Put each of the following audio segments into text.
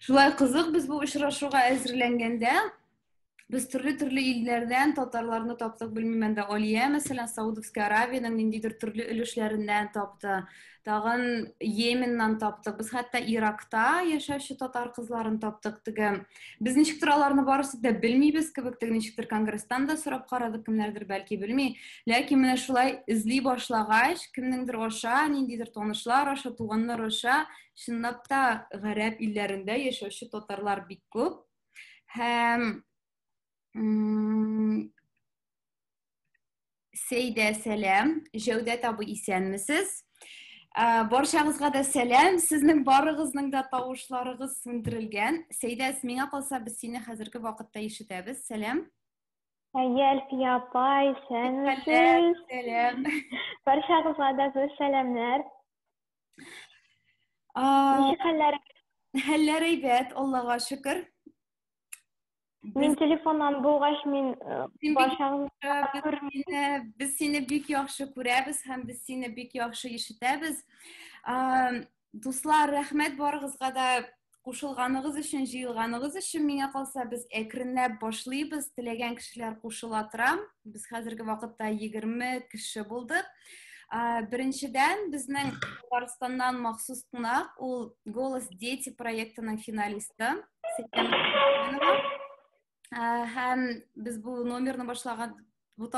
Шулай кызык, без бу очрашуга әзерләнгәндә, без төрле илләрдән татарларны таптык, белмим инде, Алия, мәсәлән, Саудовская Аравиянең ниндидер төрле өлешләреннән тапты. Тагын Йеменнан таптык. Без хәтта Иракта яшәүче татар кызларын таптык. Без ничектер аларны барысы да белмибез кебек, ничектер Конгресстан да сорап карадык, кемнәрдер бәлки белми. Ләкин менә шулай эзли башлагач, кемнеңдер аша, ниндидер танышлар аша, туганнар аша, чынлап та гарәп илләрендә яшәүче татарлар бик күп. Һәм Сейдә, сәлам. Җәүдәт абый, исәнмесез? Барчагызга да сәлам. Сезнең барыгызның да тавышларыгыз сүндерелгән. Сейдә, миңа калса, без сине хәзерге вакытта ишетәбез. Сәлам. Әлфия апай, исәнмесез? Сәлам. Барчагызга да зур сәламнар. Ничек хәлләрегез? Хәлләр әйбәт, Аллага шөкер. Мин телефоннан булгач, мин барчагызга Без сине бик яхшы күрәбез һәм без сине бик яхшы ишетәбез. Дуслар, рәхмәт барыгызга да кушылганыгыз өчен, җыелганыгыз өчен. Миңа калса, без әкренләп башлыйбыз. Теләгән кешеләр кушыла тора. Без хәзерге вакытта 20 кеше булдык. Беренчедән, безнең Татарстаннан махсус кунак, ул Голос дети проектының финалисты. Һәм без бу номерны башлаган, бу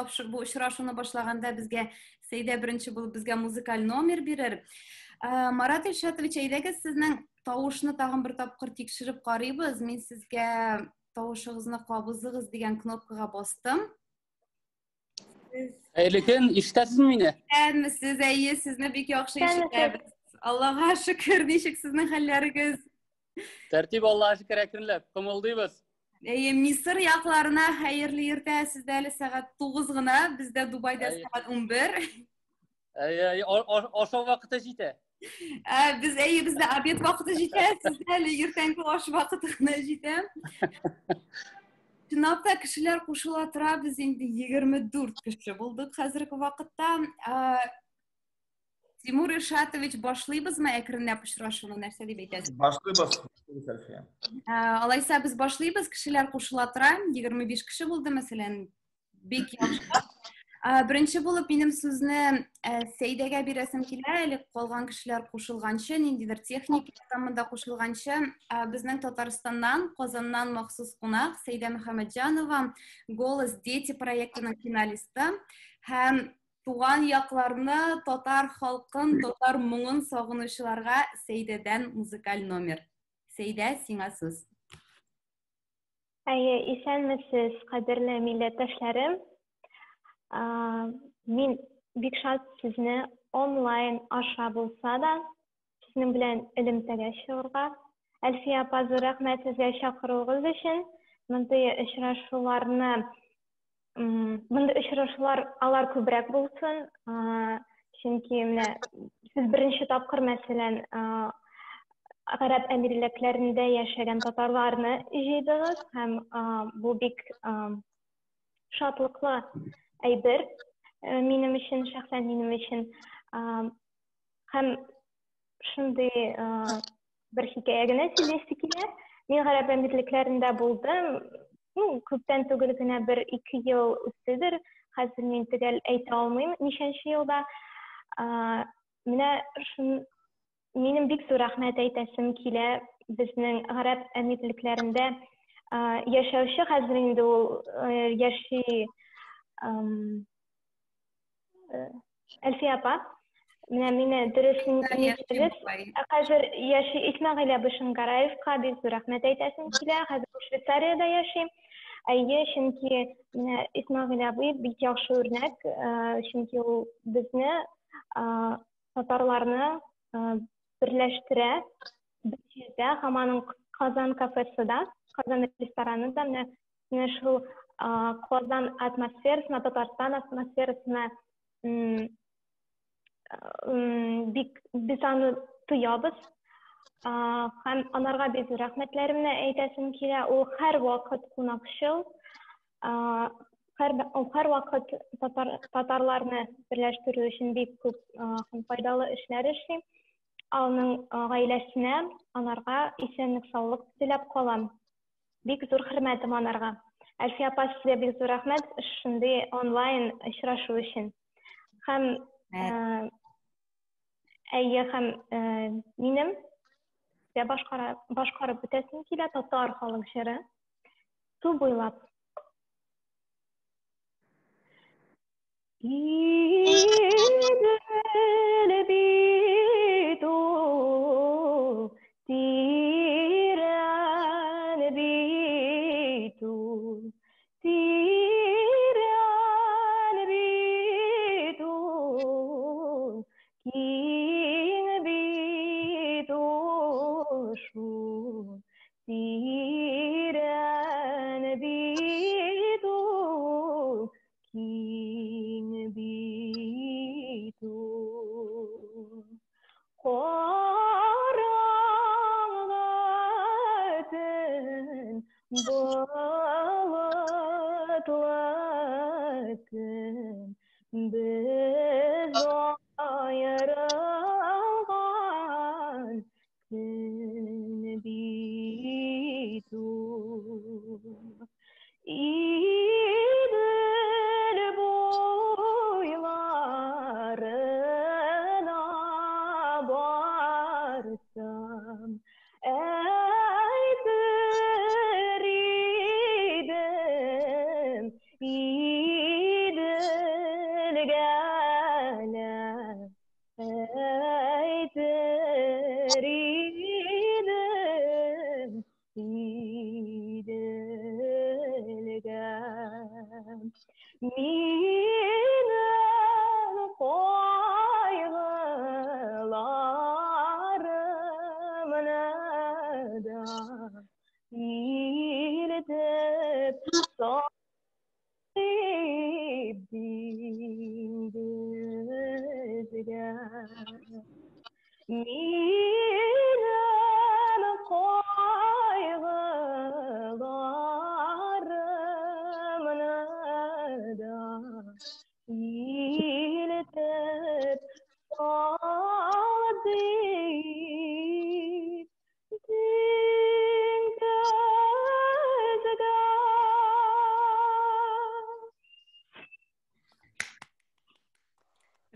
очрашуны башлаганда безгә Сейдә беренче булып безгә музыкаль номер бирер. Марат Илшатович, әйдәгез, сезнең тавышны тагын бер тапкыр тикшереп карыйбыз. Мин сезгә тавышыгызны кабызыгыз дигән кнопкага бастым. Әйлекен, ишетәсезме мине? Сез, әйе, сезне бик яхшы ишетәбез. Аллага шөкер, ничек сезнең хәлләрегез? Тәртип, Аллага шөкер, әкренләп, кымылдыйбыз. Мисыр якларына хәерле иртә, сездә әле сәгать 9 гына, бездә Дубайда сәгать 11. Ашау вакыты җитә. Бездә обед вакыты җитә, сездә әле иртәнге аш вакыты гына җитә. Чынлап та кешеләр кушыла тора, без инде 24 кеше булдык хәзерге вакытта. Тимур Ишатович, башлыйбызмы әкренләп очрашуны, нәрсә дип әйтәсез? Башлыйбыз. Алайса, без башлыйбыз, кешеләр кушыла тора, 25 кеше булды, мәсәлән, бик яхшы. Беренче булып минем сүзне Сейдәгә бирәсем килә, әле калган кешеләр кушылганчы, ниндидер техник ярдәмендә кушылганчы, безнең Татарстаннан, Казаннан махсус кунак Сейдә Мөхәммәтҗанова, Голос дети проектының финалисты һәм туган якларны, татар халкын, татар моңын сагынучыларга Сейдәдән музыкаль номер. Сейдә, сиңа сүз. Әйе, исәнмесез, кадерле милләттәшләрем. Мин бик шат сезне онлайн аша булса да, сезнең белән элемтәгә чыгарга. Әлфия апа, зур рәхмәт сезгә чакыруыгыз өчен. Мондай очрашулар алар күбрәк булсын, чөнки менә сез беренче тапкыр, мәсәлән, Гарәп әмирлекләрендә яшәгән татарларны җыйдыгыз һәм бу бик шатлыклы әйбер минем өчен, шәхсән минем өчен. Һәм шундый бер хикәя генә сөйләсе килә. Мин Гарәп әмирлекләрендә булдым. Күптән түгел генә 1-2 ел үттедер. Хәзер мин төгәл әйтә алмыйм, ничәнче елда. Менә минем бик зур рәхмәт әйтәсем килә безнең Гарәп әмирлекләрендә яшәүче, хәзер инде ул яши Әлфия апа. Менә мине дөресен әйтегез. Хәзер яши Исмәгыйль Бушынгараевка бик зур рәхмәт әйтәсем килә. Хәзер Швейцариядә яши. Әйе, чөнки менә Исмәгыйль абый бик яхшы үрнәк, чөнки ул безне татарларны берләштерә. Бер җирдә, һәм аның Казан кафесында, Казан ресторанында менә шул Казан атмосферасына, Татарстан атмосферасына бик без аны тоябыз. Һәм анарга бик рәхмәтләремне әйтәсем килә. Ул һәрвакыт кунакчыл, һәрвакыт татарларны берләштерү өчен бик күп файдалы эшләр эшли. Аның гаиләсенә, аларга исәнлек, саулык теләп калам. Бик зур хөрмәтем анарга. Әлфия апа, сезгә бик зур рәхмәт шундый онлайн очрашу өчен. Һәм минем башкарып бетәсем килә татар халык җыры. Су буйлап. İdil bitu, tiran bitu, tiran bitu, king bitu şu, tiran bitu, king bitu. Karangatın balıtlasın biz ayrılgan gün bitu. İdil boylarına barsam aytır idim idil gele aytır idim idilgem minen kaygılarım neda iltip sahip dizgem minen kaygılarım neda iltip sahip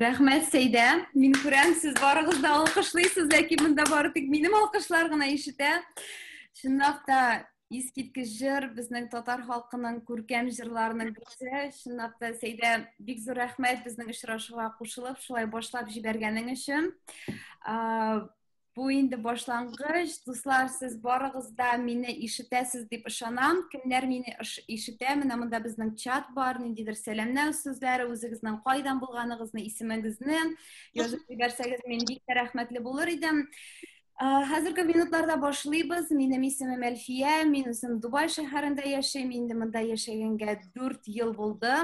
Рәхмәт, Сәйдә. Мин күрәм, сез барыгыз да алкышлыйсыз, ләкин монда бары тик минем алкышлар гына ишетә. Шундый да искиткеч җыр, безнең татар халкының күркәм җырларының берсе. Шундый да Сәйдә, бик зур рәхмәт безнең очрашуга кушылып, шулай башлап җибәргәнең өчен. Бу инде башлангыч. Дуслар, сез барыгыз да мине ишетәсез дип ышанам. Кемнәр мине ишетә? Менә монда безнең чат бар, ниндидер сәламләү сүзләре, үзегезнең кайдан булганыгызны, исемегезне язып җибәрсәгез, мин бик рәхмәтле булыр идем. Хәзерге минутларда башлыйбыз. Минем исемем Әлфия, мин үзем Дубай шәһәрендә яшәйм. Инде монда яшәгәнгә 4 ел булды.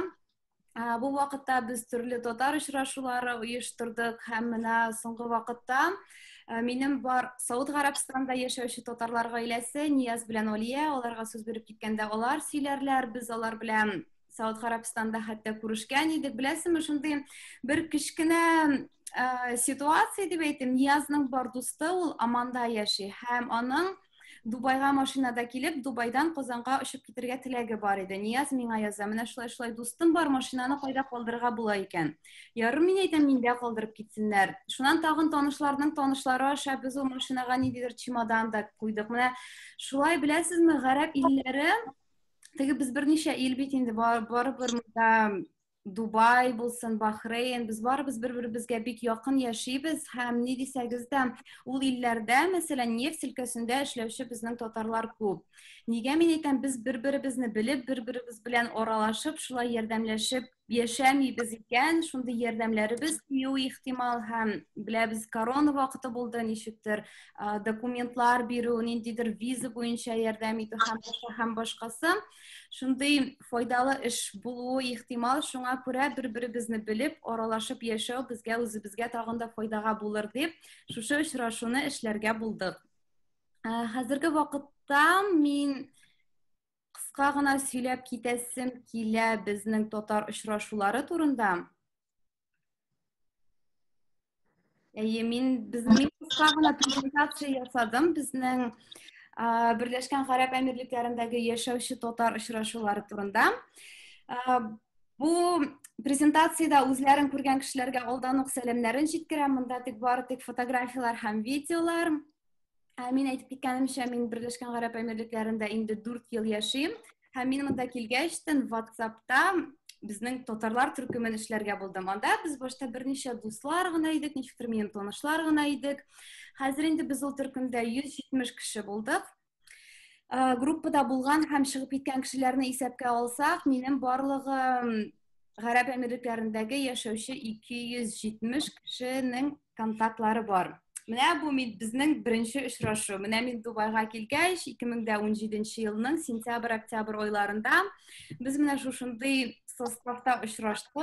Бу вакытта без төрле татар очрашулары оештырдык һәм менә соңгы вакытта минем бар Сауд Гарәбстанда яшәүче татарлар гаиләсе Нияз белән Алия, аларга сүз биреп киткәндә алар сөйләрләр, без алар белән Сауд Гарәбстанда хәтта күрешкән идек. Беләсезме, шундый бер кичкенә ситуация дип әйтим. Ниязның бар дусты, ул Аманда яши һәм аның Дубайга машинада килеп, Дубайдан Казанга очып китәргә теләге бар иде. Нияз миңа яза, менә шулай дустым бар, машинаны кайда калдырырга була икән. Ярым мин әйтәм, миндә калдырып китсеннәр. Шуннан тагын танышларның танышлары аша без ул машинага ниндидер чемодан да куйдык. Менә шулай, беләсезме, гарәп илләре, теге без берничә ил бит инде барыбер монда Дубай булсын, Бахрейн, без барыбыз бер-беребезгә бик якын яшибез һәм ни дисәгез дә, ул илләрдә, мәсәлән, нефть өлкәсендә эшләүче безнең татарлар күп. Нигә мин әйтәм, без бер-беребезне белеп, бер-беребез белән аралашып, шулай ярдәмләшеп яшәмибез икән, шундый ярдәмләребез тию ихтимал һәм беләбез, корона вакыты булды, ничектер документлар бирү, ниндидер виза буенча ярдәм итү һәм башкасы. Шундый файдалы эш булуы ихтимал, шуңа күрә бер-беребезне белеп, аралашып яшәү безгә үзебезгә тагын да файдага булыр дип, шушы очрашуны эшләргә булдык. Хәзерге вакытта мин кыска гына сөйләп китәсем килә безнең татар очрашулары турында. Безнең кыска гына презентация ясадым. Безнең Берләшкән Гарәп Әмирлекләрендәге яшәүче татар очрашулары турында. Бу презентациядә үзләрен күргән кешеләргә алдан ук сәламнәрен җиткерәм. Монда бары тик фотографиялар һәм видеолар. Мин әйтеп киткәнемчә, мин Берләшкән Гарәп Әмирлекләрендә инде 4 ел яшим. Һәм мин монда килгәчтен WhatsApp'та безнең татарлар төркемен эшләргә булдым. Анда без башта берничә дуслар гына идек, ничектер минем танышлар гына идек. Хәзер инде без ул төркемдә 170 кеше булдык. Группада булган һәм чыгып киткән кешеләрне исәпкә алсак, минем барлыгы Гарәп Әмирлекләрендәге яшәүче 270 кешенең контактлары бар. Менә бу безнең беренче очрашу. Менә мин Дубайга килгәч, 2017 елның сентябрь-октябрь айларында без менә шушындый составта очраштык.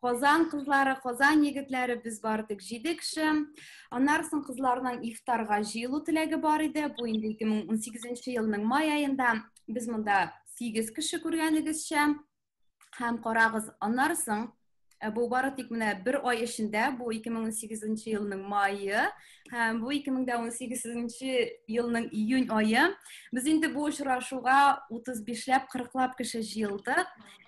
Казан кызлары, Казан егетләре без бардык 7 кеше. Аннан соң кызларның ифтарга җыелу теләге бар иде. Бу инде 2018 елның май аенда без монда 8 кеше күргәнегезчә. Һәм карагыз, аннан соң бу бары тик менә 1 ай эчендә, бу 2018 елның майы һәм бу 2018 елның июнь ае. Без инде бу очрашуга 35ләп, 40лап кеше җыелдык.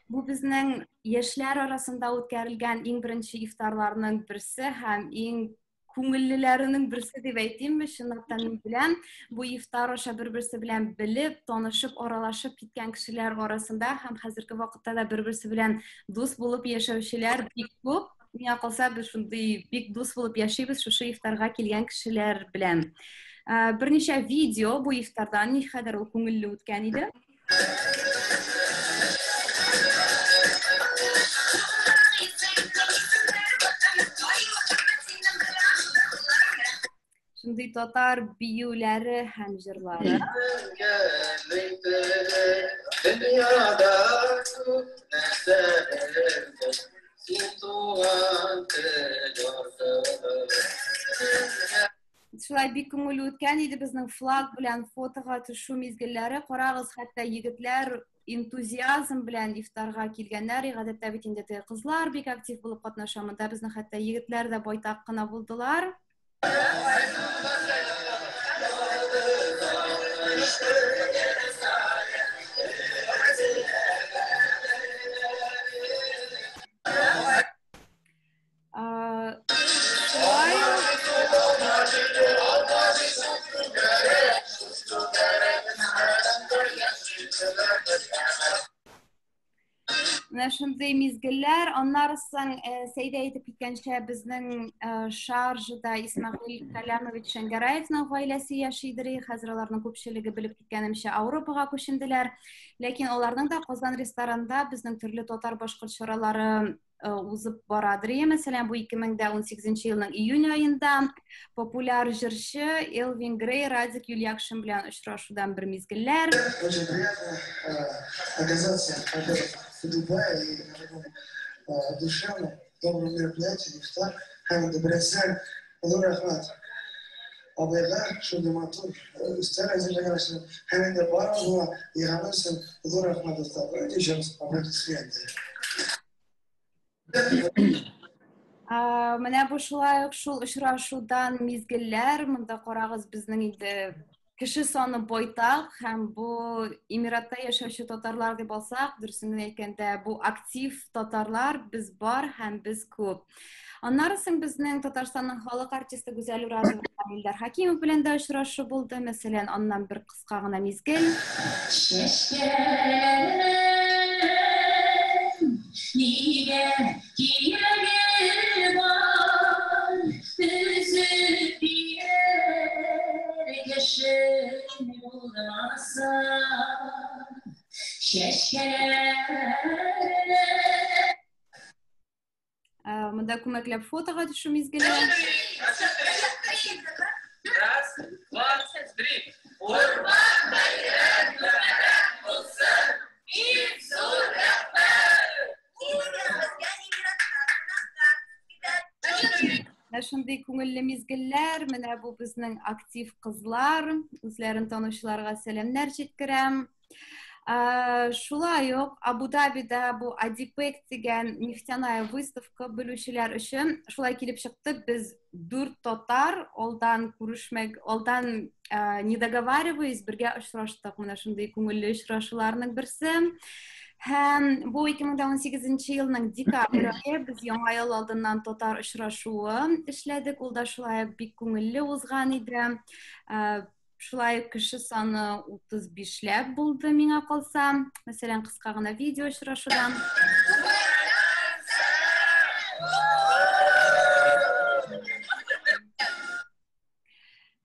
Бу безнең яшьләр арасында үткәрелгән иң беренче ифтарларның берсе һәм иң күңеллеләренең берсе дип әйтим. Чынлап мин белән бу ифтар аша бер-берсе белән белеп, танышып, аралашып киткән кешеләр арасында һәм хәзерге вакытта да бер-берсе белән дус булып яшәүчеләр бик күп. Миңа калса, без шундый бик дус булып яшибез шушы ифтарга килгән кешеләр белән. Берничә видео бу ифтардан никадәр ул күңелле үткән иде. Шундый татар биюләре һәм җырлары. Шулай бик күңелле үткән иде безнең флаг белән фотога төшү мизгелләре. Карагыз, хәтта егетләр энтузиазм белән ифтарга килгәннәр. Гадәттә бит инде кызлар бик актив булып катнаша. Монда безнең хәтта егетләр дә байтак кына булдылар. Менә шундый мизгелләр. Аннан соң Сәйдә әйтеп киткәнчә, безнең Шаржада Исмәгыйль Калямович Шәңгәрәевнең гаиләсе яшидер. Хәзер аларның күпчелеге белеп киткәнемчә Европага күченделәр. Ләкин аларның да Казан ресторанында безнең төрле татар башкорт чаралары узып барадыр. Мәсәлән, бу 2018 елның июнь аенда популяр җырчы Элвин Грей Радик Юльякшин белән очрашудан бер мизгелләр. Очень приятно оказаться в Дубае и на таком душевном, добром мероприятии, ифтар, һәм дебрәсән, Зур рәхмәт. Абайга шундый матур өстәл әзерләгән өчен һәм инде барыгызга еганы өчен зур рәхмәт устав. Дишәбез, аплодисменты. Менә бу шулай ук шул очрашудан мизгелләр. Монда карагыз, безнең инде кеше саны байтак һәм бу Эмиратта яшәүче татарлар дип алсак, дөресен әйткәндә, бу актив татарлар без бар һәм без күп. Аннан соң безнең Татарстанның халык артисты Гүзәл Уразова һәм Илдар Хакимов белән дә очрашу булды. Мәсәлән, аннан бер кыска гына мизгел. Монда күмәкләп фотога төшү мизгеле. Раз, два, три. Шундый күңелле мизгелләр. Менә бу безнең актив кызлар. Үзләрен танучыларга сәламнәр җиткерәм. Шулай ук Абу-Дабида бу Адипек деген нефтяная выставка белүчеләр өчен шулай килеп чыкты. Без 4 татар алдан күрешмәк, алдан не договариваясь, бергә очраштык. Менә шундый күңелле очрашуларның берсе. Һәм бу 2018 елның декабрь ае без яңа ел алдыннан татар очрашуы эшләдек. Ул да шулай бик күңелле узган иде. Шулай кеше саны 35ләп булды миңа калса. Мәсәлән, кыска гына видео очрашудан.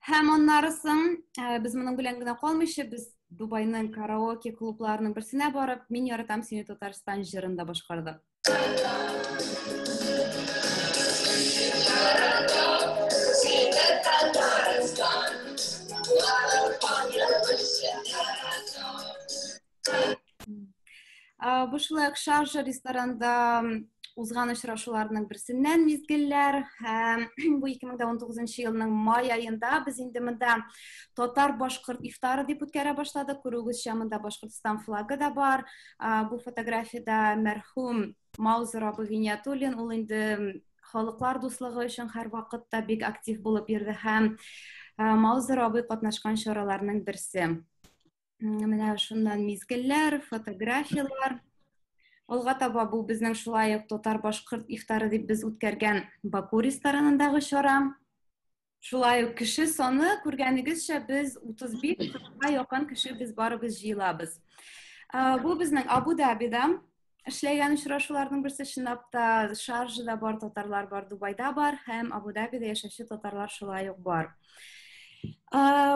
Һәм аннары соң без моның белән генә калмыйча, без Дубайның караоке клубларының берсенә барып, мин яратам сине Татарстан җырын да башкардык. Бу шулай Шаржа ресторанда узган очрашуларның берсеннән мизгелләр. Бу 2019 елның май аенда без инде монда татар-башкорт ифтары дип үткәрә башладык. Күрүгезчә, монда Башкортстан флагы да бар. Бу фотографиядә мәрхүм Маузер абый Гыйниятуллин, ул инде халыклар дуслыгы өчен һәр вакытта бик актив булып йөрде һәм Маузер абый катнашкан чараларның берсе. Менә шуннан мизгелләр, фотографиялар. Алга таба бу безнең шулай ук татар-башкорт ифтары дип без үткәргән Баку ресторанындагы чара. Шулай ук кеше саны күргәнегезчә без 35-40га якын кеше без барыбыз җыелабыз. Бу безнең Абу-Дабида эшләгән очрашуларның берсе. Чынлап та Шаржада бар татарлар бар, Дубайда бар һәм Абу-Дабида яшәүче татарлар шулай ук бар.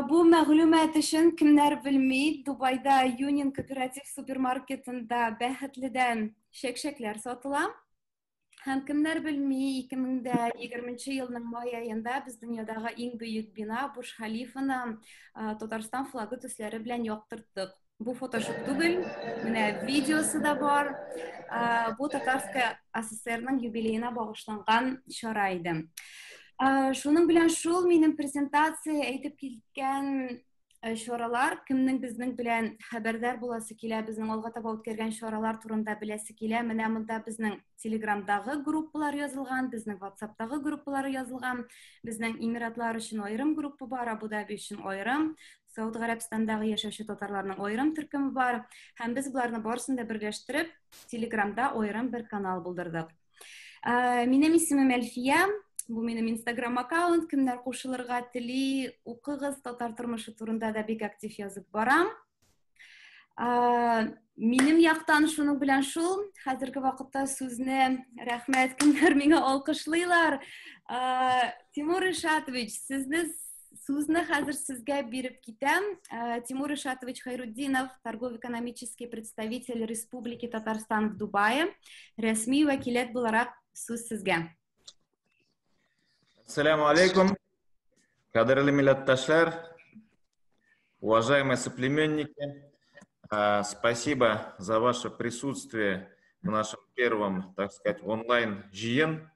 Бу мәгълүмат өчен кемнәр белми, Дубайда Union кооператив супермаркетында бәхетледән чәк-чәкләр сатыла. Һәм кемнәр белми, 2020 елның май аенда без дөньядагы иң бөек бина Бурж-Халифаны Татарстан флагы төсләре белән яктырттык. Бу фотошоп түгел, менә видеосы да бар. Бу Татарская ССРның юбилеена багышланган чара иде. Шуның белән шул минем презентация әйтеп киткән чаралар, кемнең безнең белән хәбәрдар буласы килә, безнең алга таба үткәргән чаралар турында беләсе килә. Менә монда безнең Телеграмдагы группалар язылган, безнең WhatsAppдагы группалар язылган, безнең Эмиратлар өчен аерым группа бар, Абу-Даби өчен аерым, Сауд Арабистандагы яшәүче татарларның аерым төркеме бар. Һәм без буларны барысын да берләштереп, Телеграмда аерым бер канал булдырдык. Минем исемем Әлфия. Бу минем Instagram аккаунт. Кемнәр кушылырга тели, укыгыз, татар тормышы турында да бик актив язып барам. Минем яктан шуның белән шул. Хәзерге вакытта сүзне рәхмәт, кемнәр миңа алкышлыйлар. Тимур Ишатович, сүзне хәзер сезгә биреп китәм. Тимур Ишатович Хайруддинов, торгово-экономический представитель Республики Татарстан в Дубае. Рәсми вәкилет буларак сүз сезгә. Ассаляму алейкум, кадрлы милләттәшләр, уважаемые соплеменники, спасибо за ваше присутствие в нашем первом, так сказать, онлайн-жиен.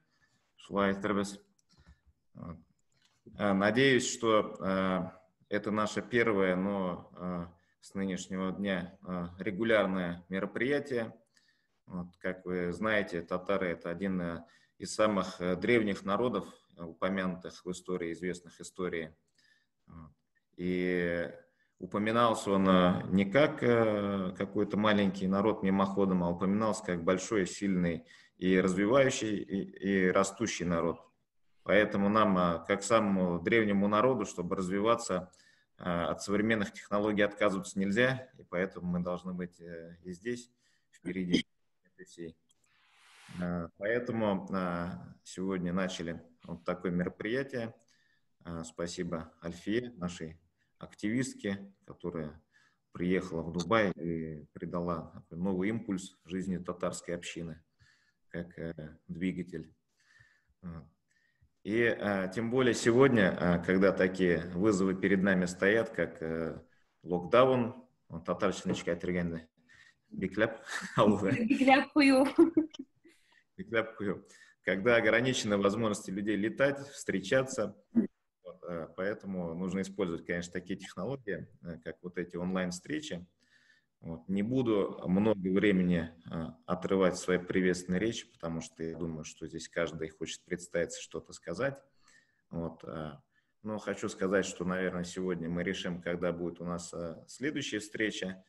Надеюсь, что это наше первое, но с нынешнего дня регулярное мероприятие. Как вы знаете, татары – это один из самых древних народов, упомянутых в истории, известных истории. И упоминался он не как какой-то маленький народ мимоходом, а упоминался как большой, сильный и развивающий, и растущий народ. Поэтому нам, как самому древнему народу, чтобы развиваться, от современных технологий отказываться нельзя, и поэтому мы должны быть и здесь, впереди этой всей. Поэтому сегодня начали вот такое мероприятие. Спасибо Альфие, нашей активистке, которая приехала в Дубай и придала новый импульс жизни татарской общины, как двигатель. И тем более сегодня, когда такие вызовы перед нами стоят, как локдаун, татарщиночка әйтергәнде, бикләп алуы. Когда ограничены возможности людей летать, встречаться, поэтому нужно использовать, конечно, такие технологии, как вот эти онлайн-встречи. Вот. Не буду много времени отрывать в своей приветственной речи, потому что я думаю, что здесь каждый хочет представиться, что-то сказать. Вот. Но хочу сказать, что, наверное, сегодня мы решим, когда будет у нас следующая встреча.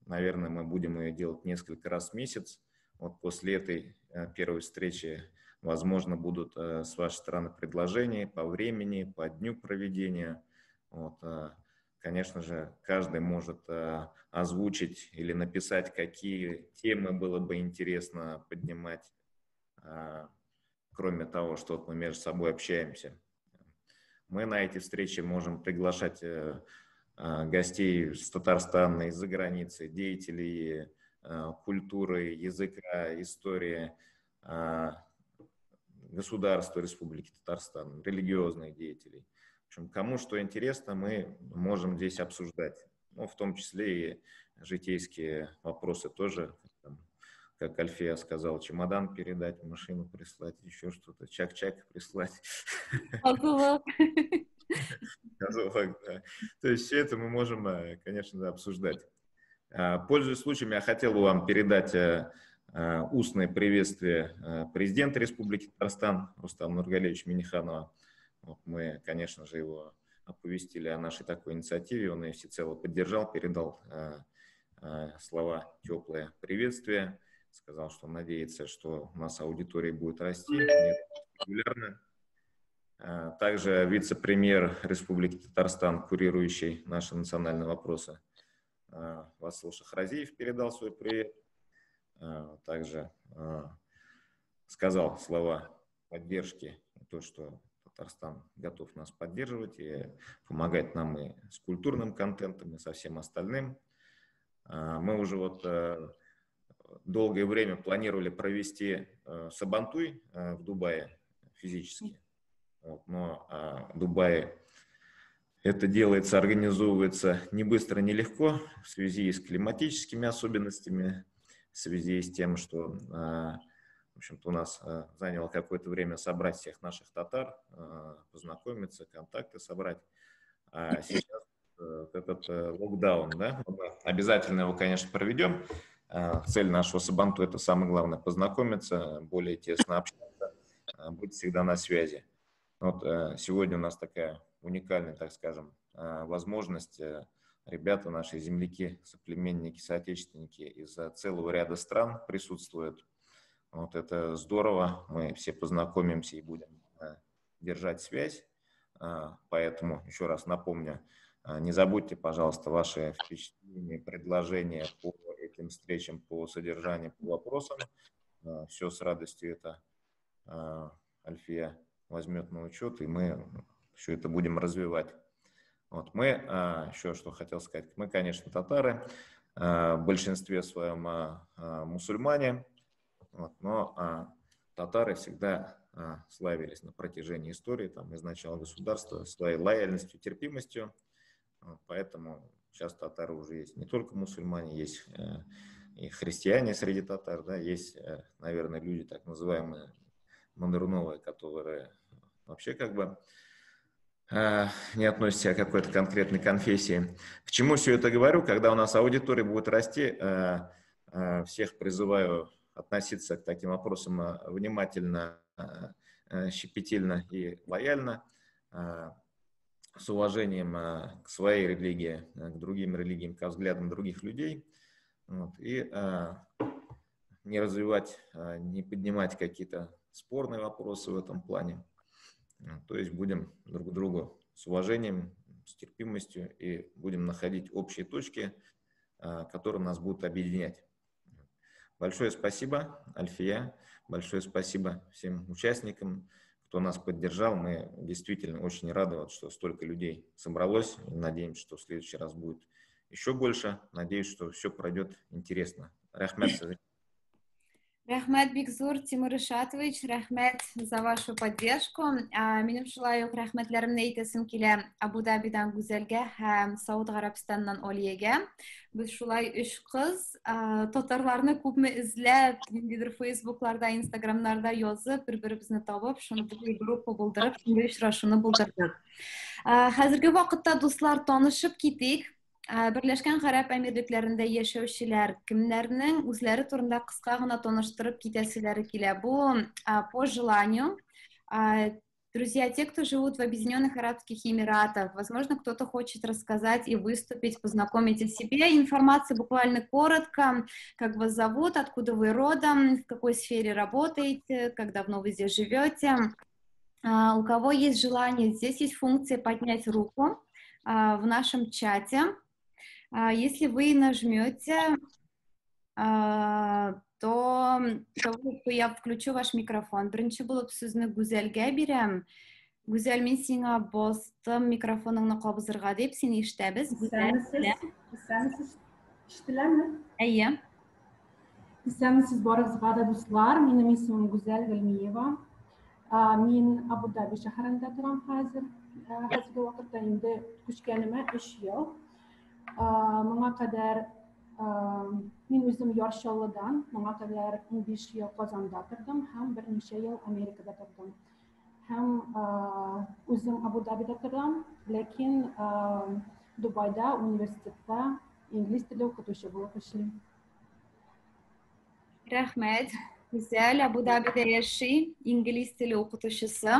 Наверное, мы будем ее делать несколько раз в месяц. Вот после этой первой встречи, возможно, будут с вашей стороны предложения по времени, по дню проведения. Вот. Конечно же, каждый может озвучить или написать, какие темы было бы интересно поднимать, кроме того, что мы между собой общаемся. Мы на эти встречи можем приглашать гостей с Татарстана, из-за границы, деятелей культуры, языка, истории государства Республики Татарстан, религиозных деятелей. В общем, кому что интересно, мы можем здесь обсуждать. Ну, в том числе и житейские вопросы тоже, как Альфия сказал, чемодан передать, машину прислать, еще что-то, чак-чак прислать. То есть все это мы можем, конечно, обсуждать. Пользуясь случаем, я хотел бы вам передать устное приветствие президента Республики Татарстан Рустама Нургалиевича Минниханова. Вот мы, конечно же, его оповестили о нашей такой инициативе, он ее всецело поддержал, передал слова теплое приветствие, сказал, что надеется, что у нас аудитория будет расти регулярно. Также вице-премьер Республики Татарстан, курирующий наши национальные вопросы, Васыл Шахразиев, передал свой привет. Также сказал слова поддержки, то, что Татарстан готов нас поддерживать и помогать нам и с культурным контентом, и со всем остальным. Мы уже вот долгое время планировали провести Сабантуй в Дубае физически. Вот, но в Дубае это делается, организовывается не быстро, не легко в связи с климатическими особенностями, в связи с тем, что, в общем-то, у нас заняло какое-то время собрать всех наших татар, познакомиться, контакты собрать. А сейчас этот локдаун, да, мы обязательно его, конечно, проведем. Цель нашего Сабанту — это самое главное — познакомиться, более тесно общаться, быть всегда на связи. Вот сегодня у нас такая уникальная, так скажем, возможность. Ребята, наши земляки, соплеменники, соотечественники из целого ряда стран присутствуют. Вот это здорово, мы все познакомимся и будем держать связь. Поэтому еще раз напомню, не забудьте, пожалуйста, ваши впечатления, предложения по этим встречам, по содержанию, по вопросам. Все с радостью это Альфия возьмет на учет, и мы все это будем развивать. Вот мы, еще что хотел сказать, мы, конечно, татары, в большинстве своем мусульмане, вот, но татары всегда славились на протяжении истории, там, из начала государства, своей лояльностью, терпимостью, вот, поэтому сейчас татары уже есть не только мусульмане, есть и христиане среди татар, да, есть, наверное, люди так называемые модерновые, которые вообще как бы не относятся к какой-то конкретной конфессии. К чему все это говорю? Когда у нас аудитория будет расти, всех призываю относиться к таким вопросам внимательно, щепетильно и лояльно, с уважением к своей религии, к другим религиям, к взглядам других людей, вот, и не развивать, не поднимать какие-то спорные вопросы в этом плане. То есть будем друг к другу с уважением, с терпимостью и будем находить общие точки, которые нас будут объединять. Большое спасибо, Альфия, большое спасибо всем участникам, кто нас поддержал. Мы действительно очень рады, что столько людей собралось. Надеемся, что в следующий раз будет еще больше. Надеюсь, что все пройдет интересно. Рахмет. Рахмет Бикзур Тимур Ишатович, рахмет за вашу поддержку. Менің шулай ук рахметлеримни әйтәсем килә Абу-Дабидан Гүзәлгә һәм Сауд Гарәбстаннан Алиягә. Без шулай 3 кыз татарларны күпме эзләп, ниндидер Фейсбукларда, Инстаграмнарда язып, бер-беребезне табып, шуны группа булдырып, шундый очрашуны булдырдык. Хәзерге вакытта дуслар танышып китик. Берләшкән Гарәп Әмирлекләрендә яшәүчеләр кемнәрнең үзләре турында кыска гына таныштырып китәселәре килә. Бу по желанию. Друзья, те, кто живут в Объединенных Арабских Эмиратах, возможно, кто-то хочет рассказать и выступить, познакомить о себе. Информация буквально коротко, как вас зовут, откуда вы родом, в какой сфере работаете, как давно вы здесь живете. У кого есть желание, здесь есть функция поднять руку в нашем чате. Если вы нажмете, то я включу ваш микрофон. Бірінші болып сөзіні Гүзелге берем. Гүзел, мен сеңа бастым микрофоныңны қабызырға деп, сені ишетәбез. Исәнмесез, ишетеләме? Әйе. Исәнмесез барыгызга да дуслар. Минем исемем Гүзел Гөлмиева. Мин Абу-Даби шәһәрендә торам хәзер. Хәзерге вакытта инде күчкәнемә 3 ел. Моңа кадәр мин үзем Ярчалыдан, моңа кадәр 15 ел Казанда тордым һәм берничә ел Америкада тордым. Һәм үзем Абу-Дабида торам, ләкин Дубайда университетта инглиз теле укытучы булып эшлим. Рәхмәт. Гүзәл, Абу-Дабида яши, инглиз теле укытучысы.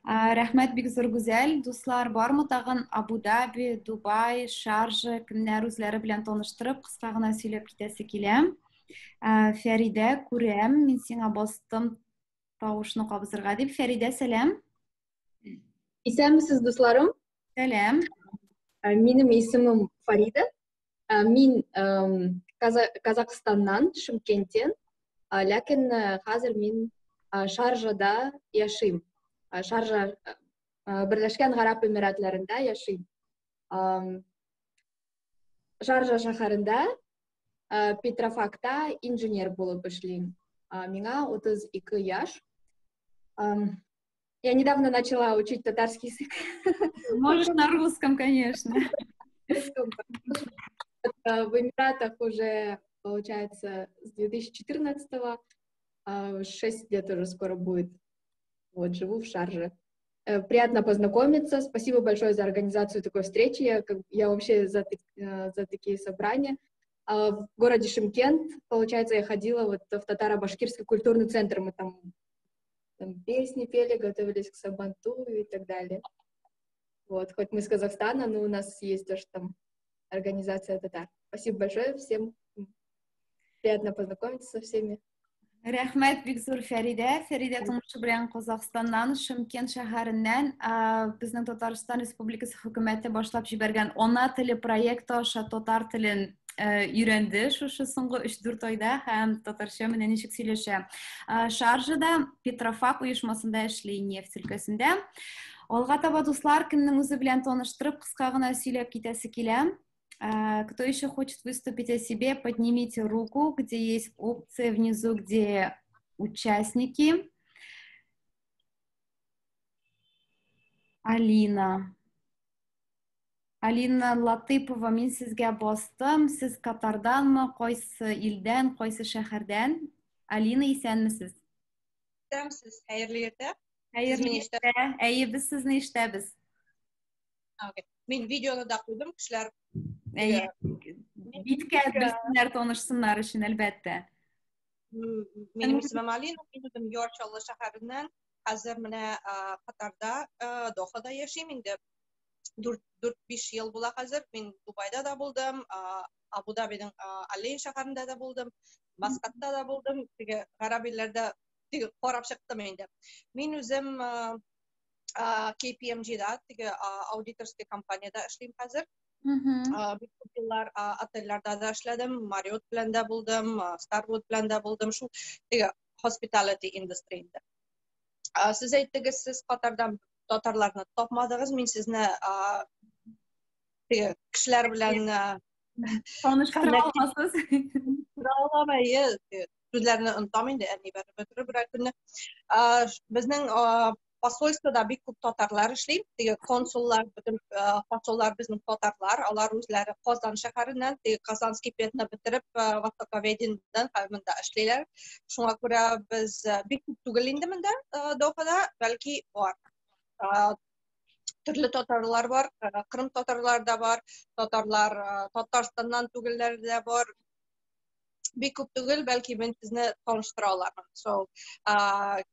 Рәхмәт бик зур Гүзәл. Дуслар, бармы тагын Абу-Даби, Дубай, Шаржа, кемнәр үзләре белән таныштырып, кыска гына сөйләп китәсе килә. Фәридә, күрәм, мин сиңа бастым тавышны кабызырга дип. Фәридә, сәлам. Исәнмесез, дусларым. Сәлам. Минем исемем Фарида. Мин Казахстаннан, Шымкенттен, ләкин хәзер мин Шаржада яшим. Шаржа Берләшкән Гарәп Әмирлекләрендә яшим. Шаржа шәһәрендә Петрофакта инженер булып эшлим. Миңа 32 яшь. Я недавно начала учить татарский язык. Можешь на русском, конечно. В Эмиратах уже, получается, с 2014-го, 6 лет уже скоро будет. Вот, живу в Шарже. Приятно познакомиться. Спасибо большое за организацию такой встречи. Я вообще за такие собрания. В городе Шымкент, получается, я ходила вот в татаро-башкирский культурный центр. Мы там песни пели, готовились к сабанту и так далее. Вот, хоть мы с Казахстана, но у нас есть тоже там организация татар. Спасибо большое всем. Приятно познакомиться со всеми. Рәхмәт бик зур Фәридә. Фәридә тумышы белән Казахстаннан, Шымкент шәһәреннән безнең Татарстан Республикасы хөкүмәте башлап җибәргән ана теле проекты аша татар телен өйрәнде шушы соңгы 3-4 айда һәм татарча менә ничек сөйләшә. Шаржада Петрофак оешмасында эшли, нефть өлкәсендә. Алга таба дуслар, кемнең үзе белән таныштырып, кыска гына сөйләп китәсе килә. Кто еще хочет выступить о себе, поднимите руку, где есть опция внизу, где участники. Алина Латыпова, мин сезгә бастым. Сез Катарданмы, кайсы илдән, кайсы шәһәрдән? Алина, исәнмесез? Исәнмесез, хәерле иртә. Хәерле иртә. Әйе, без сезне ишетәбез. Мин видеоны да куйдым, кешеләр Биткә белсеннәр, танышсыннар өчен, әлбәттә. Минем исемем Алина, мин үзем Ярчаллы шәһәреннән, хәзер менә Катарда, Дохада яшим инде. 4-5 ел була хәзер. Мин Дубайда да булдым, Абу-Дабиның Алейн шәһәрендә дә булдым, Маскатта да булдым, теге гарәп илләрдә карап чыктым инде. Мин үзем KPMG-да, теге аудиторский компанияда эшлим хәзер. Бик күп еллар отельләрдә дә эшләдем, Marriott белән дә булдым, Starwood белән дә булдым, шул теге hospitality industry-дә. Сез әйттегез, сез Катардан татарларны тапмадыгыз, мин сезне теге кешеләр белән таныштыра алмасыз. Сүзләрне онытам инде, әни бер көнне. Безнең посольствода бик күп татарлар эшли, теге консуллар, бөтен посоллар безнең татарлар, алар үзләре Казан шәһәреннән, теге Казанский педны бетереп, Востоковедендан һәммәдә эшлиләр. Шуңа күрә без бик күп түгел инде монда Дохада, бәлки бар. Төрле татарлар бар, Кырым татарлар да бар, татарлар Татарстаннан түгелләр дә бар. Бик күп түгел, бәлки мин сезне таныштыра алармын. So,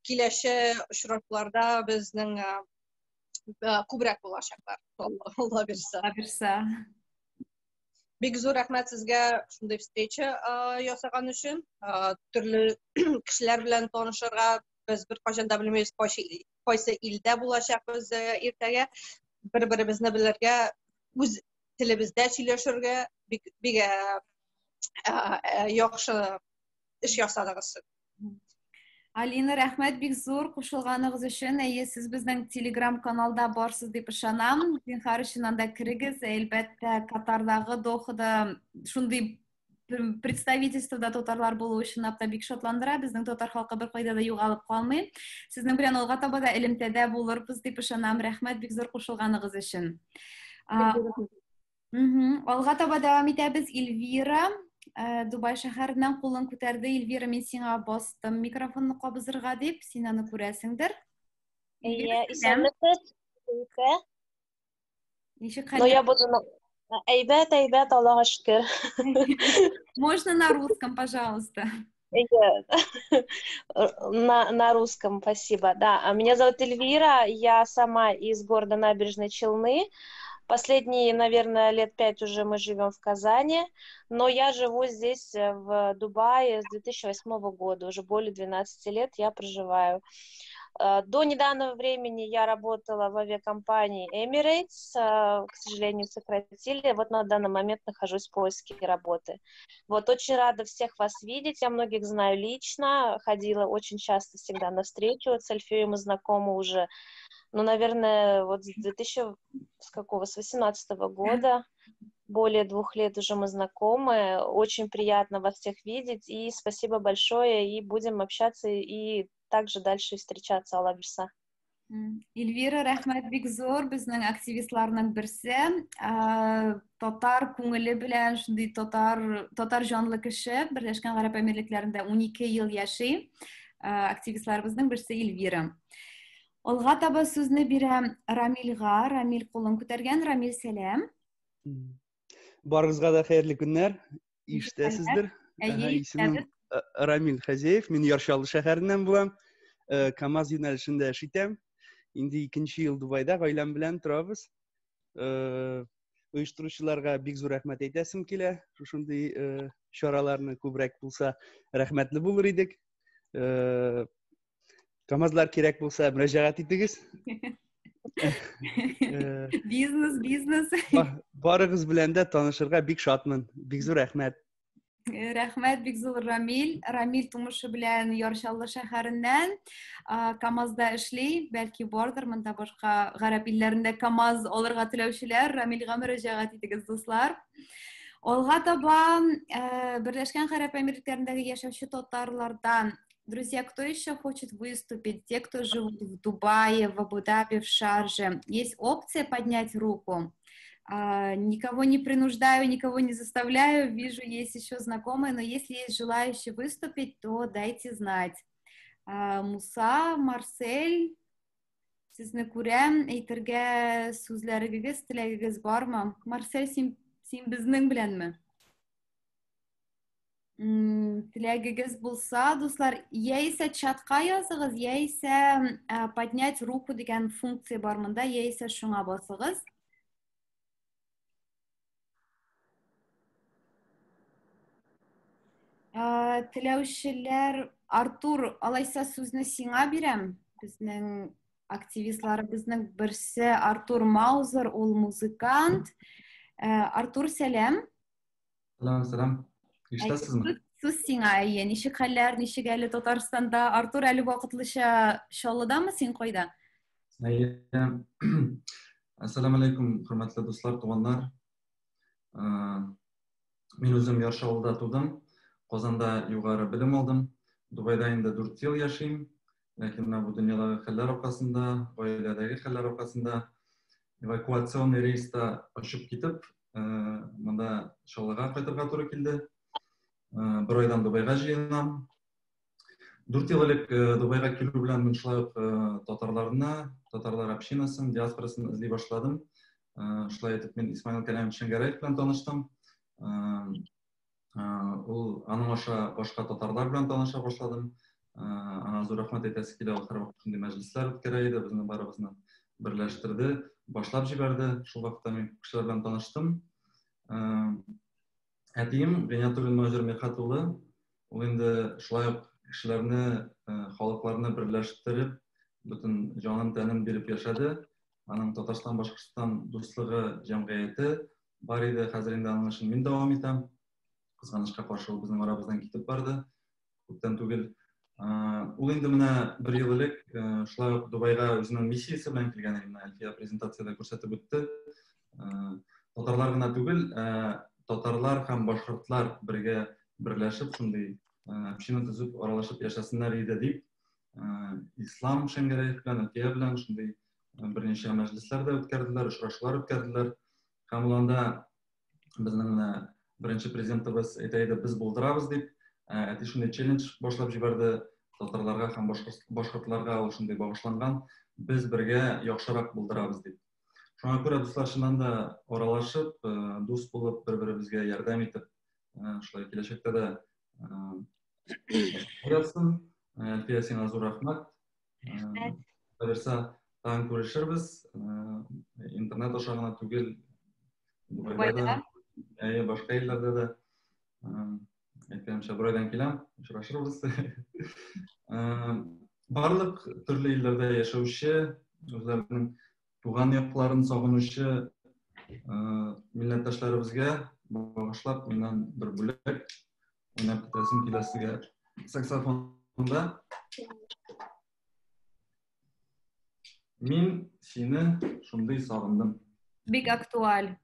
киләче очракларда безнең күбрәк булачаклар. Алла бирсә. Абирса. Бик зур рәхмәт сезгә шундый встреча ясаган өчен. Төрле кешеләр белән танышырга без бер кайчан да белмәйбез кайсы илдә булачакбыз иртәгә. Бер-беребезне белергә, үз телебездә сөйләшергә бик яхшы эш ясадыгыз. Алина, рәхмәт бик зур кушылганыгыз өчен. Әйе, сез безнең Telegram-каналда барсыз дип ышанам. Зинһар өчен анда кирегез. Әлбәттә, Катардагы Дохада шундый представительствода татарлар булу өчен апта бик шатландыра. Безнең татар халкы бер кайда да югалып калмый. Сезнең белән алга таба да элемтәдә булырбыз дип ышанам. Рәхмәт бик зур кушылганыгыз өчен. Алга таба дәвам итәбез. Эльвира Дубай шәһәреннән кулын күтәрде. Эльвира, мин сиңа бастым микрофонны кабызырга дип, син аны күрәсеңдер. Исәнмесез? Ничек Но я буду әйбәт, Аллаға шөкер. Можно на русском, пожалуйста. На русском, спасибо. Да, меня зовут Эльвира, я сама из города Набережной Челны. Последние, наверное, лет 5 уже мы живем в Казани, но я живу здесь, в Дубае, с 2008 года, уже более 12 лет я проживаю. До недавнего времени я работала в авиакомпании Emirates, к сожалению, сократили, вот на данный момент нахожусь в поиске работы. Вот, очень рада всех вас видеть, я многих знаю лично, ходила очень часто всегда на встречу, с Альфией мы знакомы уже, ну, наверное, вот с 2018 года, более 2 лет уже мы знакомы, очень приятно вас всех видеть, и спасибо большое, и будем общаться, и также дальше встречаться, Алла бирса. Эльвира, рәхмәт бик зур, безнең активистларның берсе, татар күңеле белән, шундый татар җанлы кеше, Берләшкән Гарәп Әмирлекләрендә 12 ел яши, активистларыбызның берсе Эльвира. Алга таба сүзне бирәм Рамилга. Рамил кулын күтәргән. Рамил, сәлам. Барыгызга да хәерле көннәр. Ишетәсездер. Исемем Рамил Хәзиев. Мин Яршаллы шәһәреннән булам. КамАЗ юнәлешендә эшләтәм. Инде 2нче ел Дубайда гаиләм белән торабыз. Оештыручыларга бик зур рәхмәт әйтәсем килә. Шундый чараларны күбрәк булса, рәхмәтле булыр идек. КамАЗлар кирәк булса, мөрәҗәгать итегез. Бизнес. Барыгыз белән дә танышырга бик шатмын. Бик зур рәхмәт. Рәхмәт бик зур Рамил. Рамил тумышы белән Яршаллы шәһәреннән КамАЗда эшли. Бәлки бардыр монда башка гарәп илләрендә КамАЗ алырга теләүчеләр. Рамилга мөрәҗәгать итегез, дуслар. Алга таба Берләшкән Гарәп Әмирлекләрендәге яшәүче татарлардан, друзья, кто еще хочет выступить? Те, кто живут в Дубае, в Абу-Даби, в Шарже. Есть опция поднять руку. Никого не принуждаю, никого не заставляю. Вижу, есть еще знакомые, но если есть желающие выступить, то дайте знать. Муса, Марсель, сезне күрәм, әйтергә сүзләрегез, теләгегез бармы? Марсель, син безнең беләнме? Теләгегез булса, дуслар, яисә чатка языгыз, яисә поднять руку дигән функция бар монда, яисә шуңа басыгыз. Теләүчеләр, Артур, алайса сүзне сиңа бирәм. Безнең активистларыбызның берсе Артур Маузер, ул музыкант. Артур, сәлам. Сәлам. Ишетәсезме? Сүз сиңа, ничек хәлләр, ничек әле Татарстанда? Артур, әле вакытлыча Чаллыдамы, син кайда? Ассаламу алейкум, хөрмәтле дуслар, туганнар. Мин үзем Яршаллыда тудым. Казанда югары белем алдым. Дубайда инде 4 ел яшим. Ләкин бу дөньядагы хәлләр аркасында, гаиләдәге хәлләр аркасында эвакуацион рейста очып китеп, монда Чаллыга кайтырга туры килде. 1 айдан Дубайга җыенам. 4 ел элек Дубайга келүү белән мин шулай ук татарлар общинасын, диаспорасын эзли башладым. Шулай итеп мин Исмаил Кәләмов Шәңгәрәев белән таныштым. Ул аның аша башка татарлар белән таныша башладым. Аңа зур рәхмәт әйтәсе килә, ул һәрвакыт шундый мәҗлесләр үткәрә иде, безне барыбызны берләштерде, башлап җибәрде. Шул вакытта мин кешеләр белән таныштым. Әтием Гыйниятуллин Мөһаҗир Мирхат улы, ул инде шулай ук кешеләрне, халыкларны берләштереп, бөтен җанын тәнен биреп яшәде. Аның Татарстан Башкортстан дуслыгы җәмгыяте бар иде, хәзер инде аның эшен мин дәвам итәм. Кызганычка каршы ул безнең арабыздан китеп барды, күптән түгел. Ул инде менә 1 ел элек шулай ук Дубайга үзенең миссиясе белән килгән иде, Әлфия презентациядә күрсәтеп үтте. Татарлар гына түгел, татарлар һәм башкортлар бергә берләшеп, шундый община төзеп, аралашып яшәсеннәр иде дип, Ислам Шәңгәрәев белән, Әлфия белән шундый берничә мәҗлесләр дә үткәрделәр, очрашулар үткәрделәр. Һәм ул анда безнең беренче президентыбыз әйтә иде, без булдырабыз дип, әти шундый челлендж башлап җибәрде татарларга һәм башкортларга, ул шундый багышланган, без бергә яхшырак булдырабыз дип. Шуңа күрә дуслар чыннан да аралашып, дус булып, бер-беребезгә ярдәм итеп, шулай киләчәктә дә ясын. Әлфия, сиңа зур рәхмәт. Берсе тагын күрешербез. Интернет аша гына түгел, Дубайда, башка илләрдә дә. Әйткәнемчә, бер айдан киләм, очрашырбыз. Барлык төрле илләрдә яшәүче, үзләренең туган якларын сагынучы милләттәшләребезгә багышлап, миннән бер бүләк уйнап китәсем килә сезгә саксофонда. Мин сине шундый сагындым. Бик актуаль.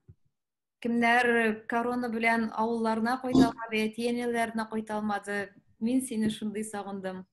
Кемнәр корона белән авылларына кайталмады, әти-әниләренә кайталмады. Мин сине шундый сагындым.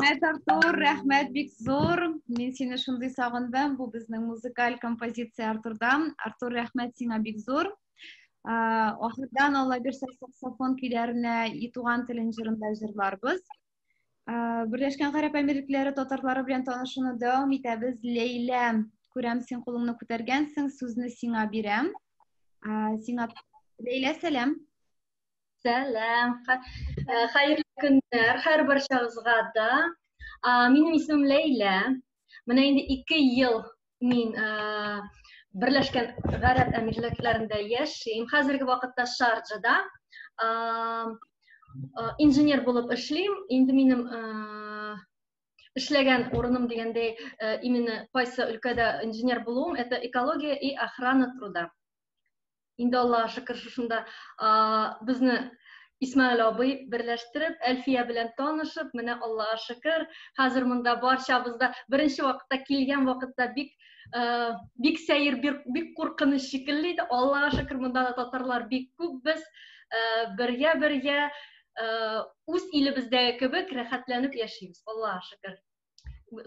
Рәхмәт, Артур, рәхмәт бик зур. Мин сине шундый сагындым. Бу безнең музыкаль композиция Артурдан. Артур, рәхмәт сиңа бик зур. Ахырдан Алла бирсә саксофон көйләренә и туган телен җырында җырларбыз. Берләшкән Гарәп Әмирлекләре татарлары белән танышуны дәвам итәбез. Ләйлә, күрәм син кулыңны күтәргәнсең, сүзне сиңа бирәм. Сиңа Ләйлә, сәлам. Сәлам. Хәерле көннәр һәр барчагызга да. Минем исемем Ләйлә. Менә инде 2 ел мин Берләшкән Гарәп Әмирлекләрендә яшим. Хәзерге вакытта Шарджада инженер булып эшлим. Инде минем эшләгән урыным дигәндәй, именно кайсы өлкәдә инженер булуым, это экология и охрана труда. Инде Аллаһка шөкер шушында безне Исмәгыйль абый берләштереп, Әлфия белән танышып, менә Аллаһка шөкер, хәзер монда барчабызда беренче вакытта килгән вакытта бик сәер, бик куркыныч шикелле иде. Аллаһка шөкер, монда да татарлар бик күп, без бергә үз илебездәге кебек рәхәтләнеп яшибез. Аллаһка шөкер.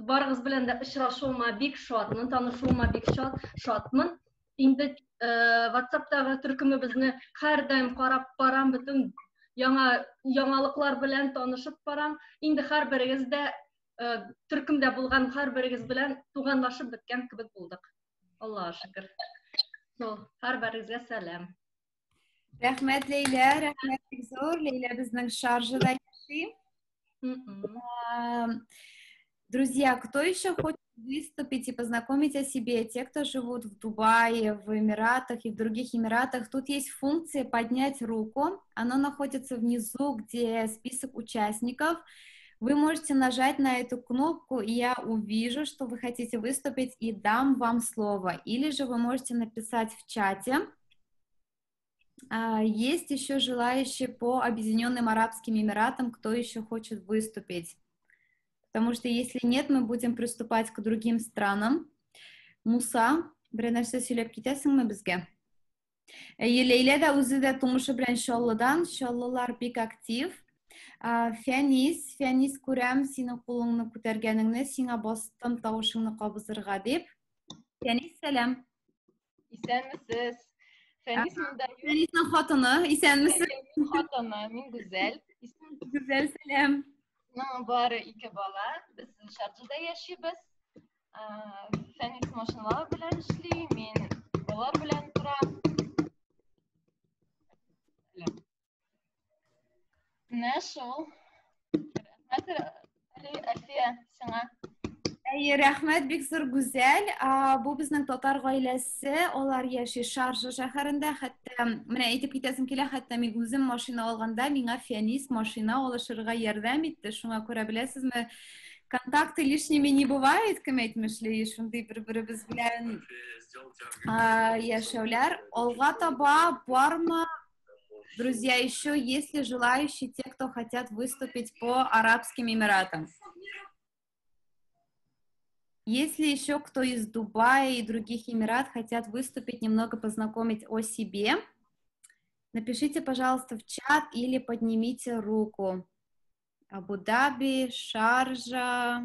Барыгыз белән дә очрашуыма бик шатмын, танышуыма бик шатмын. Инде WhatsApp-тагы төркемебезне һәрдаим карап барам, бөтен яңалыклар белән танышып барам. Инде һәрберегез дә төркемдә булган һәрберегез белән туганлашып беткән кебек булдык. Аллаһка шөкер. Һәрберегезгә сәлам. Рәхмәт, Ләйлә, рәхмәт бик зур. Ләйлә безнең Шаржада яши. Друзья, кто еще хочет выступить и познакомить о себе, те, кто живут в Дубае, в Эмиратах и в других Эмиратах, тут есть функция поднять руку. Она находится внизу, где список участников. Вы можете нажать на эту кнопку, и я увижу, что вы хотите выступить, и дам вам слово. Или же вы можете написать в чате. Есть еще желающие по Объединенным Арабским Эмиратам, кто еще хочет выступить. Потому что если нет, мы будем приступать к другим странам. Муса, бер нәрсә сөйләп китәсеңме безгә? Ләйлә дә үзе дә тумышы белән Чаллыдан, Чаллылар бик актив. Фәнис, күрәм синең кулыңны күтәргәнеңне, сиңа бастым тавышыңны кабызырга дип. Фәнис, сәлам. Исәнмесез? Фәниснең хатыны, исәнмесез? Хатыны, мин Гүзәл. Гүзәл, сәлам. Бары 2 бала, без Шарджада яшибез. Фәнис машиналар белән эшли, мин балалар белән торам. Менә шул. Әлфия, сиңа. Рәхмәт бик зур, Гүзәл. Бу безнең татар гаиләсе, алар яши Шаржа шәһәрендә, хәтта менә әйтеп китәсем килә, хәтта мин үзем машина алганда, миңа Фәнис машина алышырга ярдәм итте. Шуңа күрә беләсезме, контакты лишними не бывает, кем әйтмешли, шундый бер-беребез белән яшәүләр. Алга таба бармы? Друзья, еще есть ли желающие, те, кто хотят выступить по Арабским Эмиратам? Если еще кто из Дубая и других Эмират хотят выступить, немного познакомить о себе, напишите, пожалуйста, в чат или поднимите руку. Абу-Даби, Шаржа,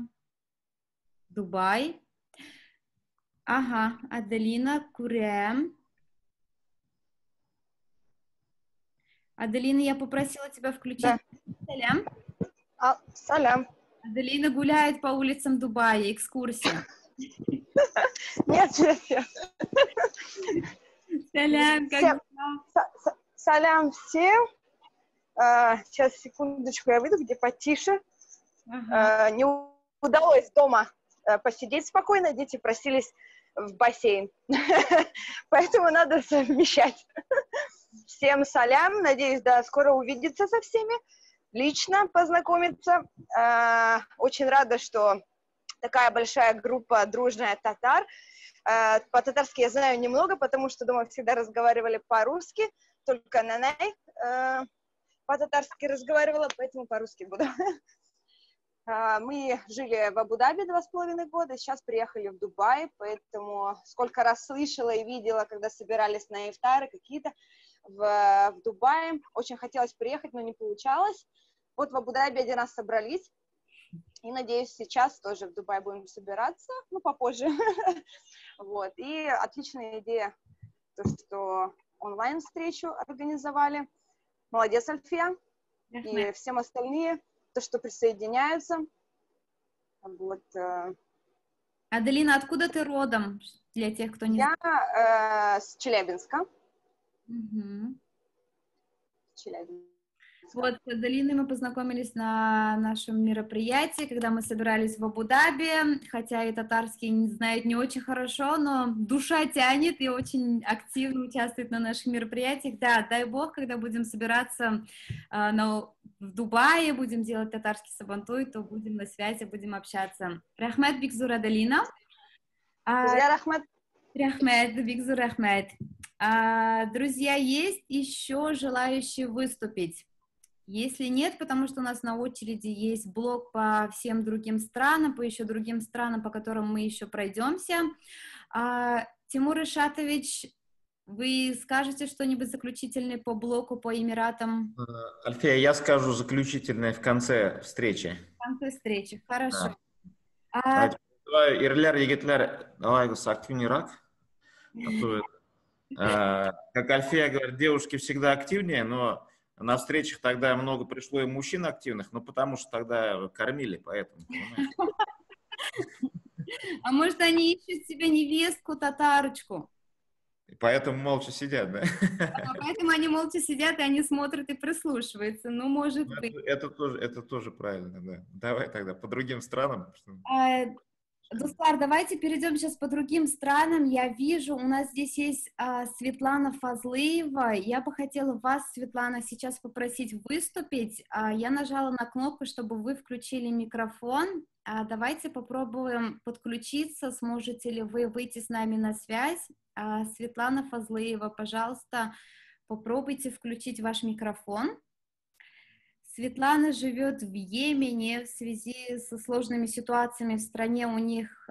Дубай. Ага, Аделина, Курем. Аделина, я попросила тебя включить. Да. Салям. Салям. Аделина гуляет по улицам Дубая, экскурсия. Нет. Салям, как салям всем. Сейчас, секундочку, я выйду, где потише. Не удалось дома посидеть спокойно, дети просились в бассейн. Поэтому надо совмещать. Всем салям, надеюсь, до скоро увидеться со всеми. Лично познакомиться. Очень рада, что такая большая группа дружная татар. По-татарски я знаю немного, потому что дома всегда разговаривали по-русски. Только Нанай по-татарски разговаривала, поэтому по-русски буду. Мы жили в Абу-Даби 2,5 года, сейчас приехали в Дубай, поэтому сколько раз слышала и видела, когда собирались на ифтары какие-то в Дубае. Очень хотелось приехать, но не получалось. Вот в Абу-Даби один раз собрались. И, надеюсь, сейчас тоже в Дубае будем собираться, ну, попозже. Вот. И отличная идея, то, что онлайн-встречу организовали. Молодец, Альфия. И всем остальные, то, что присоединяются. Вот. Аделина, откуда ты родом? Для тех, кто не знает. Я с Челябинска. Челябинска. Вот, с Аделиной мы познакомились на нашем мероприятии, когда мы собирались в Абу-Даби, хотя и татарский не знает не очень хорошо, но душа тянет и очень активно участвует на наших мероприятиях. Да, дай бог, когда будем собираться в Дубае, будем делать татарский сабантуй, то будем на связи, будем общаться. Рахмет Бикзур Аделина. Рахмет. Рахмет, Бикзур Рахмет. Друзья, есть еще желающие выступить? Если нет, потому что у нас на очереди есть блок по всем другим странам, по еще другим странам, по которым мы еще пройдемся. Тимур Ишатович, вы скажете что-нибудь заключительное по блоку, по Эмиратам? Альфия, я скажу заключительное в конце встречи. В конце встречи, хорошо. Ирлер, егитлер, давай активнее. Как Альфия говорит, девушки всегда активнее, но на встречах тогда много пришло и мужчин активных, но потому что тогда кормили, поэтому, понимаешь? А может, они ищут себе невестку, татарочку? И поэтому молча сидят, да? Поэтому они молча сидят, и они смотрят и прислушиваются. Ну, может быть. Это тоже правильно, да. Давай тогда по другим странам. Дуслар, давайте перейдем сейчас по другим странам. Я вижу, у нас здесь есть Светлана Фазлыева. Я бы хотела вас, Светлана, сейчас попросить выступить. Я нажала на кнопку, чтобы вы включили микрофон. Давайте попробуем подключиться. Сможете ли вы выйти с нами на связь? Светлана Фазлыева, пожалуйста, попробуйте включить ваш микрофон. Светлана живет в Йемене. В связи со сложными ситуациями в стране у них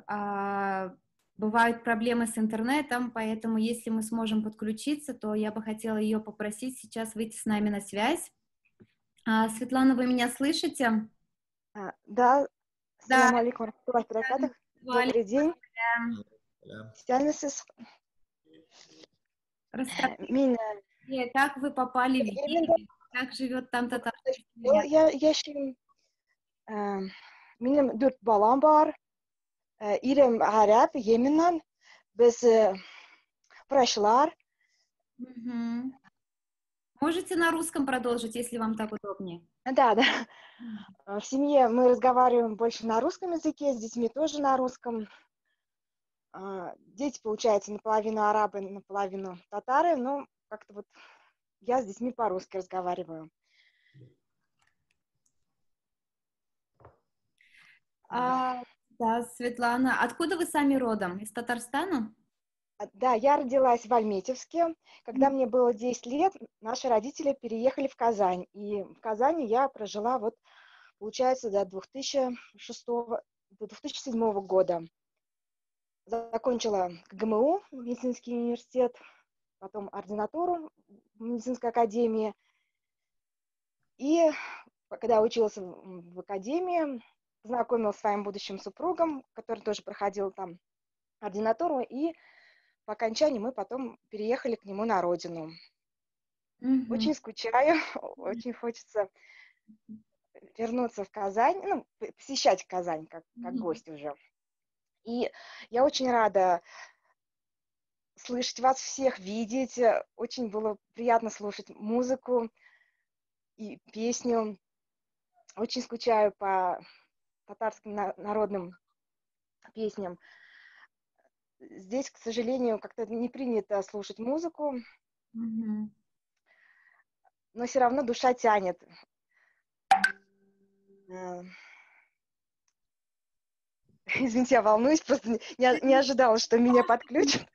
бывают проблемы с интернетом, поэтому если мы сможем подключиться, то я бы хотела ее попросить сейчас выйти с нами на связь. Светлана, вы меня слышите? Да. Ассаламу алейкум. Добрый день. Расскажите, как вы попали в Йемен? Как живет там татарский? Минем 4 балам бар. Ирем Араб, Йеменнан. Без прошлар. Можете на русском продолжить, если вам так удобнее? Да. В семье мы разговариваем больше на русском языке, с детьми тоже на русском. Дети, получается, наполовину арабы, наполовину татары, но как-то вот я с детьми по-русски разговариваю. Да, Светлана, откуда вы сами родом? Из Татарстана? Да, я родилась в Альметьевске. Когда мне было 10 лет, наши родители переехали в Казань. И в Казани я прожила, вот, получается, до 2007 года. Закончила ГМУ, медицинский университет, потом ординатуру в медицинской академии. И когда училась в академии, познакомилась с своим будущим супругом, который тоже проходил там ординатуру, и по окончании мы потом переехали к нему на родину. Очень скучаю, очень хочется вернуться в Казань, ну, посещать Казань как гость уже. И я очень рада слышать вас всех, видеть. Очень было приятно слушать музыку и песню. Очень скучаю по татарским народным песням. Здесь, к сожалению, как-то не принято слушать музыку, но все равно душа тянет. Извините, я волнуюсь, просто не ожидала, что меня подключат.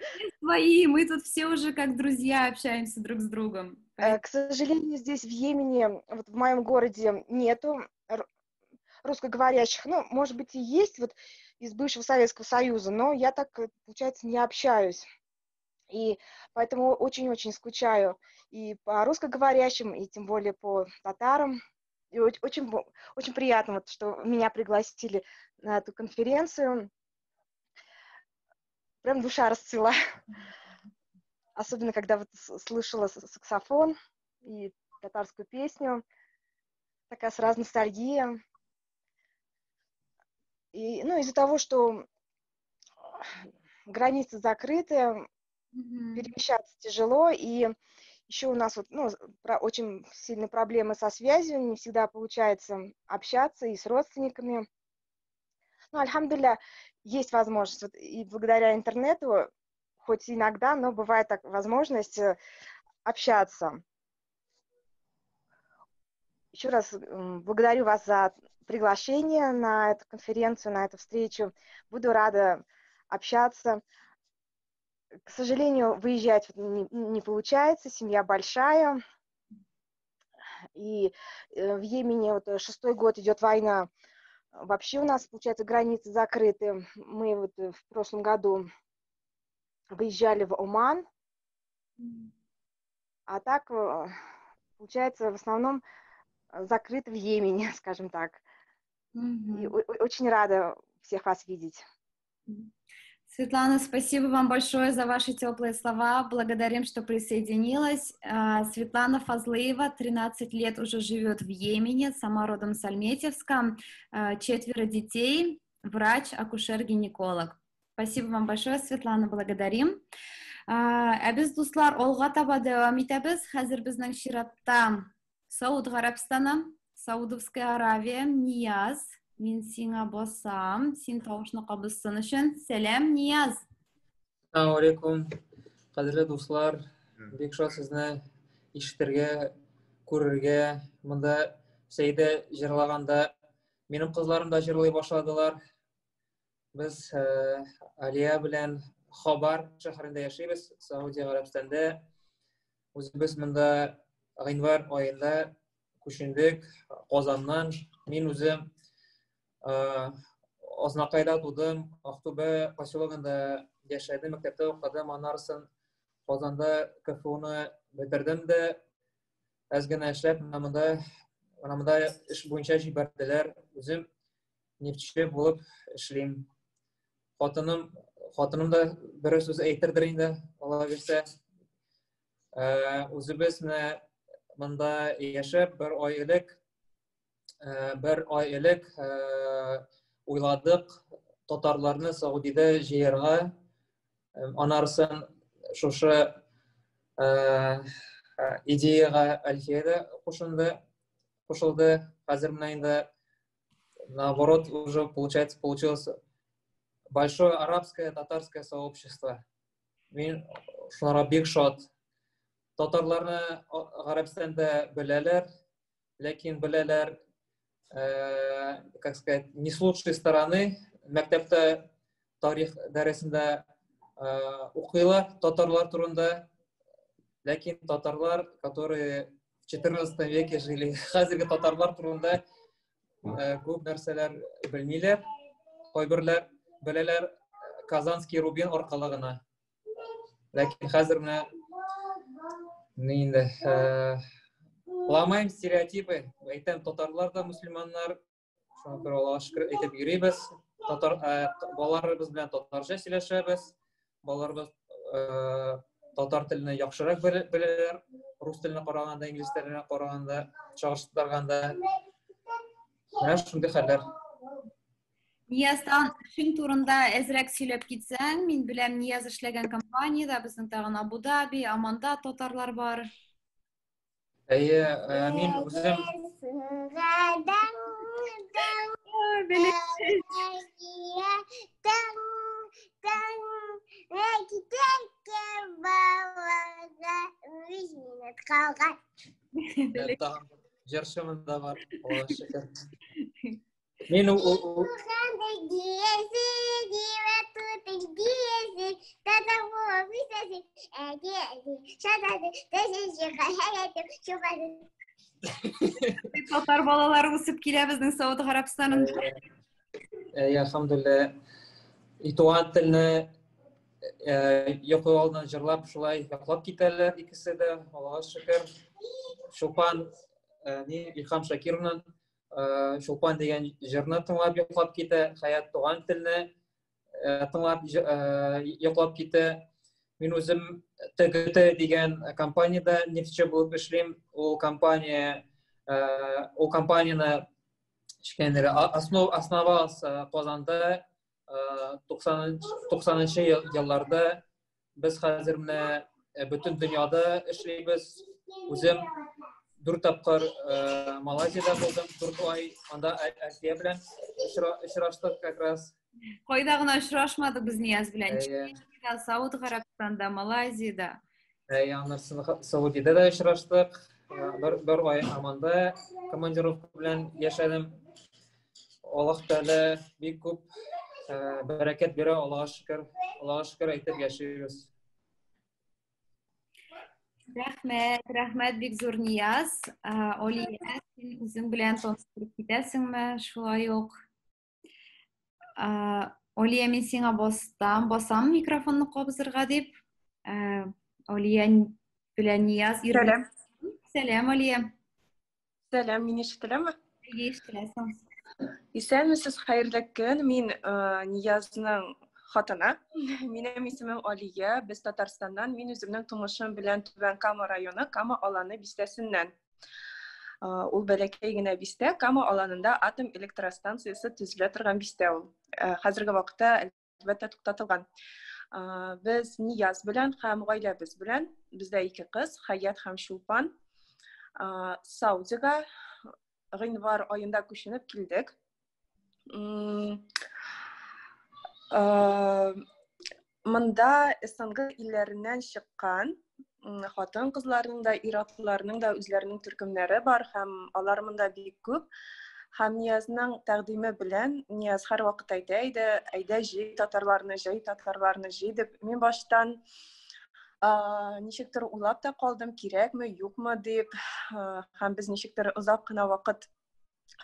Мы тут все уже как друзья общаемся друг с другом. К сожалению, здесь в Йемене, вот в моем городе, нету русскоговорящих. Ну, может быть, и есть вот из бывшего Советского Союза, но я так, получается, не общаюсь. И поэтому очень-очень скучаю и по русскоговорящим, и тем более по татарам. И очень приятно, вот, что меня пригласили на эту конференцию. Прям душа расцвела. Особенно, когда вот слышала саксофон и татарскую песню. Такая сразу ностальгия. И, ну, из-за того, что границы закрыты, перемещаться тяжело, и еще у нас вот, ну, очень сильные проблемы со связью, не всегда получается общаться и с родственниками. Ну, альхамдулилля, есть возможность, вот, и благодаря интернету, хоть иногда, но бывает так возможность общаться. Еще раз благодарю вас за приглашение на эту конференцию, на эту встречу. Буду рада общаться. К сожалению, выезжать не получается, семья большая. И в Йемене вот 6-й год идет война. Вообще у нас, получается, границы закрыты. Мы вот в прошлом году выезжали в Оман. А так, получается, в основном закрыты в Йемене, скажем так. И очень рада всех вас видеть. Светлана, спасибо вам большое за ваши теплые слова. Благодарим, что присоединилась. Светлана Фазлыева, 13 лет уже живет в Йемене, сама родом с Альметьевска, 4 детей, врач, акушер-гинеколог. Спасибо вам большое, Светлана, благодарим. Biz dostlar, olğa taba devam etamiz. Hozir bizning shiratda Saudiya Arabistoni, Saudovskaya Aravia, Niyaz. Мен сиңа басам, син тавышны кабызсын өчен. Сәлам, Нияз. Ассаламу алейкум. Кадерле дуслар, бик шат сезне ишетергә, күрергә. Монда Сәйдә җырлаганда минем кызларым да җырлый башладылар. Без Алия белән Хабар шәһәрендә яшибез, Саудия Арабистанда. Үзебез монда гыйнвар аенда күчендек Казаннан. Мин үзем Азнакайда тудым, Актүбә поселогында яшәдем, мәктәптә укыдым, аннан Казанда КФУны бетердем дә, әз генә эшләп, монда эш буенча җибәрделәр. Үзем нефтьче булып эшлим. Хатыным да бер сүз әйтердер инде, Алла бирсә. Үзебез монда яшәп, бер ай элек уйладык татарларны Саудида җыярга. Аннан шушы идеяга Альфия кушылды. Хәзер менә инде наоборот уже получилось большое арабское татарское сообщество. Мин шуларга бик шат. Татарларны Арабстанда беләләр, ләкин беләләр, как сказать, не с лучшей стороны. Мәктәптә тарих дәресендә укыйлар татарлар турында, ләкин татарлар, которые в 14 веке жили, хәзерге татарлар турында күп нәрсәләр белмиләр. Кайберләр беләләр Казанский Рубин аркылы гына. Ләкин хәзер инде ламаем стереотипы. Әйтәм, татарлар да мусульманнар. Шуңа күрә Аллаһка шөкер әйтеп йөрибез. Балаларыбыз белән татарча сөйләшәбез. Балаларыбыз татар телене яхшырак беләләр. Рус теленә караганда, инглиз теленә караганда, чагыштырганда. Менә шундый хәлләр. Нияздан эшең турында әзрәк сөйләп китсәң, мин беләм, Нияз эшләгән компаниядә, безнең тагын Абу-Даби, Аманда татарлар бар. Мин үзем җырчымын да бар, Аллаһка шөкер. Мин татар балалары үсеп килә безнең Саудия Арабистанында. Алхамдулилlah, туган телне йоклый алдан җырлап, шулай яклап китәләр икесе дә, Аллаһка шөкер. Шулпан Илхам Шакировның Шулпан деген жырны тыңлап йоклап китә, Хаят туган телне тыңлап йоклап китә. Мин үзем ТГТ деген компанияда нефтче булып эшлим. Ул компанияны кичкәнәре основалась Казанда 90-нчы елларда. Без хәзер менә бөтен дөньяда эшлибез. Үзем 4 тапкыр Малайзияда булдым, 4 ай. Анда Әлфия белән очраштык как раз. Кайда гына очрашмадык без Нияз белән. Сауд Арабстанда, Малайзияда. Саудида да очраштык. Бер ай Оманда командировка белән яшәдем. Аллаһ Тәгалә бик күп бәрәкәт бирә, Аллаһка шөкер. Аллаһка шөкер әйтеп яшибез. Рәхмәт бик зур Нияз. Олия, син үзең белән таныштырып китәсеңме? Шулай ук. Олия, мин сиңа басам микрофонны кабызырга дип. Олия белән Нияз. Сәлам, Олия. Сәлам, мин ишетеләме? Ишетеләсең. Исәнмесез, хәерле көн. Мин Ниязның хатыны. Минем исемем Алия. Без Татарстаннан. Мин үземнең тумышым белән Түбән Кама районы, Кама аланы бистәсеннән. Ул бәләкәй генә бистә, Кама аланында атом электростанциясе төзелә торган бистә ул. Хәзерге вакытта әлбәттә туктатылган. Без Нияз белән һәм гаиләбез белән, бездә 2 кыз, Хаят һәм Шулпан, Саудига гыйнвар аенда күченеп килдек. Монда СНГ илләреннән чыккан хатын-кызларның да, ир-атларның да үзләренең төркемнәре бар һәм алар монда бик күп. Һәм Ниязның тәкъдиме белән Нияз һәр вакыт әйдә җый татарларны җый дип. Мин баштан ничектер уйлап та калдым, кирәкме, юкмы дип. Һәм без ничектер озак кына вакыт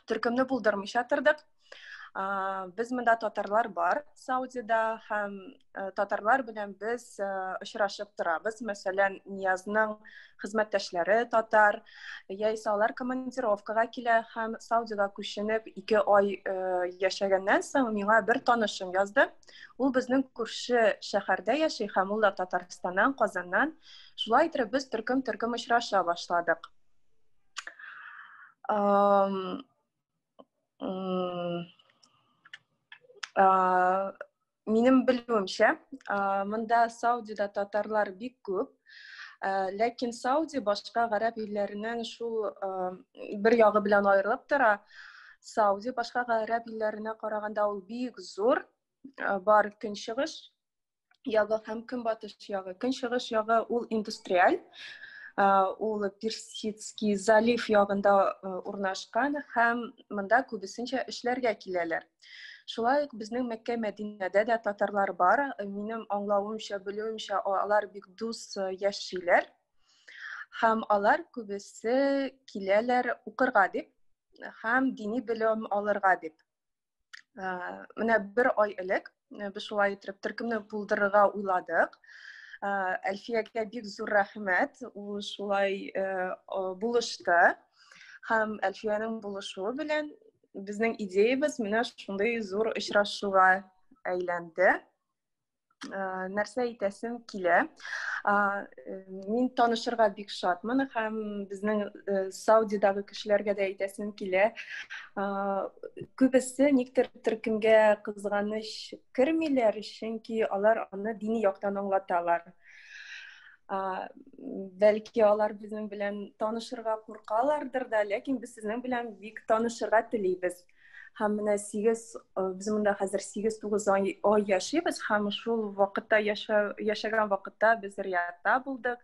төркемне булдырмыйча тордык. Без монда татарлар бар Саудида һәм татарлар белән без очрашып торабыз. Мәсәлән, Ниязның хезмәттәшләре татар, яисә алар командировкага килә һәм Саудига күченеп 2 ай яшәгәннән соң миңа бер танышым язды. Ул безнең күрше шәһәрдә яши һәм ул да Татарстаннан, Казаннан. Шулай итеп без төркем очраша башладык. Минем белүемчә, монда Саудида татарлар бик күп. Ләкин Сауди башка гарәп илләреннән шул бер ягы белән аерылып тора. Сауди башка гарәп илләренә караганда ул бик зур. Бар көнчыгыш ягы һәм көнбатыш ягы. Көнчыгыш ягы ул индустриаль. Ул Персидский залив ягында урнашкан һәм монда күбесенчә эшләргә киләләр. Шулай ук безнең Мәккә, Мәдинәдә дә татарлар бар. Минем аңлавымча, белүемчә, алар бик дус яшиләр. Һәм алар күбесе киләләр укырга дип, һәм дини белем алырга дип. Менә бер ай элек без шулай итеп төркемне булдырырга уйладык. Әлфиягә бик зур рәхмәт. Ул шулай булышты. Һәм Әлфиянең булышуы белән безнең идеябыз менә шундый зур очрашуга әйләнде. Нәрсә әйтәсем килә. Мин танышырга бик шатмын һәм безнең Саудидагы кешеләргә дә әйтәсем килә. Күбесе никтер төркемгә кызганыч кермиләр, чөнки алар аны дини яктан аңлаталар. Бәлки алар безнең белән танышырга куркалардыр да, ләкин без сезнең белән бик танышырга телибез. Һәм менә без монда хәзер 8-9 ай яшибез һәм шул вакытта яшәгән вакытта без Риядта булдык.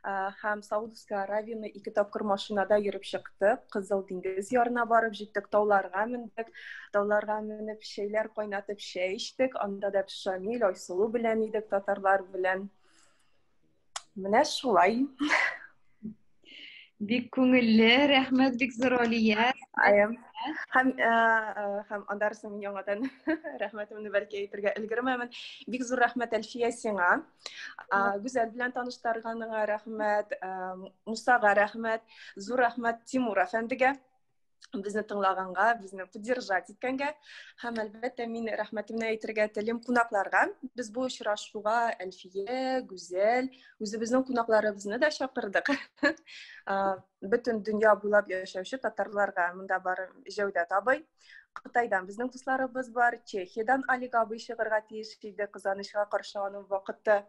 Һәм Саудовская Аравияны 2 тапкыр машинада йөреп чыктык. Кызыл диңгез ярына барып җиттек, тауларга мендек. Тауларга менеп чәйләр кайнатып чәй эчтек. Анда да Шамил, Айсылу белән идек, татарлар белән. Менә шулай. Бик күңелле, рәхмәт, бик зур Алия. Аям. Һәм андарсын мин яңадан рәхмәтемне бәлки әйтергә өлгермәмен. Бик зур рәхмәт Әлфия сиңа. Гүзәл белән таныштырганыңа рәхмәт, Мусага рәхмәт, зур рәхмәт Тимур әфәндегә. Безне тыңлаганга, безне поддержать иткәнгә, һәм әлбәттә мин рәхмәтемне әйтергә телим кунакларга. Без бу очрашуга Әлфия, Гүзәл, үзебезнең кунакларыбызны да чакырдык. Бөтен дөнья буйлап яшәүче татарларга монда бар Җәүдәт абый. Кытайдан безнең дусларыбыз бар, Чехиядан Алик абый чыгарга тиеш иде, кызганычка каршы аның вакыты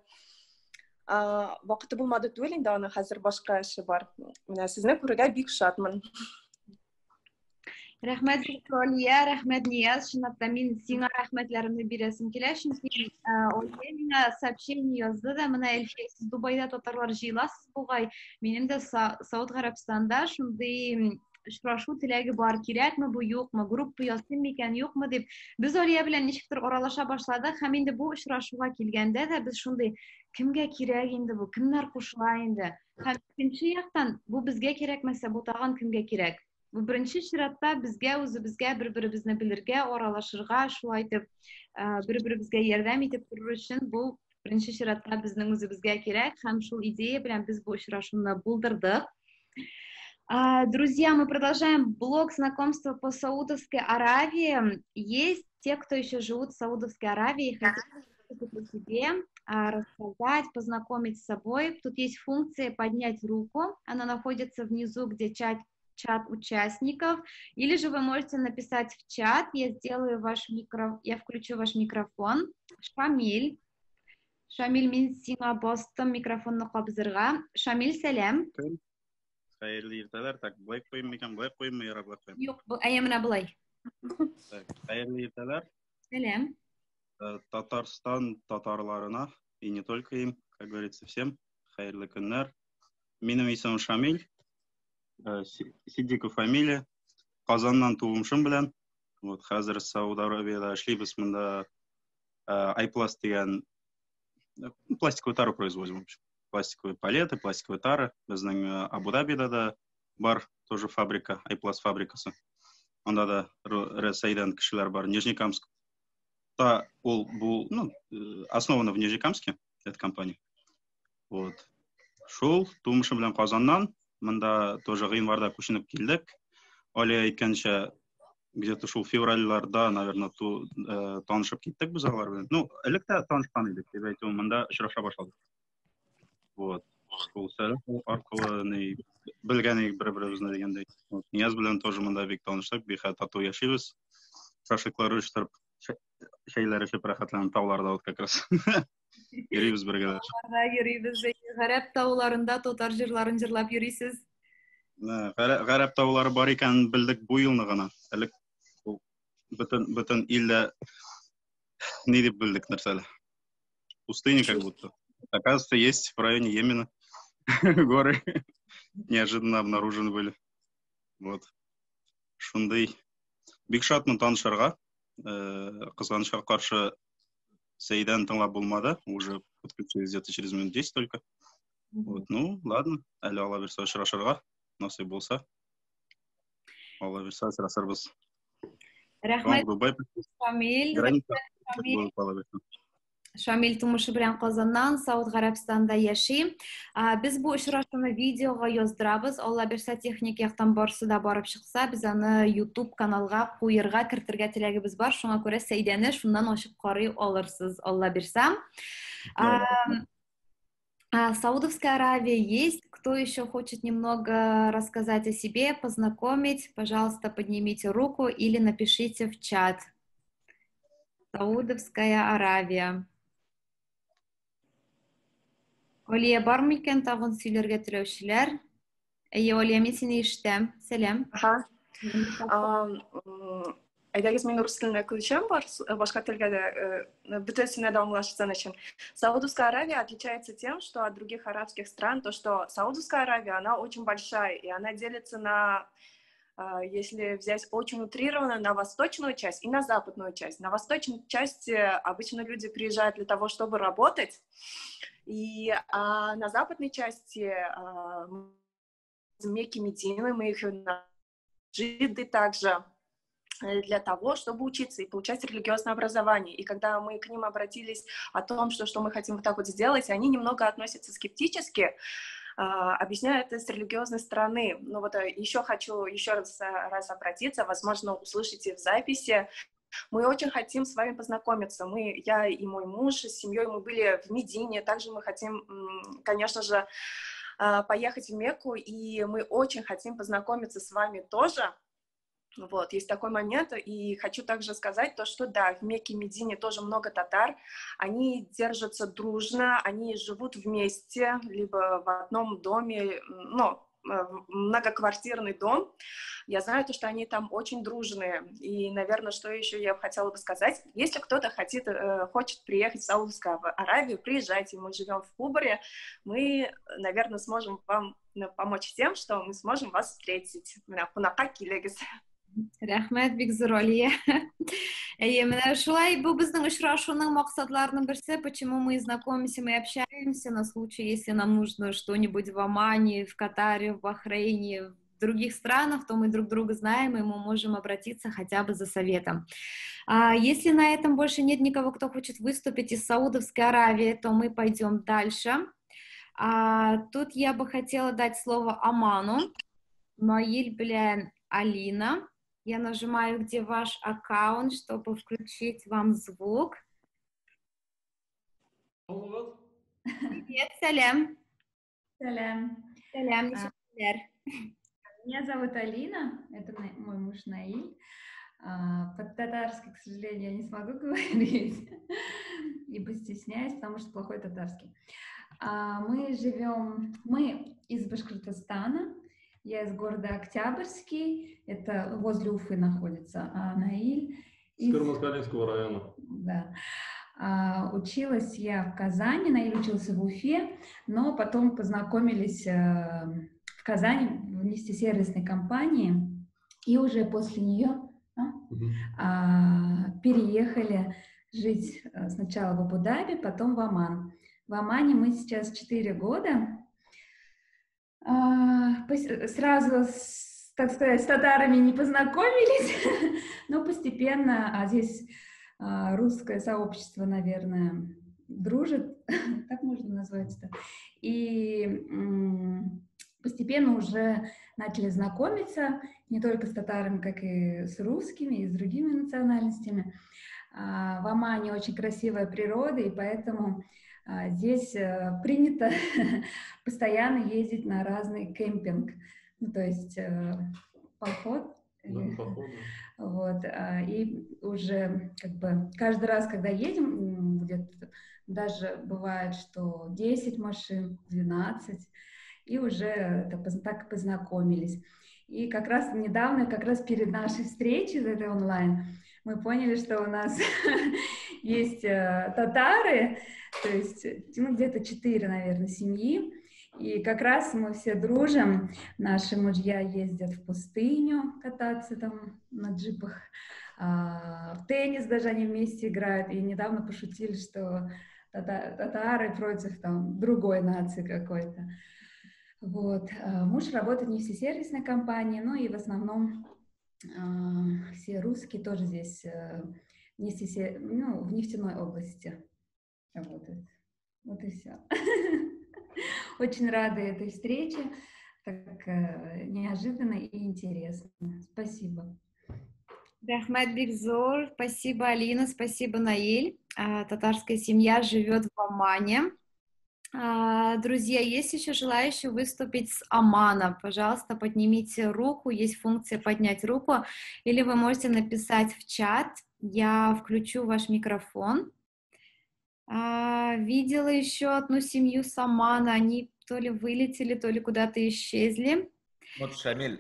булмады түгел инде, аның хәзер башка эше бар. Менә сезне күрергә бик шатмын. Рәхмәт Алия, рәхмәт Нияз, чынлап та мин сиңа рәхмәтләремне бирәсем килә, чөнки Алия миңа сообщение язды да, менә Әлфия, сез Дубайда татарлар җыеласыз бугай, минем дә Сауд Гарәбстанда шундый очрашу теләге бар, кирәкме бу, юкмы, группа язсын микән, юкмы дип, без Алия белән ничектер аралаша башладык, һәм инде бу очрашуга килгәндә дә без шундый кемгә кирәк инде бу, кемнәр кушыла инде, һәм икенче яктан бу безгә кирәкмәсә, бу тагын кемгә кирәк? Бу беренче чиратта безгә үзебезгә бер-беребезне белергә, аралашырга, шулай итеп бер-беребезгә ярдәм итеп торыр өчен бу беренче чиратта безнең үзебезгә кирәк, һәм шул идея белән без бу очрашуны булдырдык. Друзья, мы продолжаем блог знакомства по Саудовской Аравии. Есть те, кто еще живут в Саудовской Аравии, хотят о себе рассказать, познакомить с собой. Тут есть функция поднять руку, она находится внизу, где чат участников, или же вы можете написать в чат, я включу ваш микрофон. Шамиль, мин сиңа бастым микрофонны кабызырга. Шамиль, сәлам. Хәерле иртәләр, так, былай куймы икән, былай куймы, ярап куймы. Юк, әйе былай. Хәерле иртәләр. Сәлам. Татарстан татарларына, и не только им, как говорится, всем, хәерле көннәр. Минем исемем Шамиль. Сидиков фамилия, Казаннан туылышым белән. Вот хәзер Сауд Аравияда эшлибез, монда Айпласт дигән пластиковый тара производим. Пластиковые палеты, пластиковые тары. Безнең Абу-Дабида да бар тоже фабрика, Айпласт фабрикасы. Анда да Рәсәйдән кешеләр бар, Нижнекамск. Та ул бу, основана в Нижнекамске, эта компания. Вот. Шул туылышым белән Казаннан. Монда тоже гыйнварда күченеп килдек. Алия әйткәнчә, где-то шул февральларда, наверное, танышып киттек без алар белән. Ну, элек тә танышкан идек, дип әйтү, монда очраша башладык. Вот. Шул сәлам аркылы белгән идек бер-беребезне дигәндәй. Нияз белән тоже монда бик таныштык, бик тату яшибез. Шашлыклар оештырып, чәйләр эчеп рәхәтләнеп тауларда вот как раз. Йөрибез бергә. Йөрибез, Гарәп тауларында татар җырларын җырлап йөрисез. Гарәп таулары бар икән белдек бу елны гына. Элек бөтен илдә ни дип белдек нәрсәләр. Пустыня как будто. Оказывается, есть в районе Йемена горы. Неожиданно обнаружены были. Вот. Шундый. Бик шатмын танышырга. Кызганычка каршы Сәйдән тыңлап булмады, уже подключились где-то через минут 10 только. Вот, ну, ладно, әле ала берсе очрашырга, насыйп булса. Ала берсе очрашырбыз. Рәхмәт, Шамиль тумышы белән Казаннан, Сауд Гарәбстанда яши. Без бу очрашуны видеога яздырабыз. Алла берсе техник яктан барсы да барып чыкса, без аны YouTube каналга куерга, кертергә теләгебез бар. Шуңа күрә Сәйдәне шуннан ачып карый алырсыз, Алла берсе. Саудовская Аравия есть. Кто еще хочет немного рассказать о себе, познакомить, пожалуйста, поднимите руку или напишите в чат. Саудовская Аравия. Алия бармы икән тагын сөйләргә теләүчеләр? Әйе, Алия, мин сине ишетәм. Сәлам. Әйдәгез, мин рус теленә күчәм, башка телгә дә бөтенсенә дә аңлашсын өчен. Саудовская Аравия отличается тем, что от других арабских стран, то что Саудовская Аравия, она очень большая, и она делится на, если взять очень утрированно, на восточную часть и на западную часть. На восточной части обычно люди приезжают для того, чтобы работать, и на западной части Мекки, Медины, мы их Джидды также, для того, чтобы учиться и получать религиозное образование. И когда мы к ним обратились о том, что мы хотим вот так вот сделать, они немного относятся скептически, объясняя это с религиозной стороны. Но вот еще хочу еще раз обратиться, возможно, услышите в записи. Мы очень хотим с вами познакомиться. Я и мой муж с семьей, мы были в Медине. Также мы хотим, конечно же, поехать в Мекку, и мы очень хотим познакомиться с вами тоже. Вот, есть такой момент, и хочу также сказать то, что да, в Мекке и Медине тоже много татар, они держатся дружно, они живут вместе, либо в одном доме, ну, многоквартирный дом. Я знаю то, что они там очень дружные, и, наверное, что еще я хотела бы сказать, если кто-то хочет приехать в Саудовскую Аравию, приезжайте, мы живем в Кубаре, мы, наверное, сможем вам помочь тем, что мы сможем вас встретить. Рәхмәт, бик зур, Алия. Менә шулай, бу безнең очрашуның максатларының берсе, почему мы знакомимся, мы общаемся на случай, если нам нужно что-нибудь в Омане, в Катаре, в Бахрейне, в других странах, то мы друг друга знаем, и мы можем обратиться хотя бы за советом. Если на этом больше нет никого, кто хочет выступить из Саудовской Аравии, то мы пойдем дальше. Тут я бы хотела дать слово Оману. Наиль белән Алина. Я нажимаю, где ваш аккаунт, чтобы включить вам звук. Привет, салям. Салям. Салям, Меня зовут Алина, это мой муж Наиль. По-татарски, к сожалению, я не смогу говорить, ибо стесняюсь, потому что плохой татарский. Мы из Башкортостана. Я из города Октябрьский, это возле Уфы находится, а Наиль из Кырмызкалинского района. Да. Училась я в Казани, Наиль учился в Уфе, но потом познакомились в Казани в нефтесервисной компании, и уже после нее переехали жить сначала в Абу-Даби, потом в Оман. В Омане мы сейчас 4 года. Сразу, так сказать, с татарами не познакомились, но постепенно, здесь русское сообщество, наверное, дружит, так можно назвать это, и постепенно уже начали знакомиться не только с татарами, как и с русскими, и с другими национальностями. В Омане очень красивая природа, и поэтому здесь принято постоянно ездить на разный кемпинг, ну, то есть поход. Вот, и уже как бы каждый раз, когда едем, где-то даже бывает, что 10 машин, 12, и уже так познакомились. И как раз недавно, как раз перед нашей встречей, этой онлайн, мы поняли, что у нас есть татары, то есть где-то 4, наверное, семьи, и как раз мы все дружим, наши мужья ездят в пустыню кататься там на джипах, в теннис даже они вместе играют, и недавно пошутили, что татары против там другой нации какой-то. Вот. Муж работает в нефтесервисной компании, ну и в основном все русские тоже здесь в нефтяной области работают. Вот и все. Очень рада этой встрече, так неожиданно и интересно. Спасибо. Рахмат бик зор. Спасибо, Алина, спасибо, Наиль. Татарская семья живет в Омане. Друзья, есть еще желающие выступить с Омана? Пожалуйста, поднимите руку, есть функция поднять руку, или вы можете написать в чат, я включу ваш микрофон. Видела еще одну семью с Омана, они то ли вылетели, то ли куда-то исчезли. Вот Шамиль.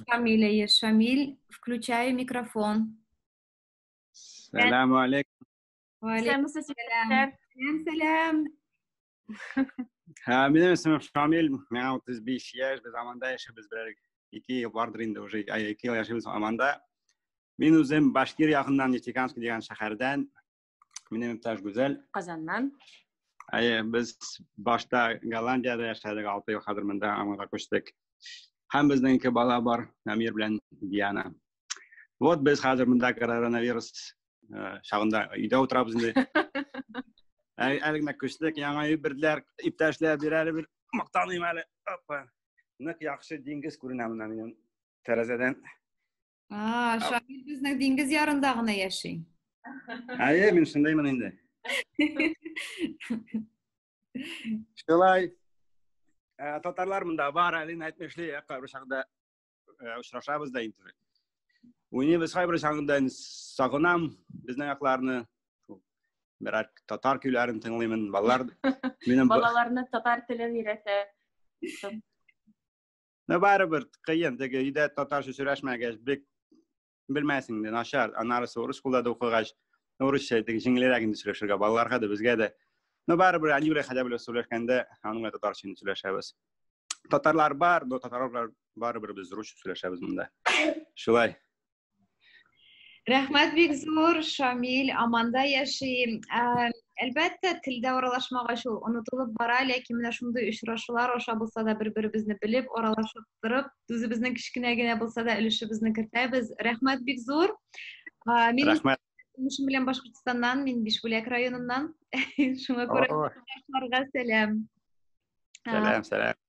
Шамиля есть. Шамиль, включаю микрофон. Саламу алейкум. Салям. Менің есімім Шамиль, мен 35 яш, біз Аманда яшаймыз, бір 2 жыл бардыр енді уже 2 жыл яшаймыз Аманда. Мен өзім Башкир жақыннан Нефтекамск деген шаһардан, менің Таж Гүзел. Қазаннан. Біз башта Голландияда яшадық, 6 жыл қазір мында Аманға көштік. һәм безнең ике бала бар, Намир белән Диана. Вот без хәзер монда коронавирус шагында өйдә утырабыз инде. Әлегә көчлек яңа үй бирделәр, иптәшләр бирәләр бер мактаныйм әле. Опа. Нык яхшы диңгез күренә монда минем тәрәзәдән. Шамил безнең диңгез ярында гына яши. Әйе, мин шундаймын инде. Шулай. Татарлар монда бар, әле әйтмешли, кайбер чакта очрашабыз да инде. Уйныбыз кайбер чакта сагынам безнең якларны. Бер татар көйләрен тыңлыймын, балалар минем Балаларны татар телен өйрәтә. Барыбер кыен, теге өйдә татарча сөйләшмәгәч, бик белмәсең дә начар. Аннары урыс кулда укыгач, урысча теге җиңелрәк инде сөйләшергә балаларга да безгә дә. Барыбер они белән хәдә белән сөйләшкәндә, аның татарча сөйләшәбез. Татарлар бар, татарлар барыбер без русча сөйләшәбез монда. Шулай. Рәхмәт бик зур, Шамил, аманда яши. Әлбәттә, телдә аралашмагач ул онытылып бара, ләкин менә шундый очрашулар аша булса да бер-беребезне белеп, аралашып торып, үзебезнең кичкенә генә булса да өлешебезне кертәбез. Рәхмәт бик зур. Мин Мушим белән Башкортстаннан, мин Бишбүләк районыннан. Шуңа күрә ташларга сәлам. Сәлам.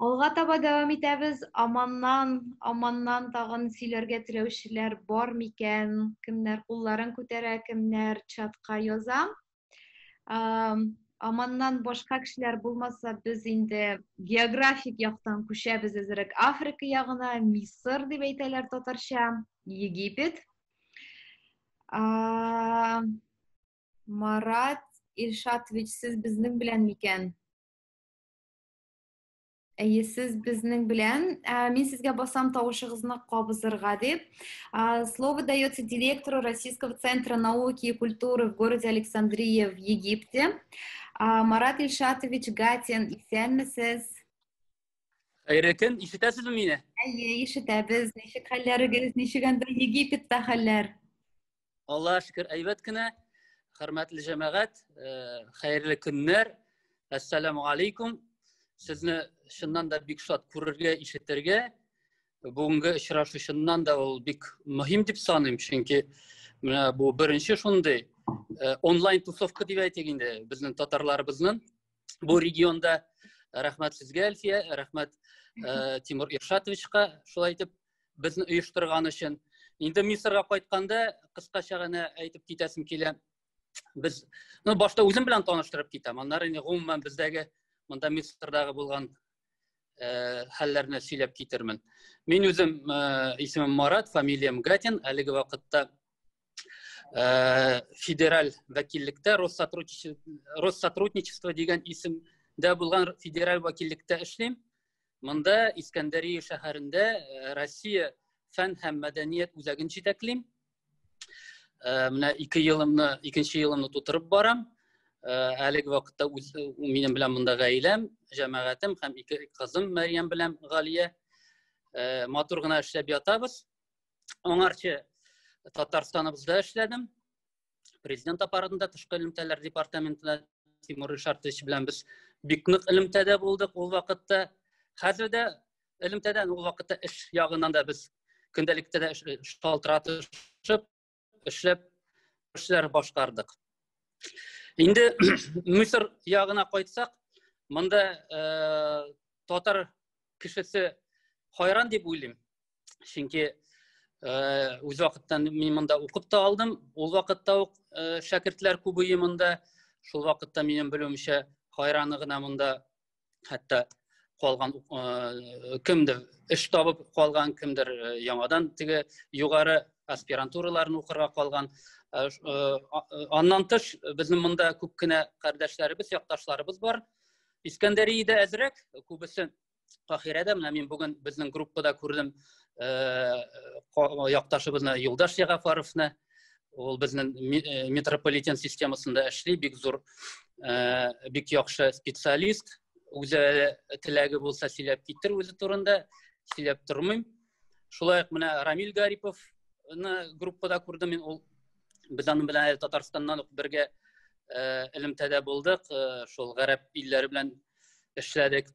Алга таба дәвам итәбез. Аманнан тагын сөйләргә теләүчеләр бар микән? Кемнәр кулларын күтәрә, кемнәр чатка яза? Аманнан башка кешеләр булмаса, без инде географик яктан күчәбез әзрәк Африка ягына, Мисыр дип әйтәләр татарча, Египет. Марат Илшатович, сез безнең белән микән? Әйе, сез безнең белән. Мин сезгә басам тавышыгызны кабызырга дип. Слово дается директору Российского центра науки и культуры в городе Александрия в Египте. Марат Илшатович Гатин, исәнмесез? Хәйрәкән, ишетәсезме мине? Әйе, ишетәбез. Ничек хәлләрегез, ничек анда Египетта хәлләр? Аллаһ шөкер, әйбәт кенә. Хөрмәтле җәмәгать, хәерле көннәр. Ассаламу алейкум. Сезне шуннан да бик шат күрергә, ишетергә. Бүгенге очрашу шуннан да ул бик мөһим дип саныйм, чөнки менә бу беренче шундый онлайн тусовка дип әйтик инде безнең татарларыбызның бу регионда. Рәхмәт сезгә, Әлфия, рәхмәт Тимур Иршатовичка, шулай итеп безне оештырган өчен. Инде Мисырга кайтканда кыскача гына әйтеп китәсем килә. Без башта үзем белән таныштырып китәм. Аннары гомумән бездәге монда Мисырдагы булган хәлләрне сөйләп китермен. Мин үзем исемем Марат, фамилиям Гатин, әлеге вакытта федераль вәкиллектә Россотрудничество дигән исемдә булган федераль вәкиллектә эшлим. Монда Искәндәрия шәһәрендә Россия фән һәм мәдәният үзәген җитәклим. Менә 2нче елымны тутырып барам. Әлеге вакытта минем белән монда гаиләм, җәмәгатем һәм 2 кызым Мәрьям белән Галия матур гына эшләп ятабыз. Аңарчы Татарстаныбызда эшләдем. Президент аппаратында тышкы элемтәләр департаментында Тимур Иршатович белән без бик нык элемтәдә булдык ул вакытта. Хәзер дә элемтәдән ул вакытта эш ягыннан да без көндәлектә дә шалтыратышып эшләп эшләр башкардык. Инде Мисыр ягына кайтсак, монда татар кешесе хайран дип уйлыйм. Чөнки үз вакыттан мин монда укып та алдым. Ул вакытта ук шәкертләр күбәйе монда. Шул вакытта минем белүемчә хайраны гына монда хәтта калган кемдер эш табып калган, кемдер яңадан теге югары аспирантураларын укырга калган. Аннан тыш безнең монда күп кенә кардәшләребез, якташларыбыз бар. Искәндәриядә әзрәк, күбесе Каһирәдә. Менә мин бүген безнең группада күрдем якташыбызны Юлдаш Ягафаровны. Ул безнең метрополитен системасында эшли, бик зур, бик яхшы специалист. Үзе теләге булса сөйләп китер, үзе турында сөйләп тормыйм. Шулай менә Рамил Гариповны группада күрдем мин. Ул без аның белән Татарстаннан ук бергә элемтәдә булдык. Шул гарәп илләре белән эшләдек.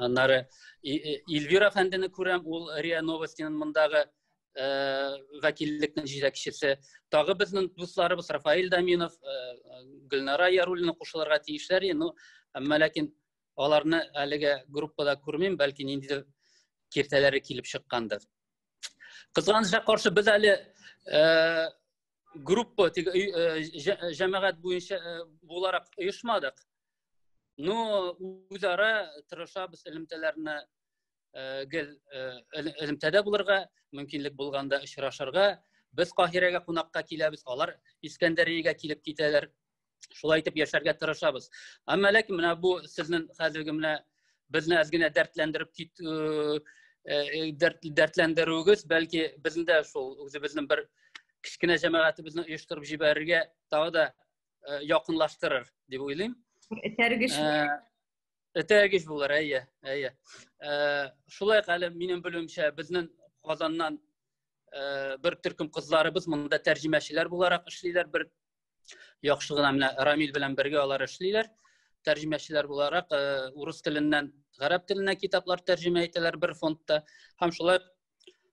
Аннары Эльвира әфәндене күрәм, ул РИА Новостиның мондағы вәкиллекнең җитәкчесе. Тагы безнең дусларыбыз Рафаил Даминов, Гөлнара Яруллина кушылырга тиешләр, әмма ләкин аларны әлегә группада күрмим, бәлки ниндидер киртәләре килеп чыккандыр. Кызганычка каршы без әле группа җәмәгать буенча буларак оешмадык. Но үзара тырышабыз элемтәләрне элемтәдә булырга, мөмкинлек булганда очрашырга. Без Каһирәгә кунакка киләбез, алар Искәндәриягә килеп китәләр. Шулай итеп яшәргә тырышабыз. Әмма ләкин менә бу сезнең хәзерге менә безне әзгенә дәртләндерүегез, бәлки безне дә шул үзебезнең бер кичкенә җәмәгатебезне оештырып җибәрергә тагы да якынлаштырыр дип уйлыйм. Этәргеш булыр, әйе. Шулай әле минем белүемчә безнең Казаннан бер төркем кызларыбыз монда тәрҗемәчеләр буларак эшлиләр, бер яхшы гына менә Рамил белән бергә алар эшлиләр. Тәрҗемәчеләр буларак урыс теленнән гарәп теленә китаплар тәрҗемә итәләр бер фондта, һәм шулай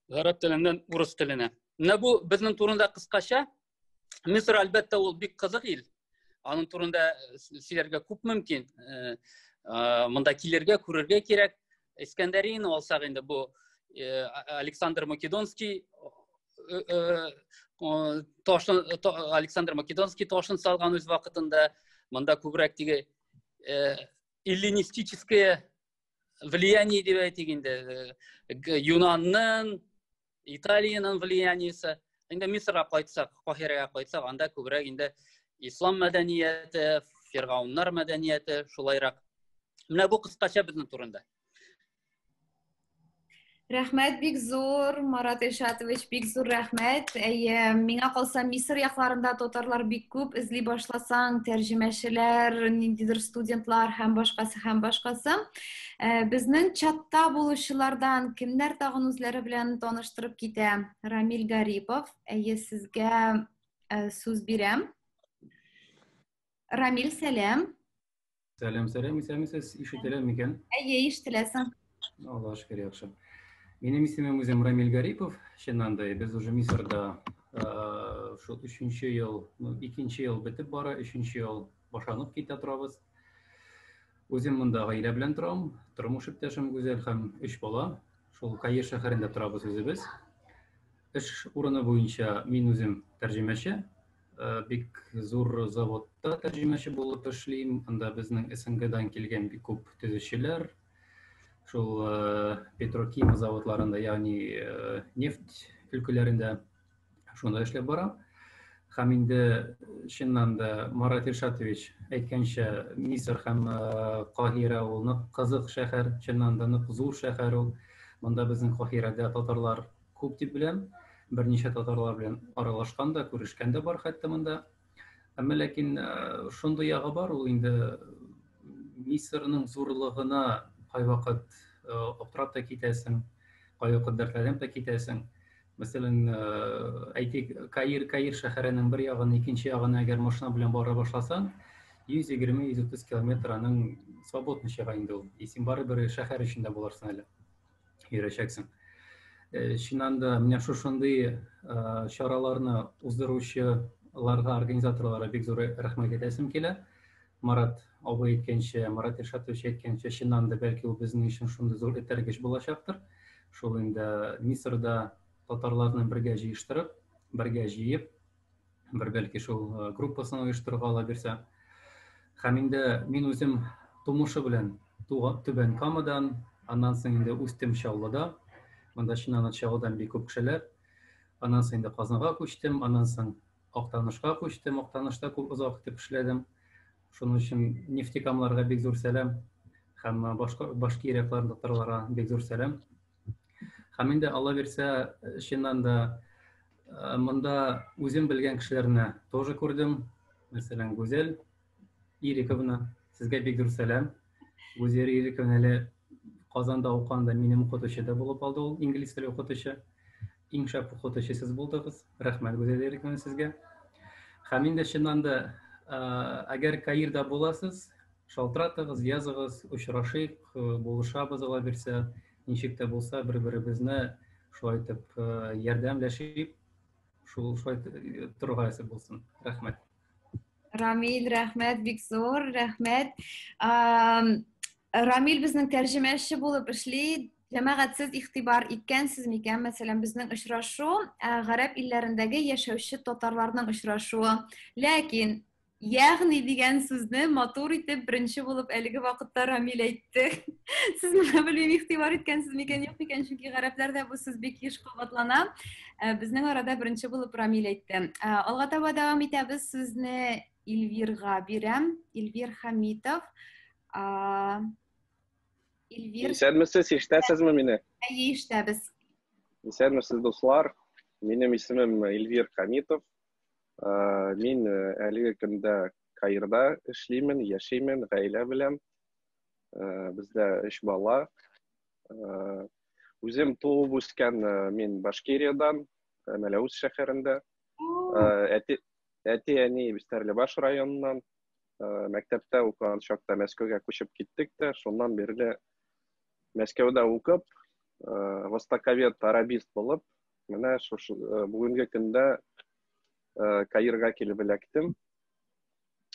гарәп теленнән урыс теленә. Менә бу безнең турында кыскача. Мисыр әлбәттә ул бик кызык ил. Аның турында сөйләргә күп мөмкин. Монда килергә, күрергә кирәк. Искәндәрияне алсак инде, бу Александр Македонский ташын салган үз вакытында. Монда күбрәк теге эллинистическое влияние дип әйтик инде. Юнанның, Италиянең влияниесе. Инде Мисырга кайтсак, Каһирәгә кайтсак, анда күбрәк инде ислам мәдәнияте, фиргауннар мәдәнияте, шулайрак. Менә бу кыскача безнең турында. Рәхмәт, бик зур, Марат Илшатович, бик зур рәхмәт. Миңа калса Мисыр якларында татарлар бик күп, эзли башласаң, тәрҗемәчеләр, ниндидер студентлар һәм башкасы. Безнең чатта булучылардан кемнәр тагын үзләре белән таныштырып китә? Рамил Гарипов, сезгә сүз бирәм. Рамил, сәлам. Сәлам, исәмисез, ишетеләме микән? Ишетеләсең. Аллаһ шөкер, яхшы. Минем исемем үзем Рамил Гарипов. Чыннан да без уже Мисырда шул 3нче ел, 2нче ел бетеп бара, 3нче ел башланып китә торабыз. Үзем монда гаилә белән торам, тормыш иптәшем гүзәл һәм 3 бала. Шул Каир шәһәрендә торабыз үзебез. Эш урыны буенча мин үзем тәрҗемәче, бик зур заводта тәрҗемәче булып эшлим. Анда безнең СНГдан килгән бик күп төзүчеләр, шул петрохимия заводларында, ягъни нефть өлкәләрендә шунда эшләп барам. Һәм инде чыннан да Марат Илшатович әйткәнчә, Мисыр һәм Каһира ул нык кызык шәһәр, чыннан да нык зур шәһәр ул. Монда безнең Каһирәдә татарлар күп дип беләм. Берничә татарлар белән аралашкан да, күрешкән дә бар хәтта монда. Әмма ләкин шундый ягы бар, ул инде Мисырның зурлыгына кайвакыт аптырап та китәсең, кайвакыт дәртләнеп та китәсең. Мәсәлән, әйтик, Каир шәһәренең бер ягын, икенче ягына әгәр машина белән бара башласаң, 120-130 километр аның свободный чыга инде ул. Син барыбер шәһәр эчендә булырсың әле. Йөрәчәксең. Чыннан да менә шушындый чараларны уздыручыларга, организаторларга бик зур рәхмәт әйтәсем килә. Марат абый әйткәнчә, Марат Илшатович әйткәнчә, чыннан да бәлки ул безнең өчен шундый зур этәргеч булачактыр. Шул инде Мисырда татарларны бергә җыештырып, бергә җыеп, бер бәлки шул группасын оештырырга ала бирсә. Һәм инде мин үзем тумышы белән Түбән Камадан, аннан соң инде үстем Чаллыда. Монда чыннан Чаллыдан бик күп кешеләр. Аннан соң инде Казанга күчтем, аннан соң Актанышка күчтем. Актанышта күп озак итеп эшләдем. Шуның өчен нефтекамларга бик зур сәлам һәм башка ирекләрдә татарларга бик зур сәлам. Һәм инде Алла бирсә, чыннан да монда үзем белгән кешеләрне тоже күрдем. Мәсәлән, Гүзәл Ириковна, сезгә бик зур сәлам. Гүзәл Ириковна әле Казанда укганда минем укытучы да булып алды ул, инглиз теле укытучы. Иң шәп укытучы сез булдыгыз. Рәхмәт Гүзәл Ириковна сезгә. Һәм инде чыннан да әгәр Каирда буласыз, шалтыратыгыз, языгыз, очрашыйк, булышабыз ала бирсә, ничек тә булса бер-беребезне шулай итеп ярдәмләшеп, шулай торырга әсер булсын. Рәхмәт. Рамил, рәхмәт, бик зур, рәхмәт. Рамил безнең тәрҗемәче булып эшли. Җәмәгать, сез игътибар иткәнсез микән? Мәсәлән, безнең очрашу гарәп илләрендәге яшәүче татарларның очрашуы. Ләкин ягъни дигән сүзне матур итеп беренче булып әлеге вакытта Рамил әйтте. Сез моны белмим, игътибар иткәнсез микән, юк микән? Чөнки гарәпләрдә бу сүз бик еш кабатлана. Безнең арада беренче булып Рамил әйтте. Алга таба дәвам итәбез, сүзне Эльвирга бирәм. Эльвир Хамитов. Эльвир. Исәнмесез, ишетәсезме мине? Ишетәбез. Исәнмесез, дуслар. Минем исемем Эльвир Хамитов. Мин әлеге көндә Каирда эшлимен, яшимен, гаилә белән. Бездә 3 бала. Үзем туып үскән мин Башкириядан, Мәләвез шәһәрендә. Әти-әни Стәрлебаш районыннан. Мәктәптә укыган чакта Мәскәүгә күчеп киттек тә, шуннан бирле Мәскәүдә укып, востоковед, арабист булып, менә шушы бүгенге көндә Каирга килеп эләктем.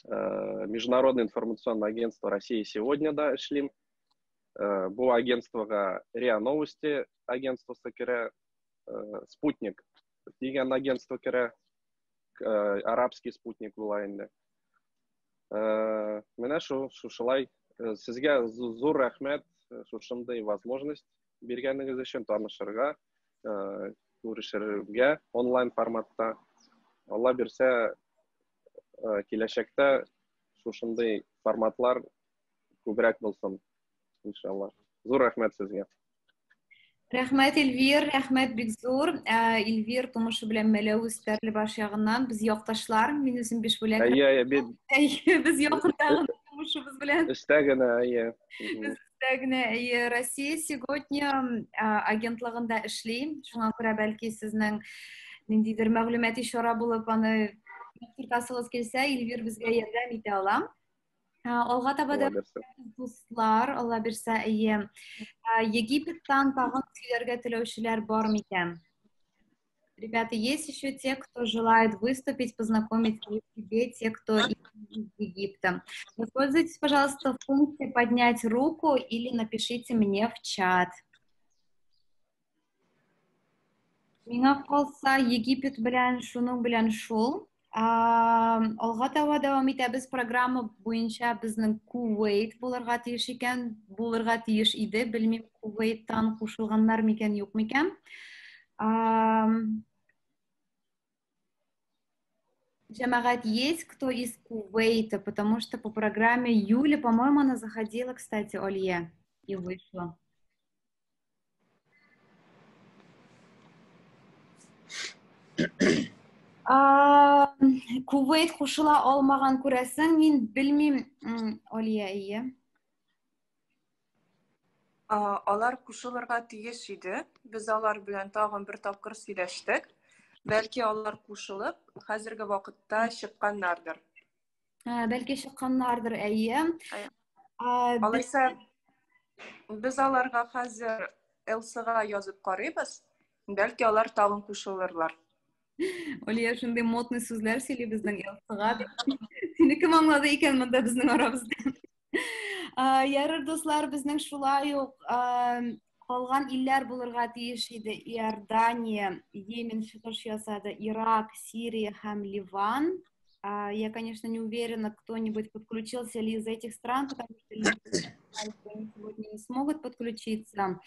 Международное информационное агентство России сегодня эшлим. Бу агентствога РИА Новости агентствосы керә, Спутник дигән агентство керә, арабский спутник була инде. Менә шушылай. Сезгә зур рәхмәт, шушындай возможность биргәнегез өчен, танышырга, күрешергә онлайн форматта. Алла бирсә, киләчәктә шушындай форматлар күбрәк булсын, иншалла. Зур рәхмәт сезгә. Рәхмәт, Эльвир, рәхмәт бик зур. Эльвир тумышы белән Мәләвез Стәрлебаш ягыннан, без якташлар, мин үзем биш бүләк. Без якындагы тумышыбыз белән. Эштә генә, Эштә генә, Россия сегодня агентлыгында эшли. Шуңа күрә бәлки сезнең ниндидер мәгълүмати чара булып аны тутасыгыз килсә, Эльвир безгә ярдәм итә ала. Алга таба да дуслар, Алла бирсә, Египеттан тагын сөйләргә теләүчеләр бар микән? Ребята, есть еще те, кто желает выступить, познакомить себе, те, кто из Египта. Воспользуйтесь, пожалуйста, функцией поднять руку или напишите мне в чат. Миңа калса, Египет белән шуның белән шул. Алга таба дәвам итәбез, программа буенча безнең Кувейт булырга тиеш икән, булырга тиеш иде. Белмим, Кувейттан кушылганнар микән, юк микән. Джамагат, есть кто из Кувейта, потому что по программе Юли, по-моему, она заходила, кстати, Олье, и вышла. Кувейт кушыла алмаган күрәсең, мин белмим, Олье, ие. Алар кушылырга тиеш иде. Без алар белән тагын бер тапкыр сөйләштек. Бәлки алар кушылып, хәзерге вакытта чыкканнардыр. Бәлки чыкканнардыр, әйе. Алайса, без аларга хәзер Элсыга язып карыйбыз. Бәлки алар тагын кушылырлар. Олия, шундый модный сүзләр сөйли безнең Элсыга. Сине кем аңлады икән монда безнең арабызда? Ярар, дуслар, безнең шулай ук калган илләр булырга тиеш иде. Иордания, Йемен чыгыш ясады, Ирак, Сирия һәм Ливан. Я, конечно, не уверена, кто-нибудь подключился ли из этих стран, потому что они сегодня не смогут подключиться.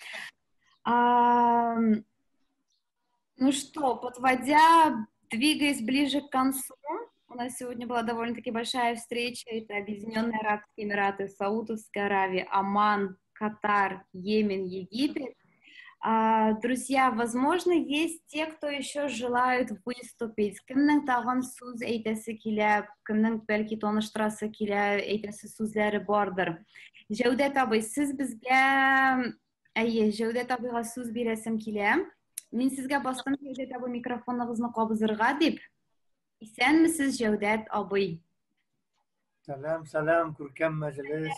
Ну что, подводя, двигаясь ближе к концу, у нас сегодня была довольно-таки большая встреча. Это Объединенные Арабские Эмираты, Саудовская Аравия, Оман, Катар, Йемен, Египет. Друзья, возможно, есть те, кто еще желают выступить. Кемнең тагын сүз әйтәсе килә, кемнең бәлки таныштырасы килә, әйтәсе сүзләре бардыр. Җәүдәт абый, сез безгә, Җәүдәт абыйга сүз бирәсем килә. Мин сезгә бастым, Җәүдәт абый, микрофоныгызны кабызырга дип. Исәнмесез, Җәүдәт абый? Selam Күркәм мәҗлес.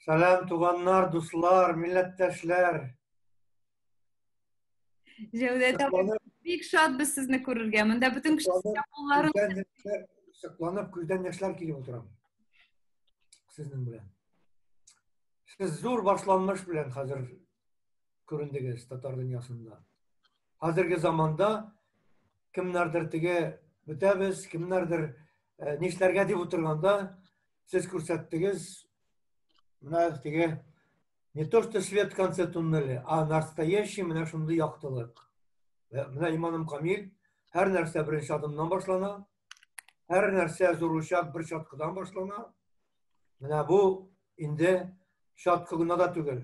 Selam туганнар, дуслар, милләттәшләр. Җәүдәт абый, бик шатбыз сезне күрергә. Монда бөтен кеше кулларын Сокланып күздән яшьләр килеп утырам. Сезнең белән. Сез зур башланмаш белән хәзер күрендегез татар дөньясында. Хәзерге заманда кемнәрдер теге бетәбез, кемнәрдер нишләргә дип утырганда сез күрсәттегез менә теге не то что свет в конце туннеля, а настоящий менә шундый яктылык. Менә иманым Камил, һәр нәрсә беренче адымнан башлана, һәр нәрсә зур учак бер чаткыдан башлана. Менә бу инде чаткы гына да түгел.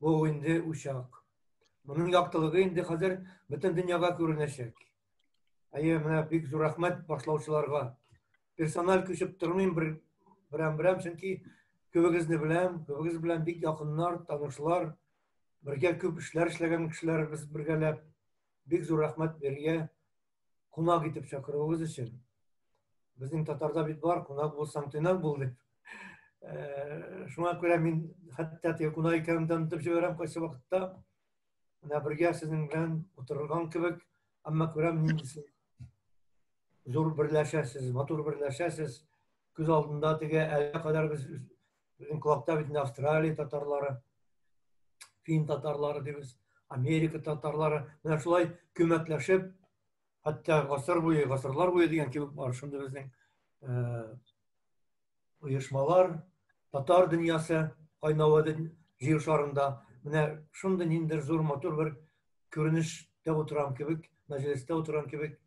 Бу инде учак. Моның яктылыгы инде хәзер бөтен дөньяга күренәчәк. Менә бик зур рәхмәт башлаучыларга. Персонал күчеп тормыйм берәм, чөнки күбегезне беләм, күбегез белән бик якыннар, танышлар, бергә күп эшләр эшләгән кешеләр без бергәләп. Бик зур рәхмәт бергә кунак итеп чакыруыгыз өчен. Безнең татарда бит бар, кунак булсаң тыйнак бул дип. Шуңа күрә мин хәтта теге кунак икәнен танытып җибәрәм кайсы вакытта. Менә бергә сезнең белән утырган кебек, әмма күрәм нинди зур берләшәсез, матур берләшәсез. Күз алдында теге әлегә кадәр безнең клубта бит Австралия татарлары, Фин татарлары дибез, Америка татарлары, менә шулай күмәкләшеп, хәтта гасырлар буе дигән кебек бар шунда безнең оешмалар, татар дөньясы кайнавы җир шарында. Менә шундый ниндидер зур матур бер күренештә утырам кебек, мәҗлестә утырам кебек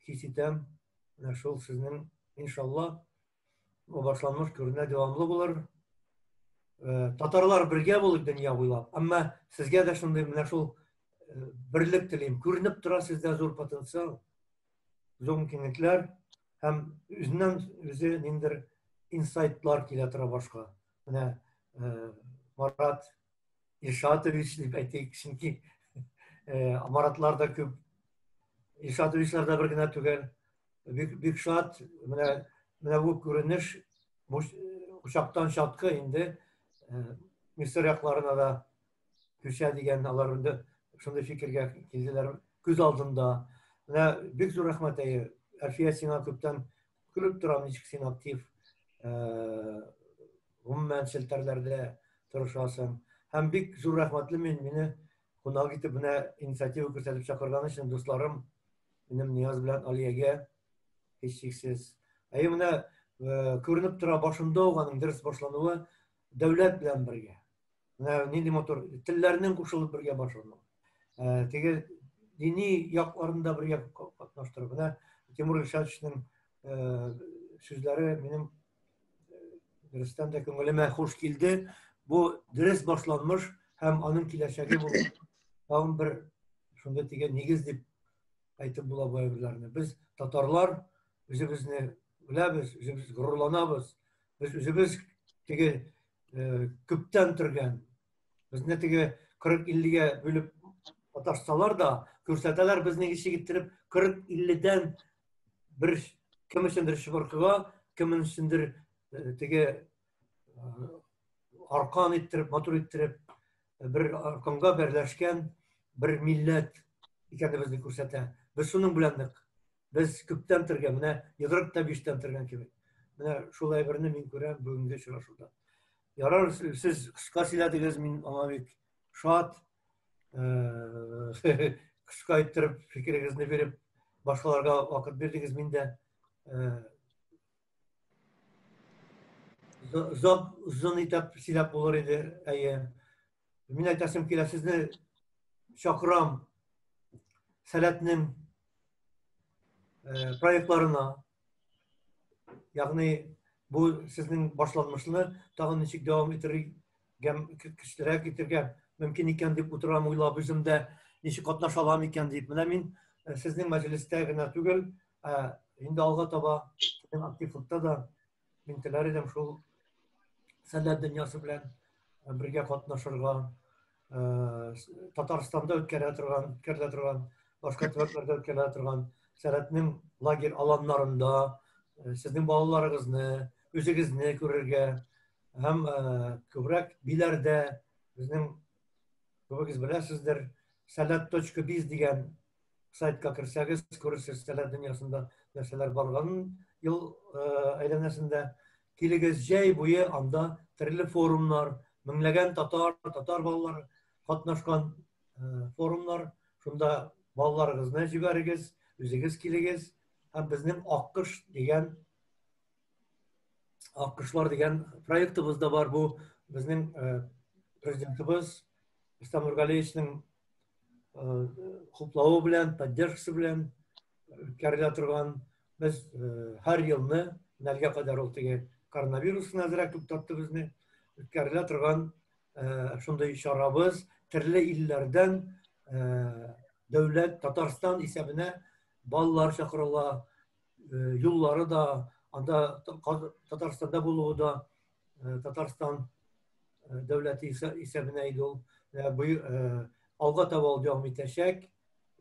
хис итәм. Менә шул сезнең иншалла башланмаш күренә дәвамлы булыр. Татарлар бергә булып дөнья буйлап. Әмма сезгә дә шундый менә шул берлек телим. Күренеп тора сездә зур потенциал, зур мөмкинлекләр һәм үзе ниндидер инсайтлар килә тора башка. Менә Марат Илшатович дип әйтик, чөнки Маратлар да күп. Илшатовичлар да бер генә түгел. Бик шат. Менә бу күренеш учактан чатка инде Мисыр якларына да күчә дигән алар инде шундый фикергә килделәр күз алдында. Менә бик зур рәхмәт әйе. Әлфия, сиңа күптән күреп торам, ничек син актив гомумән челтәрләрдә тырышасың. Һәм бик зур рәхмәтле мине кунак итеп менә инициатива күрсәтеп чакырган өчен дусларым, минем Нияз белән Алиягә һичшиксез. Менә күренеп тора башында ук аның дөрес башлануы дәүләт белән бергә. Менә нинди матур телләрнең кушылып бергә башлану. Теге дини якларында бергә катнаштырып. Менә Тимур Илшатовичның сүзләре минем дөрестән дә күңелемә хуш килде. Бу дөрес башланмыш һәм аның киләчәге булыр. Тагын бер шунда теге нигез дип әйтеп була бу әйберләрне. Без татарлар үзебезне беләбез, үзебез горурланабыз. Без үзебез теге күптән торган. Безне теге 40-50-гә бүлеп аташсалар да, күрсәтәләр безне ишек иттереп 40-50-дән бер кемсендер шыбыркыга, кемсендер теге аркан иттереп, матур иттереп, бер арканга берләшкән бер милләт икәнебезне күрсәтә. Без шуның белән ник. Без күптән торган, менә 45-тән торган кебек. Менә шул әйберне мин күрәм бүгенге очрашуда. Ярар, сез кыска сөйләдегез, мин аңа бик шат. Кыска иттереп, фикерегезне биреп, башкаларга вакыт бирдегез, мин дә озын итеп сөйләп булыр иде. Мин әйтәсем килә, сезне чакырам Сәләтнең проектларына. Ягъни бу сезнең башланмышны тагын ничек дәвам иттерергә, көчлерәк итәргә мөмкин икән дип утырам, уйлап үземдә ничек катнаша алам икән дип. Менә мин сезнең мәҗлестә генә түгел, инде алга таба активлыкта да мин теләр идем шул сәләт дөньясы белән бергә катнашырга, Татарстанда үткәрелә торган, башка төбәкләрдә үткәрелә торган сәләтнең лагерь аланнарында, сезнең балаларыгызны, үзегезне күрергә һәм күбрәк биләрдә безнең күбегез беләсездер, salat.biz дигән сайтка керсәгез, күрерсез сәләт дөньясында нәрсәләр барганын ел әйләнәсендә. Килегез җәй буе анда төрле форумнар, меңләгән татар балалары катнашкан форумнар. Шунда балаларыгызны җибәрегез, үзегез килегез һәм безнең Аккышлар дигән проектыбыз да бар. Бу безнең президентыбыз Рөстәм Нургалиевичнең хуплауы белән, поддержкасы белән үткәрелә торган. Без һәр елны нәлгә кадәр ул теге коронавирусны әзрәк туктатты безне. Үткәрелә торган шундай чарабыз төрле илләрдән дәүләт Татарстан исәбенә балалар чакырыла, юллары да анда Татарстанда булуы да Татарстан дәүләте исәбенә иде ул. Алга таба ул дәвам итәчәк.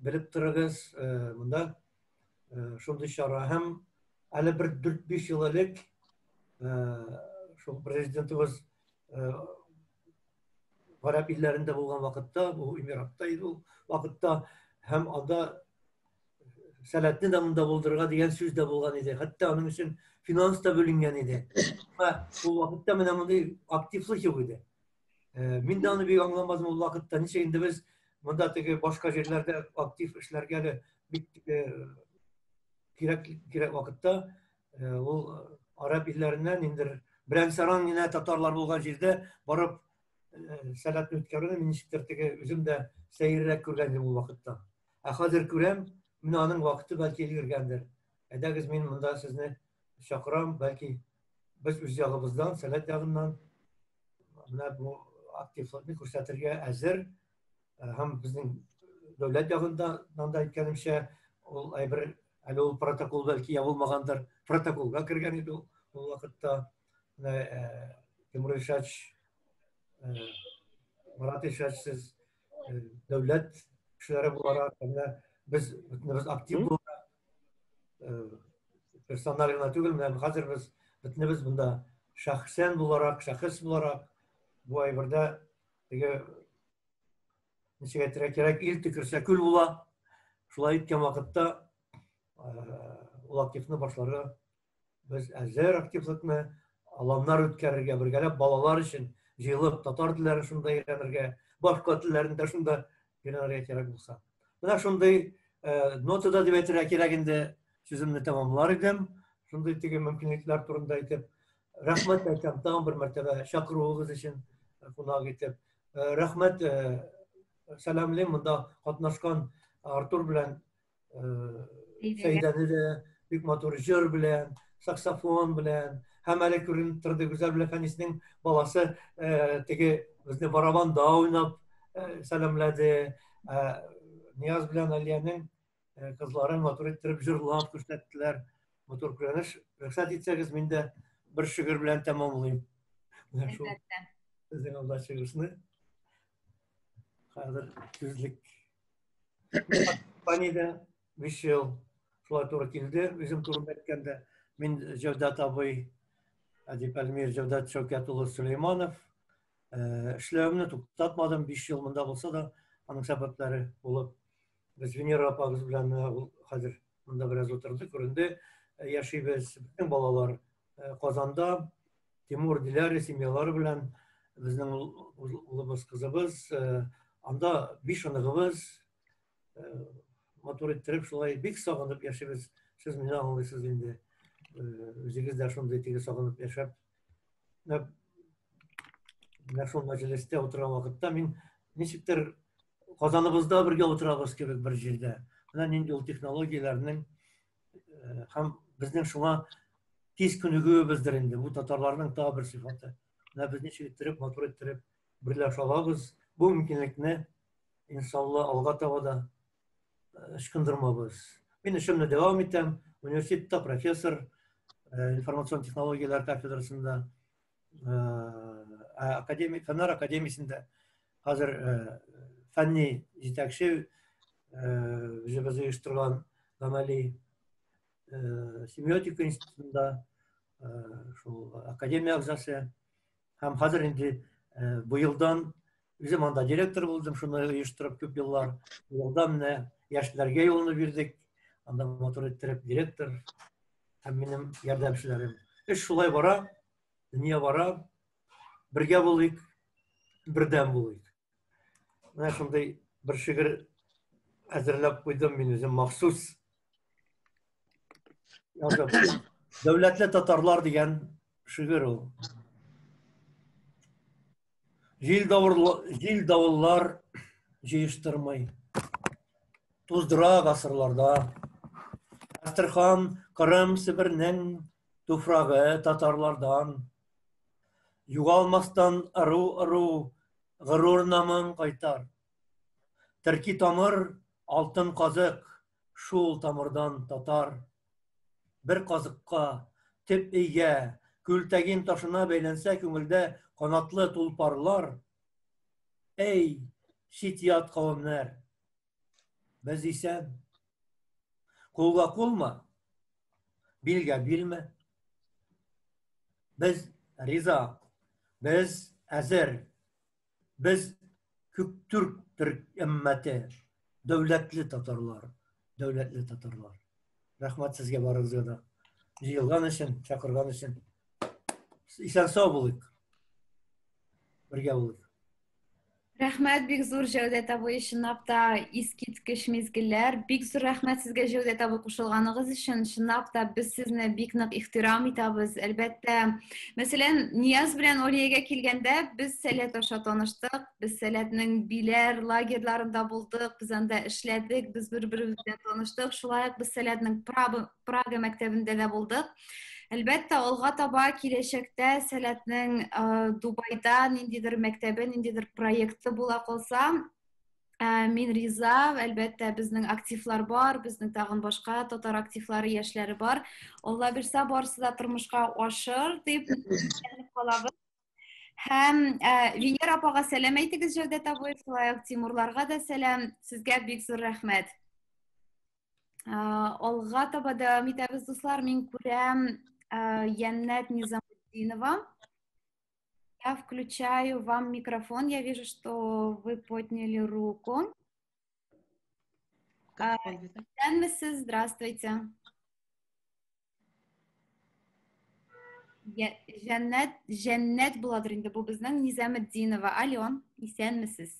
Белеп торыгыз, монда шундый чара һәм әле бер 4-5 ел элек шул президентыбыз гарәп илләрендә булган вакытта, бу Эмиратта иде ул вакытта, һәм анда сәләтне дә монда булдырырга дигән сүз дә булган иде. Хәтта аның өчен финанс та бүленгән иде. Ул вакытта менә мондай активлык юк иде. Мин дә аны бик аңламадым ул вакытта. Ничә инде без монда теге башка җирләрдә актив эшләргә бик кирәк вакытта ул араб илләреннән инде берән-саран гына татарлар булган җирдә барып сәләтне үткәрүне мин ничектер теге үзем дә сәеррәк күргәнмен ул вакытта. Хәзер күрәм, менә аның вакыты бәлки илгәргәндер. Әйдәгез, мин монда сезне чакырам, бәлки без үз ягыбыздан, сәләт ягыннан менә бу активлыкны күрсәтергә әзер. Һәм безнең дәүләт ягында да әйткәнемчә, ул әйбер әле ул протокол бәлки ябылмагандыр. Протоколга кергән иде ул вакытта. Тимур Ишач, Марат Ишач, сез дәүләт кешеләре буларак, без актив буларак, персональ гына түгел, хәзер без бөтенебез монда шәхсән буларак, шәхес буларак бу әйбердә теге ничек әйтергә кирәк, ил төкерсә күл була. Шулай иткән вакытта ул активны башларга без әзер активлыкны аланнар үткәрергә, бергәләп балалар өчен җыелып, татар телләрен шунда өйрәнергә, башка телләрен дә шунда өйрәнергә кирәк булса. Менә шундай нотада дип әйтергә кирәк инде сүземне тәмамлар идем. Шундай теге мөмкинлекләр турында әйтеп, рәхмәт әйтәм тагын бер мәртәбә чакыруыгыз өчен, кунак итеп. Рәхмәт, сәламлыйм монда катнашкан Артур белән Сәйдәне дә, бик матур җыр белән, саксофон белән, һәм әле күренеп торды Гүзәл Беләфәнисның баласы теге безне барабанда уйнап сәламләде. Нияз белән Алиянең кызларын матур иттереп җырлап күрсәттеләр. Матур күренеш. Рөхсәт итсәгез, мин дә бер шигырь белән тәмамлыйм. Әлбәттә. Сезнең алда шигырьне. Хәзер күзлек. Панида Вишел шулай туры килде. Үзем турында әйткәндә, мин Җәүдәт абый, Әдип Әлмир Җәүдәт Шәүкәт улы Сөләйманов. Эшләвемне туктатмадым, 5 ел монда булса да, аның сәбәпләре булып. Без Венера апагыз белән хәзер монда бераз утырдык, күренде, яшибез. Безнең балалар Казанда, Тимур, Диләрә семьялары белән, безнең улыбыз, кызыбыз, анда 5 аныгыбыз матур иттереп, шулай бик сагынып яшибез. Сез мине аңлыйсыз инде. Үзегез дә шундай теге сагынып яшәп. Менә шул мәҗлестә утырган вакытта мин ничектер Казаныбызда бергә утырабыз кебек бер җирдә. Менә нинди ул технологияләрнең һәм безнең шуңа тиз күнегүебездер инде. Бу татарларның тагы бер сыйфаты. Менә без ничек иттереп, матур иттереп берләшә алабыз. Бу мөмкинлекне иншалла алга таба да ычкындырмабыз. Мин эшемне дәвам итәм. Университетта профессор, информацион технологиялар кафедрасында, Фәннәр академиясендә хәзер фәнни җитәкче, үзебез оештырган гамәли семиотика институтында шул академия ағзасы. Һәм хәзер инде быелдан үзем анда директор булдым, шуны оештырып күп еллар. Елдан менә яшьләргә юлны бирдек. Анда мотор иттереп директор һәм минем ярдәмчеләрем. Эш шулай бара, дөнья бара. Бергә булыйк, бердәм булыйк. Менә шундый бер шигырь әзерләп куйдым мин үзем махсус. Дәүләтле татарлар дигән шигырь ул. Җил давыллар җыештырмый. Туздыра гасырларда. Астрхан, Кырым, Себернең туфрагы татарлардан. Югалмастан ыру-ыру горур намын кайтар. Төрки тамыр, алтын казык, шул тамырдан татар. Бер казыкка, теп өйгә, күлтәгин ташына бәйләнсә күңелдә канатлы тулпарлар. Эй, чит-ят кавемнәр, без исән. Кулга кулма, билгә билме. Без риза, без әзер, без күктүрк төрк әммәте, дәүләтле татарлар, дәүләтле татарлар. Рәхмәт сезгә барыгызга да. Җыелган өчен, чакырган өчен. Исән сау булыйк. Бергә булыйк. Рәхмәт, бик зур Җәүдәт абый, чынлап та искиткеч мизгелләр. Бик зур рәхмәт сезгә Җәүдәт абый кушылганыгыз өчен. Чынлап та без сезне бик нык ихтирам итәбез. Әлбәттә, мәсәлән, Нияз белән Олиягә килгәндә без Сәләт аша таныштык. Без Сәләтнең биләр лагерьларында булдык, без анда эшләдек, без бер-беребез белән таныштык. Шулай ук без Сәләтнең Прага мәктәбендә дә булдык. Әлбәттә, алга таба киләчәктә Сәләтнең Дубайда ниндидер мәктәбе, ниндидер проекты була калса, мин риза. Әлбәттә, безнең активлар бар, безнең тагын башка татар активлары, яшьләре бар. Алла бирсә, барысы да тормышка ашыр дип калабыз. Һәм Венера апага сәлам әйтегез, Җәүдәт абый, шулай ук Тимурларга да сәлам. Сезгә бик зур рәхмәт. Алга таба дәвам итәбез, дуслар. Мин күрәм Яннат Низамутдинова. Я включаю вам микрофон. Я вижу, что вы подняли руку. Исәнмесез? Здравствуйте. Җәннәт буладыр инде бу безнең Низамутдинова. Алло, исәнмесез?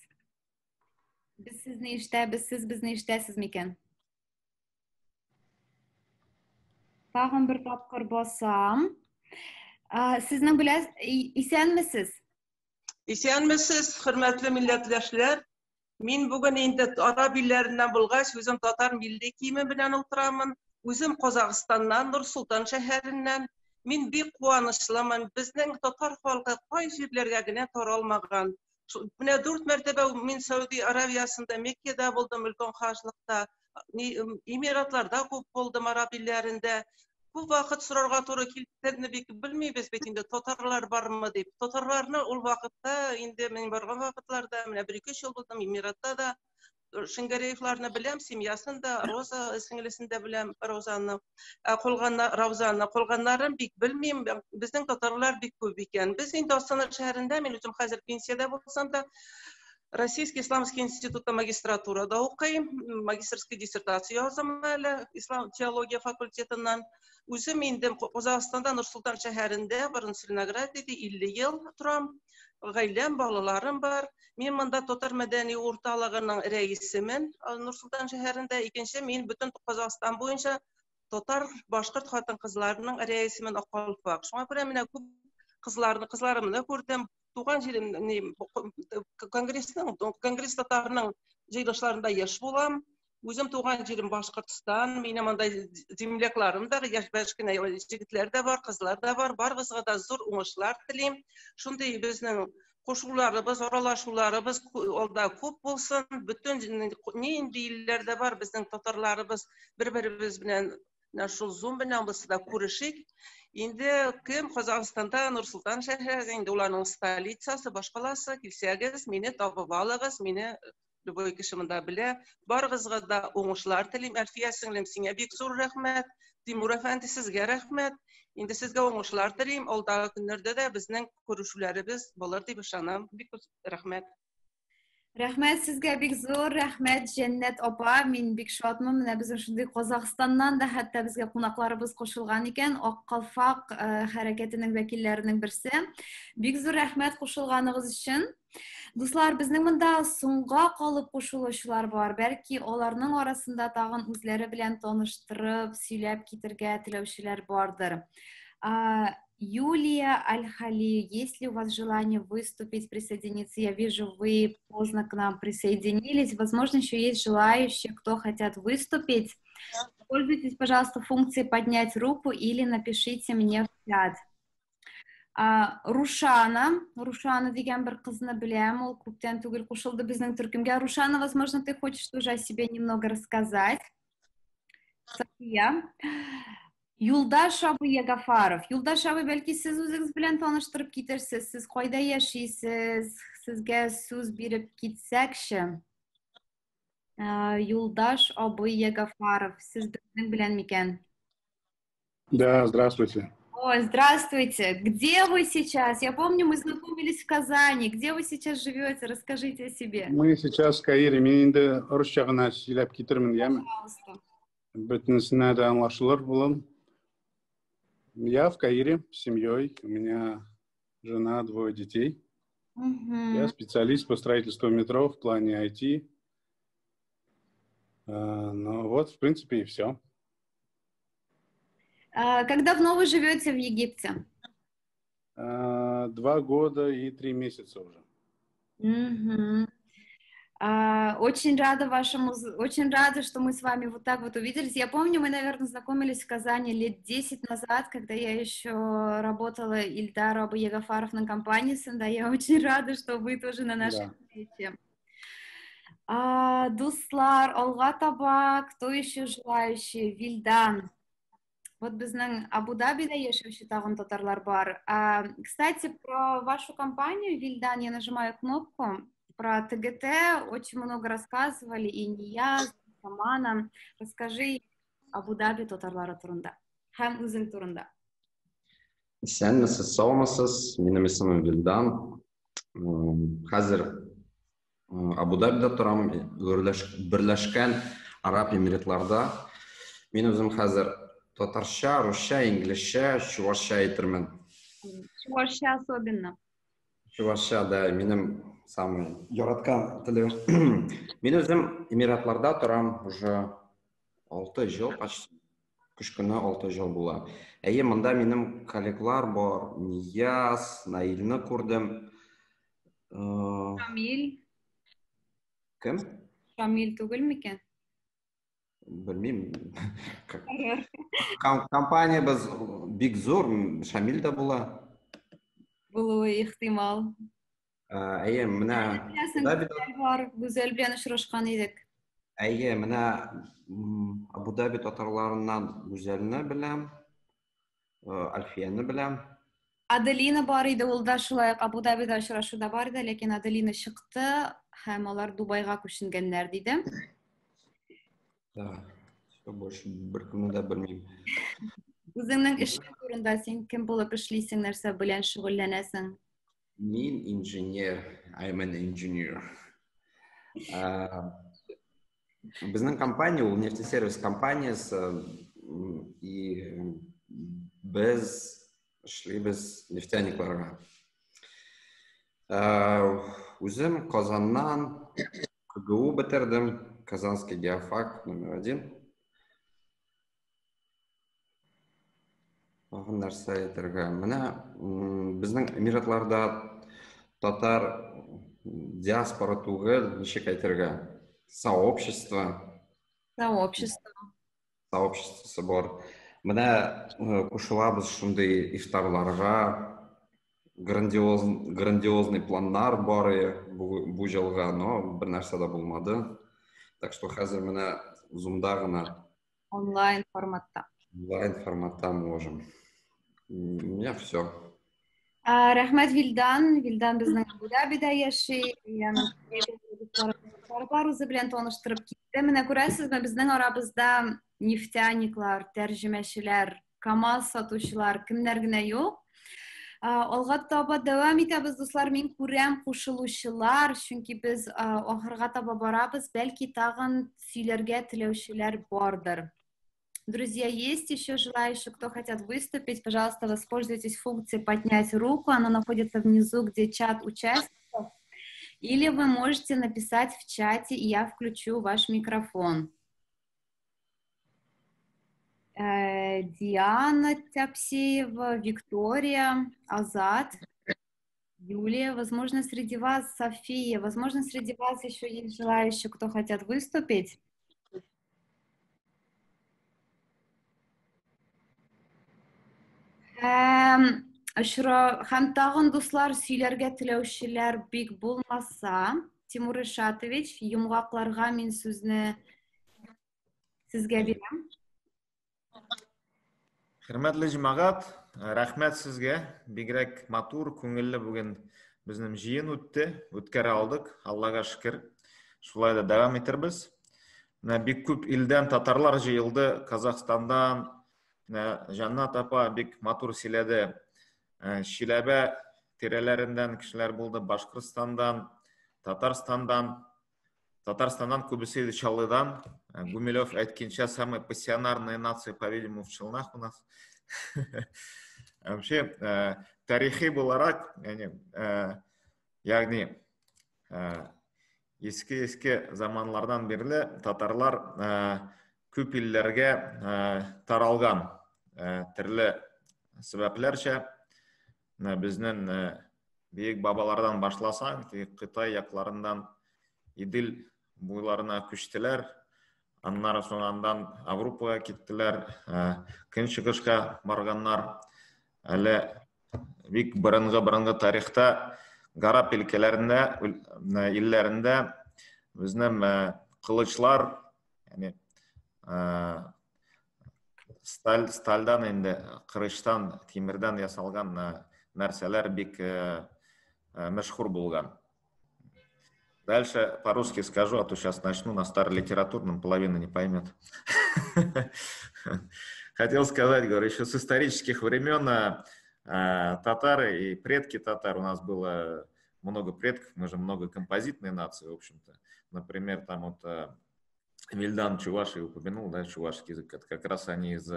Без сезне ишетәбез, сез безне ишетәсез микән? Тагын бер тапкыр басам. Сезнең белән исәнмесез? Исәнмесез, хөрмәтле милләттәшләр. Мин бүген инде араб илләреннән булгач, үзем татар милли киеме белән утырамын. Үзем Казакъстаннан, Нур-Султан шәһәреннән. Мин бик куанычлымын. Безнең татар халкы кай җирләргә генә таралмаган. Менә 4 мәртәбә мин Сауди Аравиясында, Меккәдә булдым, өлкән хаҗлыкта. Эмиратларда күп булдым, араб илләрендә. Бу вакыт сорарга туры килгәнне бик белмибез бит инде, татарлар бармы дип. Татарларны ул вакытта инде мин барган вакытларда, менә 1-2 ел булдым Эмиратта да. Шәңгәрәевләрне беләм, семьясын да, Роза сеңлесен дә беләм, Розаны. Калганнарын бик белмим, безнең татарлар бик күп икән. Без инде Астана шәһәрендә, мин үзем хәзер пенсиядә булсам да, Российский исламский институтта магистратурада укыйм, магистерская диссертация язам әле, ислам теология факультетыннан. Үзем инде Казакъстанда, Нур-Султан шәһәрендә, Целиноградта 50 ел торам. Гаиләм, балаларым бар. Мин монда татар мәдәни урталыгының рәисемен, Нур-Султан шәһәрендә. Икенче, мин бөтен Казакъстан буенча татар, башкорт хатын-кызларының рәисемен Акалфак. Шуңа күрә менә күп кызларымны күрдем. Туган җирем Конгресс татарының җыелышларында яшь булам. Үзем туган җирем Башкортстан. Минем анда землякларым да, яшь кенә җегетләр дә бар, кызлар да бар. Барыгызга да зур уңышлар телим. Шундый безнең кушуларыбыз, аралашуларыбыз алда күп булсын. Бөтен нинди илләрдә бар безнең татарларыбыз бер-беребез белән шул Zoom белән булса күрешик. Инде кем Казакъстанда, Нур-Султан шәһәре, инде уларның столицасы, башкаласы, килсәгез, мине табып алыгыз, мине любой кеше монда белә. Барыгызга да уңышлар телим. Әлфия сеңлем, сиңа бик зур рәхмәт. Тимур әфәнде, сезгә рәхмәт. Инде сезгә уңышлар телим. Алдагы көннәрдә дә безнең күрешүләребез булыр дип ышанам. Бик рәхмәт. Рәхмәт сезгә бик зур, рәхмәт Җәннәт апа. Мин бик шатмын. Менә безнең шундый Казакъстаннан да хәтта безгә кунакларыбыз кушылган икән. Ак калфак хәрәкәтенең вәкилләренең берсе. Бик зур рәхмәт кушылганыгыз өчен. Дуслар, безнең монда соңга калып кушылучылар бар. Бәлки аларның арасында тагын үзләре белән таныштырып, сөйләп китергә теләүчеләр бардыр. Юлия Аль-Хали, есть ли у вас желание выступить, присоединиться? Я вижу, вы поздно к нам присоединились. Возможно, еще есть желающие, кто хотят выступить. Пользуйтесь, пожалуйста, функцией поднять руку или напишите мне в чат. Рушана дигән бер кызны беләм, ул күптән түгел кушылды безнең төркемгә. Рушана, возможно, ты хочешь тоже о себе немного рассказать. София. Юлдаш абый Ягафаров. Юлдаш абый, бәлки сез үзегез белән таныштырып китерсез. Сез кайда яшисез? Сезгә сүз биреп китсәкче. Юлдаш абый Ягафаров. Сез безнең белән микән? Да, здравствуйте. Ой, здравствуйте. Где вы сейчас? Я помню, мы знакомились в Казани. Где вы сейчас живете? Расскажите о себе. Мы сейчас в Каире. Мен инде русча гына сөйләп китермен, яме. Пожалуйста. Бөтенесенә дә аңлашылыр булам. Я в Каире с семьей. У меня жена, 2 детей. Я специалист по строительству метро в плане IT. Ну вот, в принципе, и все. Как давно вы живете в Египте? 2 года и 3 месяца уже. Очень рада, что мы с вами вот так вот увиделись. Я помню, мы, наверное, знакомились в Казани лет 10 назад, когда я еще работала Ильдару Абый Ягафаров на компании Сында. Я очень рада, что вы тоже на нашей встрече. Дуслар, Алга таба, кто еще желающий? Вильдан. Вот безнең Абу-Дабида яшәүче тагын татарлар бар. Кстати, про вашу компанию, Вильдан, я нажимаю кнопку. Про ТГТ очень много рассказывали, и Нияз, и Самана. Расскажи Абу-Даби татарлары турында. Һәм үзең турында. Исәнмесез, саумысыз. Минем исемем Вильдан. Хәзер Абу-Дабида торам, Берләшкән Араб Эмиратларда. Мин үзем хәзер татарча, русча, инглизчә, чувашча әйтермен. Чувашча особенно. Чувашча, да, минем самый яраткан телем. Мин үзем Эмиратларда торам уже 6 жыл, почти кышкыны 6 жыл була. Әйе, монда минем коллеглар бар, Нияз, Наилны күрдем. Шамил. Кем? Шамил түгел микән? Белмим. Компания без бик зур, Шамил да була. Булуы ихтимал. Әйе, менә Гүзәл белән очрашкан идек. Әйе, менә Абу-Даби татарларыннан Гүзәлне беләм, Альфияны беләм. Аделина бар иде, ул да шулай Абу-Дабида очрашуда бар иде, ләкин Аделина чыкты һәм алар Дубайга күченгәннәр диде. Да, все больше беркемне дә белмим. Үзеңнең эшең турында син кем булып эшлисең, нәрсә белән шөгыльләнәсең? Мин инженер, I'm an engineer. Безнең компания, ул нефтесервис компаниясы, и без эшлибез нефтяникларга. Үзем Казаннан КГУ бетердем, Казанский геофак номер 1. Агын нәрсә әйтергә. Менә безнең Эмиратларда татар диаспора түгел, ничек әйтергә? Сообщество. Сообществосы бар. Менә кушылабыз шундый ифтарларга, грандиозный планнар бар бу җылга, но бер нәрсә дә булмады. Так что хәзер менә Zoom-да гына онлайн форматта. Онлайн форматта можем. У меня все. Рәхмәт Вильдан. Вильдан безнең Абу-Дабида яши. бар үзе белән таныштырып китте. Менә күрәсезме, безнең арабызда нефтяниклар, тәрҗемәчеләр, КамАЗ сатучылар, кемнәр генә юк. Алга таба дәвам итәбез, дуслар. Мин күрәм кушылучылар, чөнки без ахырга таба барабыз. Бәлки тагын сөйләргә теләүчеләр бардыр. Друзья, есть еще желающие, кто хотят выступить? Пожалуйста, воспользуйтесь функцией «Поднять руку». Она находится внизу, где чат участников. Или вы можете написать в чате, и я включу ваш микрофон. Диана Тяпсеева, Виктория, Азат, Юлия, возможно, среди вас, София, возможно, среди вас еще есть желающие, кто хотят выступить. Һәм тагын, дуслар, сөйләргә теләүчеләр бик булмаса, Тимур Ишатович, йомгакларга мин сүзне сезгә бирәм. Хөрмәтле җәмәгать, рәхмәт сезгә. Бигрәк матур, күңелле бүген безнең җыен үтте. Үткәрә алдык, Аллага шөкер. Шулай да дәвам итәрбез. Бик күп илдән татарлар җыелды, Казахстандан. Жаннат апа бик матур сөйләде. Чиләбе тирәләрендән кешеләр булды, Башкортстандан, Татарстандан күбесе иде Чаллыдан. Гумилев әйткәнчә, самая пассионарная нация, по-видимому, в Челнах у нас. Вообще, тарихи буларак, ягъни еске заманлардан бирле татарлар күп илләргә таралган. Төрле сәбәпләрчә безнең бейек бабалардан башласаң, Кытай якларындан Идел буйларына күчтеләр, аннары соңандан Европага киттеләр, көнчыгышка барганнар. Әле бик борынгы тарихта гарап илләрендә безнең кылычлар, яни стальдан инде, кырыштан, тимирдән ясалган нәрсәләр бик мәшһүр булган. Дальше по-русски скажу, а то сейчас начну на старолитературном, половина не поймет. Хотел сказать, говорю, еще с исторических времен татары и предки татар, у нас было много предков, мы же многокомпозитные нации, в общем-то. Например, там вот Вильдан Чуваши упомянул, да, чувашский язык, это как раз они из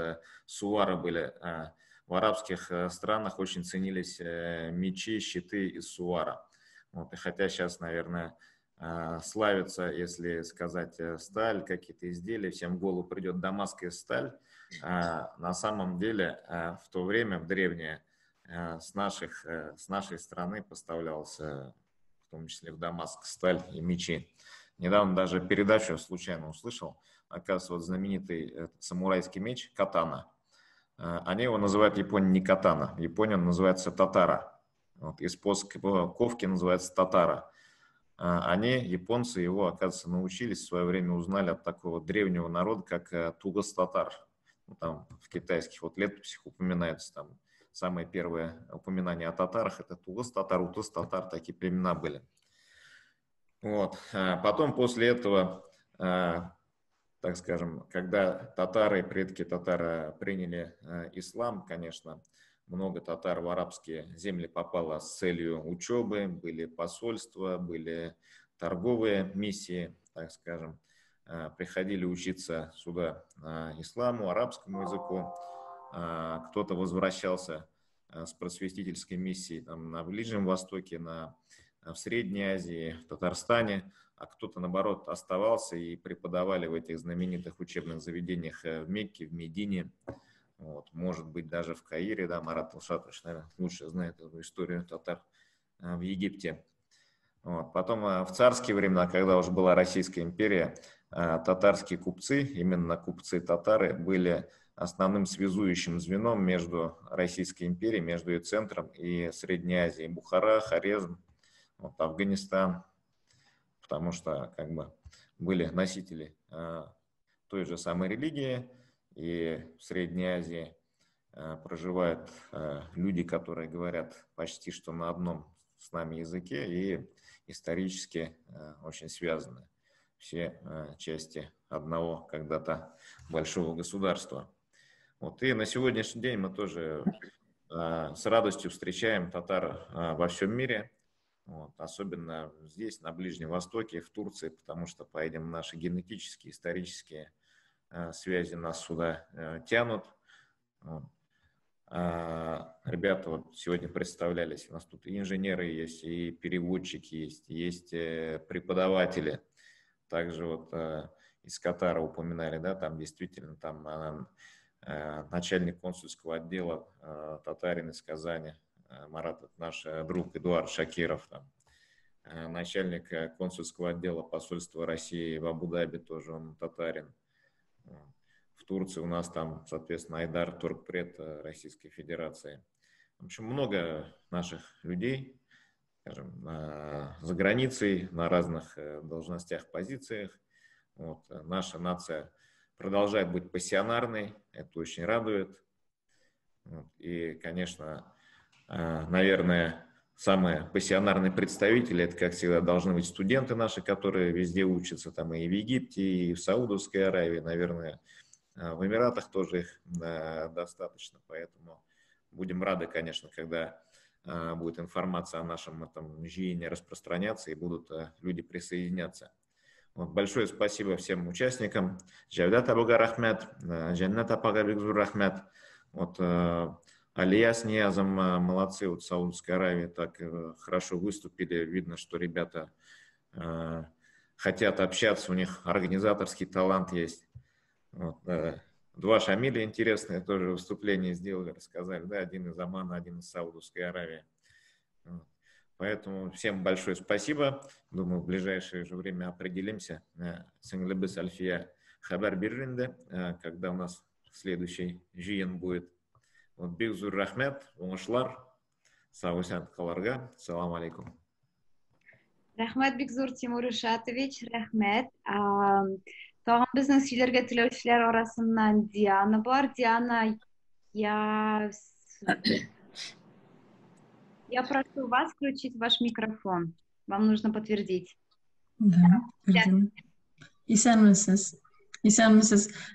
Сувара были. В арабских странах очень ценились мечи, щиты из Сувара. Вот, и хотя сейчас, наверное, славится, если сказать, сталь, какие-то изделия, всем в голову придет дамасская сталь. На самом деле, в то время, в древнее, с нашей страны поставлялся, в том числе в Дамаск, сталь и мечи. Недавно даже передачу случайно услышал, оказывается, вот знаменитый самурайский меч катана. Они его называют в Японии не катана, в Японии он называется татара. Вот, и способ ковки называется татара. Они, японцы, его, оказывается, научились, в свое время узнали от такого древнего народа, как тугас-татар. Ну, там в китайских вот летописях упоминается, там самое первое упоминание о татарах, это тугас-татар, утас-татар, такие племена были. Вот. Потом после этого, так скажем, когда татары, предки татар приняли ислам, конечно, много татар в арабские земли попало с целью учебы, были посольства, были торговые миссии, так скажем, приходили учиться сюда исламу, арабскому языку, кто-то возвращался с просветительской миссией там, на Ближнем Востоке, в Средней Азии, в Татарстане, а кто-то, наоборот, оставался и преподавали в этих знаменитых учебных заведениях в Мекке, в Медине, вот, может быть, даже в Каире, да, Марат Илшатович, наверное, лучше знает эту историю татар в Египте. Вот. Потом в царские времена, когда уже была Российская империя, татарские купцы, именно купцы-татары, были основным связующим звеном между Российской империей, между ее центром и Средней Азией. Бухара, Хорезм, вот, Афганистан, потому что как бы были носители той же самой религии, и в Средней Азии проживают люди, которые говорят почти что на одном с нами языке и исторически очень связаны. все части одного когда-то большого государства. Вот. И на сегодняшний день мы тоже с радостью встречаем татар во всем мире, вот. Особенно здесь, на Ближнем Востоке, в Турции, потому что, поедем, наши генетические, исторические связи нас сюда тянут. Вот. Ребята вот сегодня представлялись, у нас тут и инженеры есть, и переводчики есть преподаватели. Также вот из Катара упоминали, да, там действительно там начальник консульского отдела татарин из Казани, Марат, наш друг Эдуард Шакиров, там, начальник консульского отдела посольства России в Абу-Даби, тоже он татарин. В Турции у нас там, соответственно, Айдар Торгпред Российской Федерации. В общем, много наших людей, скажем, за границей, на разных должностях, позициях. Вот. Наша нация продолжает быть пассионарной, это очень радует. Вот. И, конечно, наверное, самые пассионарные представители, это, как всегда, должны быть студенты наши, которые везде учатся, там и в Египте, и в Саудовской Аравии, наверное, в Эмиратах тоже их достаточно, поэтому будем рады, конечно, когда будет информация о нашем этом жиине распространяться и будут люди присоединяться. Вот, большое спасибо всем участникам. Джавдат Абуга рахмет, Джаннат Апага Бигзур рахмет. Вот, Алия с Ниязом молодцы, вот в Саудовской Аравии так хорошо выступили. Видно, что ребята хотят общаться, у них организаторский талант есть. Вот, два Шамиля интересные тоже выступления сделали, рассказали, да, один из Омана, один из Саудовской Аравии. Вот. Поэтому всем большое спасибо. Думаю, в ближайшее же время определимся с Инглебес Альфия Хабар Бирринде, когда у нас следующий жиен будет. Вот, Бигзур рахмет, оңышлар, сау-сән қаларға, салам алейкум. Рахмет, Бигзур Тимур Ишатович, рахмет. Тағын біздің сөйлерге тілеушілер арасынан Диана бар. Диана, я прошу вас включить ваш микрофон. Вам нужно подтвердить. Да, білдім. Исәнмісіз.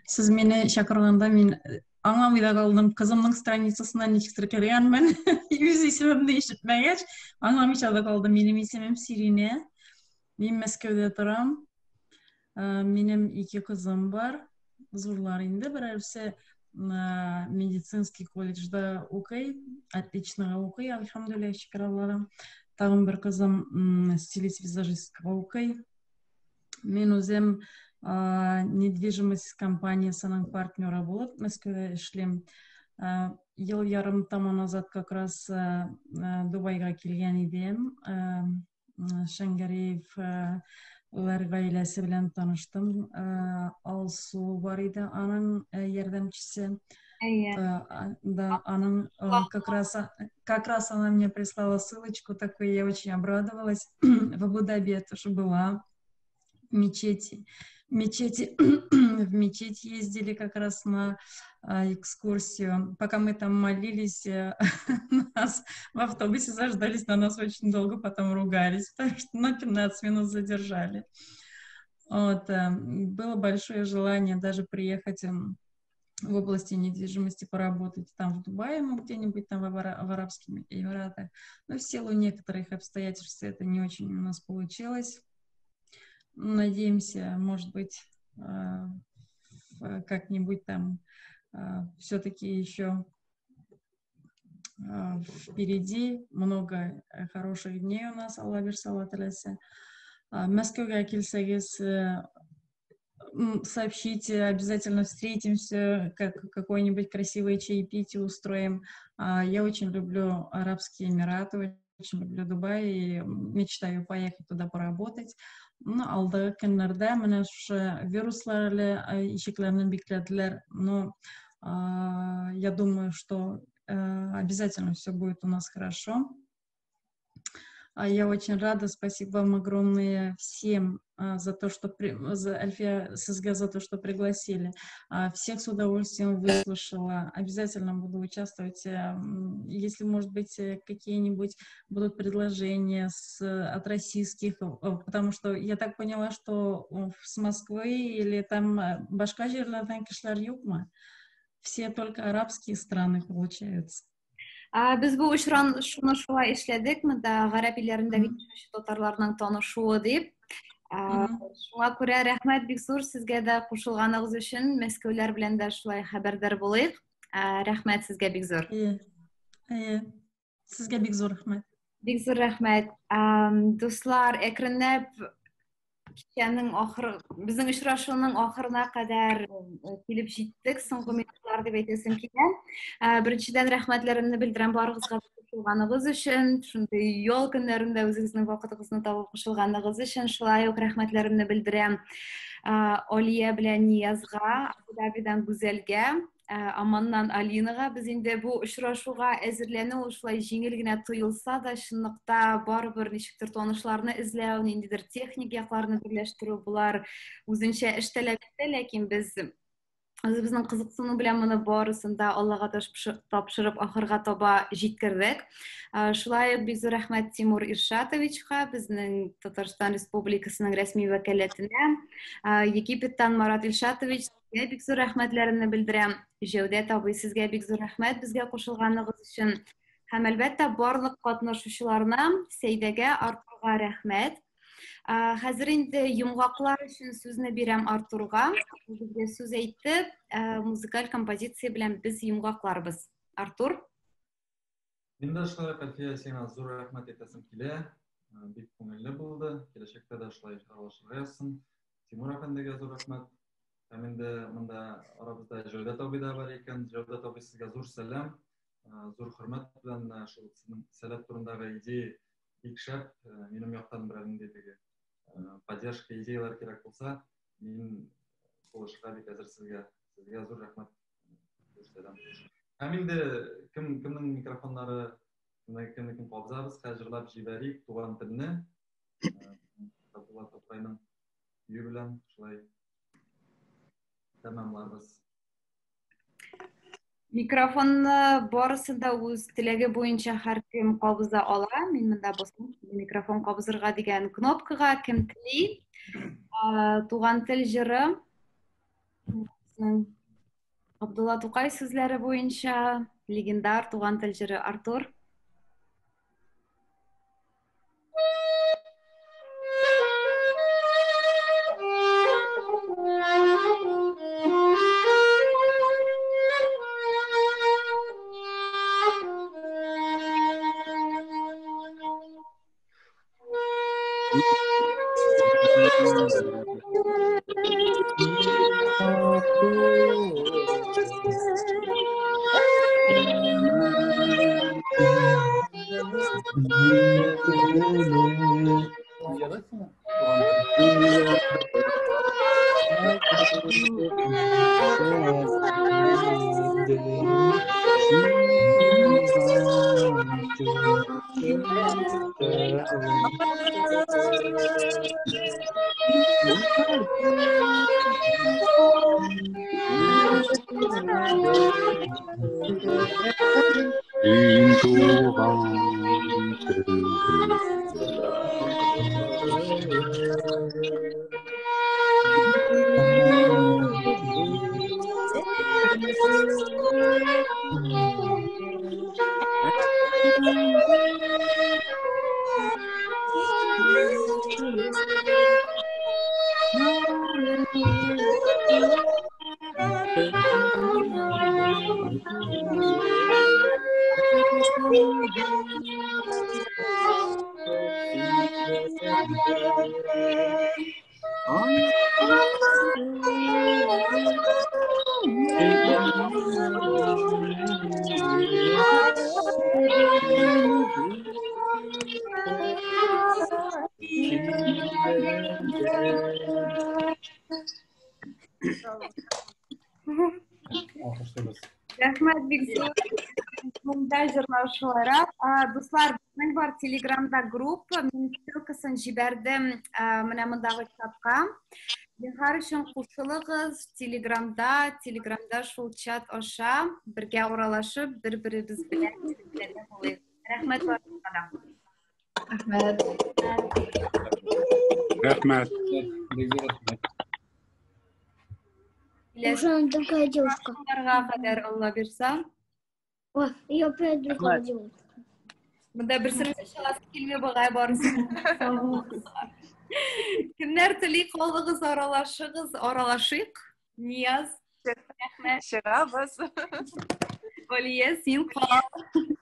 Сіз мені шақырғанда мен аңламай да қалдым. Қызымның страницасына нечіктір кіргенмін. Өз есімімді ешітмегеш. Аңламайша да қалдым. Менің есімім Сирине. Мен Мәскеуде тұрам. Менің 2 қызым бар. Зурлар енді. Бірәрісі медицинский колледжда оқи. Отличныға оқи. Альхамдулилля, шүкір Аллаға. Тағын бір қызым стилист-визажистка оқи. Мен өзім недвижимость компаниясының партнері болып Мәскеуде ішлем. Ел ярым таман назад как раз Дубайға келген едім. Шәңгәреев ғаиләсе белән таныштым. Алсу бар иде, аның ярдәмчесе. Да, аның как раз она мне прислала ссылочку такую, я очень обрадовалась. В Абу-Даби тоже была. В мечети ездили как раз на экскурсию. Пока мы там молились, нас в автобусе заждались, на нас очень долго потом ругались, потому что на 15 минут задержали. Вот. Было большое желание даже приехать в области недвижимости поработать там в Дубае, где-нибудь там в Арабских Эмиратах. Но в силу некоторых обстоятельств это не очень у нас получилось. Надеемся, может быть, как-нибудь там все-таки еще впереди много хороших дней у нас, Алла берсе, Мәскеуге келсеңіз, сообщите, обязательно встретимся, какое-нибудь красивое чаепитие устроим. Я очень люблю Арабские Эмираты, очень люблю Дубай и мечтаю поехать туда поработать. Ну, алдағы күндерде міне вируслар ишеклерін бикләделәр. Но я думаю, что обязательно все будет у нас хорошо. Я очень рада. Спасибо вам огромное всем за то, что Альфия Сызга за то, что пригласили. Всех с удовольствием выслушала. Обязательно буду участвовать. Если, может быть, какие-нибудь будут предложения от российских, потому что я так поняла, что с Москвы или там башка жерлерден кишлер юкма. Все только арабские страны получаются. Biz bu şunu şulay işledik, mında Garap illerindeki татарларның танышуы дип. Шуңа күрә рәхмәт бик зур сезгә дә кушылганыгыз өчен. Мәскәүләр белән дә шулай хәбәрдар булыйк. Рәхмәт сезгә бик зур. Сезгә бик зур рәхмәт. Бик зур рәхмәт. Дуслар, әкренләп кичәнең безнең очрашуның ахырына кадәр килеп җиттек. Соңгы минутлар дип әйтәсем килә. Беренчедән рәхмәтләремне белдерәм барыгызга кушылганыгыз өчен, шундый ял көннәрендә үзегезнең вакытыгызны табып кушылганыгыз өчен. Шулай ук рәхмәтләремне белдерәм Олия белән Ниязга, Абу-Дабидан Гүзәлгә, Аманнан Алинага. Без инде бу очрашуга әзерләнү шулай җиңел генә тоелса да, чынлыкта барыбер ничектер танышларны эзләү, ниндидер техник якларны берләштерү булар үзенчә эш таләп итә, ләкин без үзебезнең кызыксыну белән моны барысын да Аллага тапшырып ахырга таба җиткердек. Шулай ук бик зур рәхмәт Тимур Иршатовичка, безнең Татарстан Республикасының рәсми вәкаләтенә, Египеттан Марат Илшатович, сезгә бик зур рәхмәтләремне белдерәм. Җәүдәт абый, сезгә бик зур рәхмәт безгә кушылганыгыз өчен. Һәм әлбәттә барлык катнашучыларына, Сәйдәгә, Артурга рәхмәт. Хәзер инде йомгаклар өчен сүзне бирәм Артурга. Безгә сүз әйтеп, музыкаль композиция белән без йомгакларбыз. Артур? Мин дә шулай Альфия, сиңа зур рәхмәт әйтәсем килә. Бик күңелле булды. Киләчәктә дә шулай аралашырга язсын. Тимур әфәндегә зур рәхмәт. Һәм инде монда арабызда Җәүдәт абый да бар икән. Җәүдәт абый, сезгә зур сәлам. Зур хөрмәт белән шул сезнең сәләт турындагы идея бик шәп. Минем яктан берәр нинди теге поддержка идеялар кирәк булса, мин булышырга бик әзер сезгә. Сезгә зур рәхмәт күрсәтәм. Һәм инде кемнең микрофоннары, кемнең кабзабыз, хәзерләп җибәрик туган телне. Абдулла Тукайның үзе белән шулай тәмамларбыз. Микрофонны барысы да үз теләге буенча һәркем кабыза ала. Мин монда басам, микрофон кабызырга дигән кнопкага кем тели. Туган тел җыры. Абдулла Тукай сүзләре буенча легендар туган тел җыры Артур. Рәхмәт бик зур. Монда Хурсай жырлаушылары. Дуслар, біздің бар телеграмда группа, мен ссылкасын жібердім мына мындағы чатқа. Бихар үшін қосылыңыз телеграмда шул чат аша бірге оралашып, бір-біріміз білен. Рахмет барыңызға. Рахмет. Уже такая девушка. Алла берса. Ой, я опять другая девушка. Мында бір сұры шаласы келме бағай барысын. Кімдер тілей қолығыз аралашық? Нияз? Шығабыз. Олия, сен қал.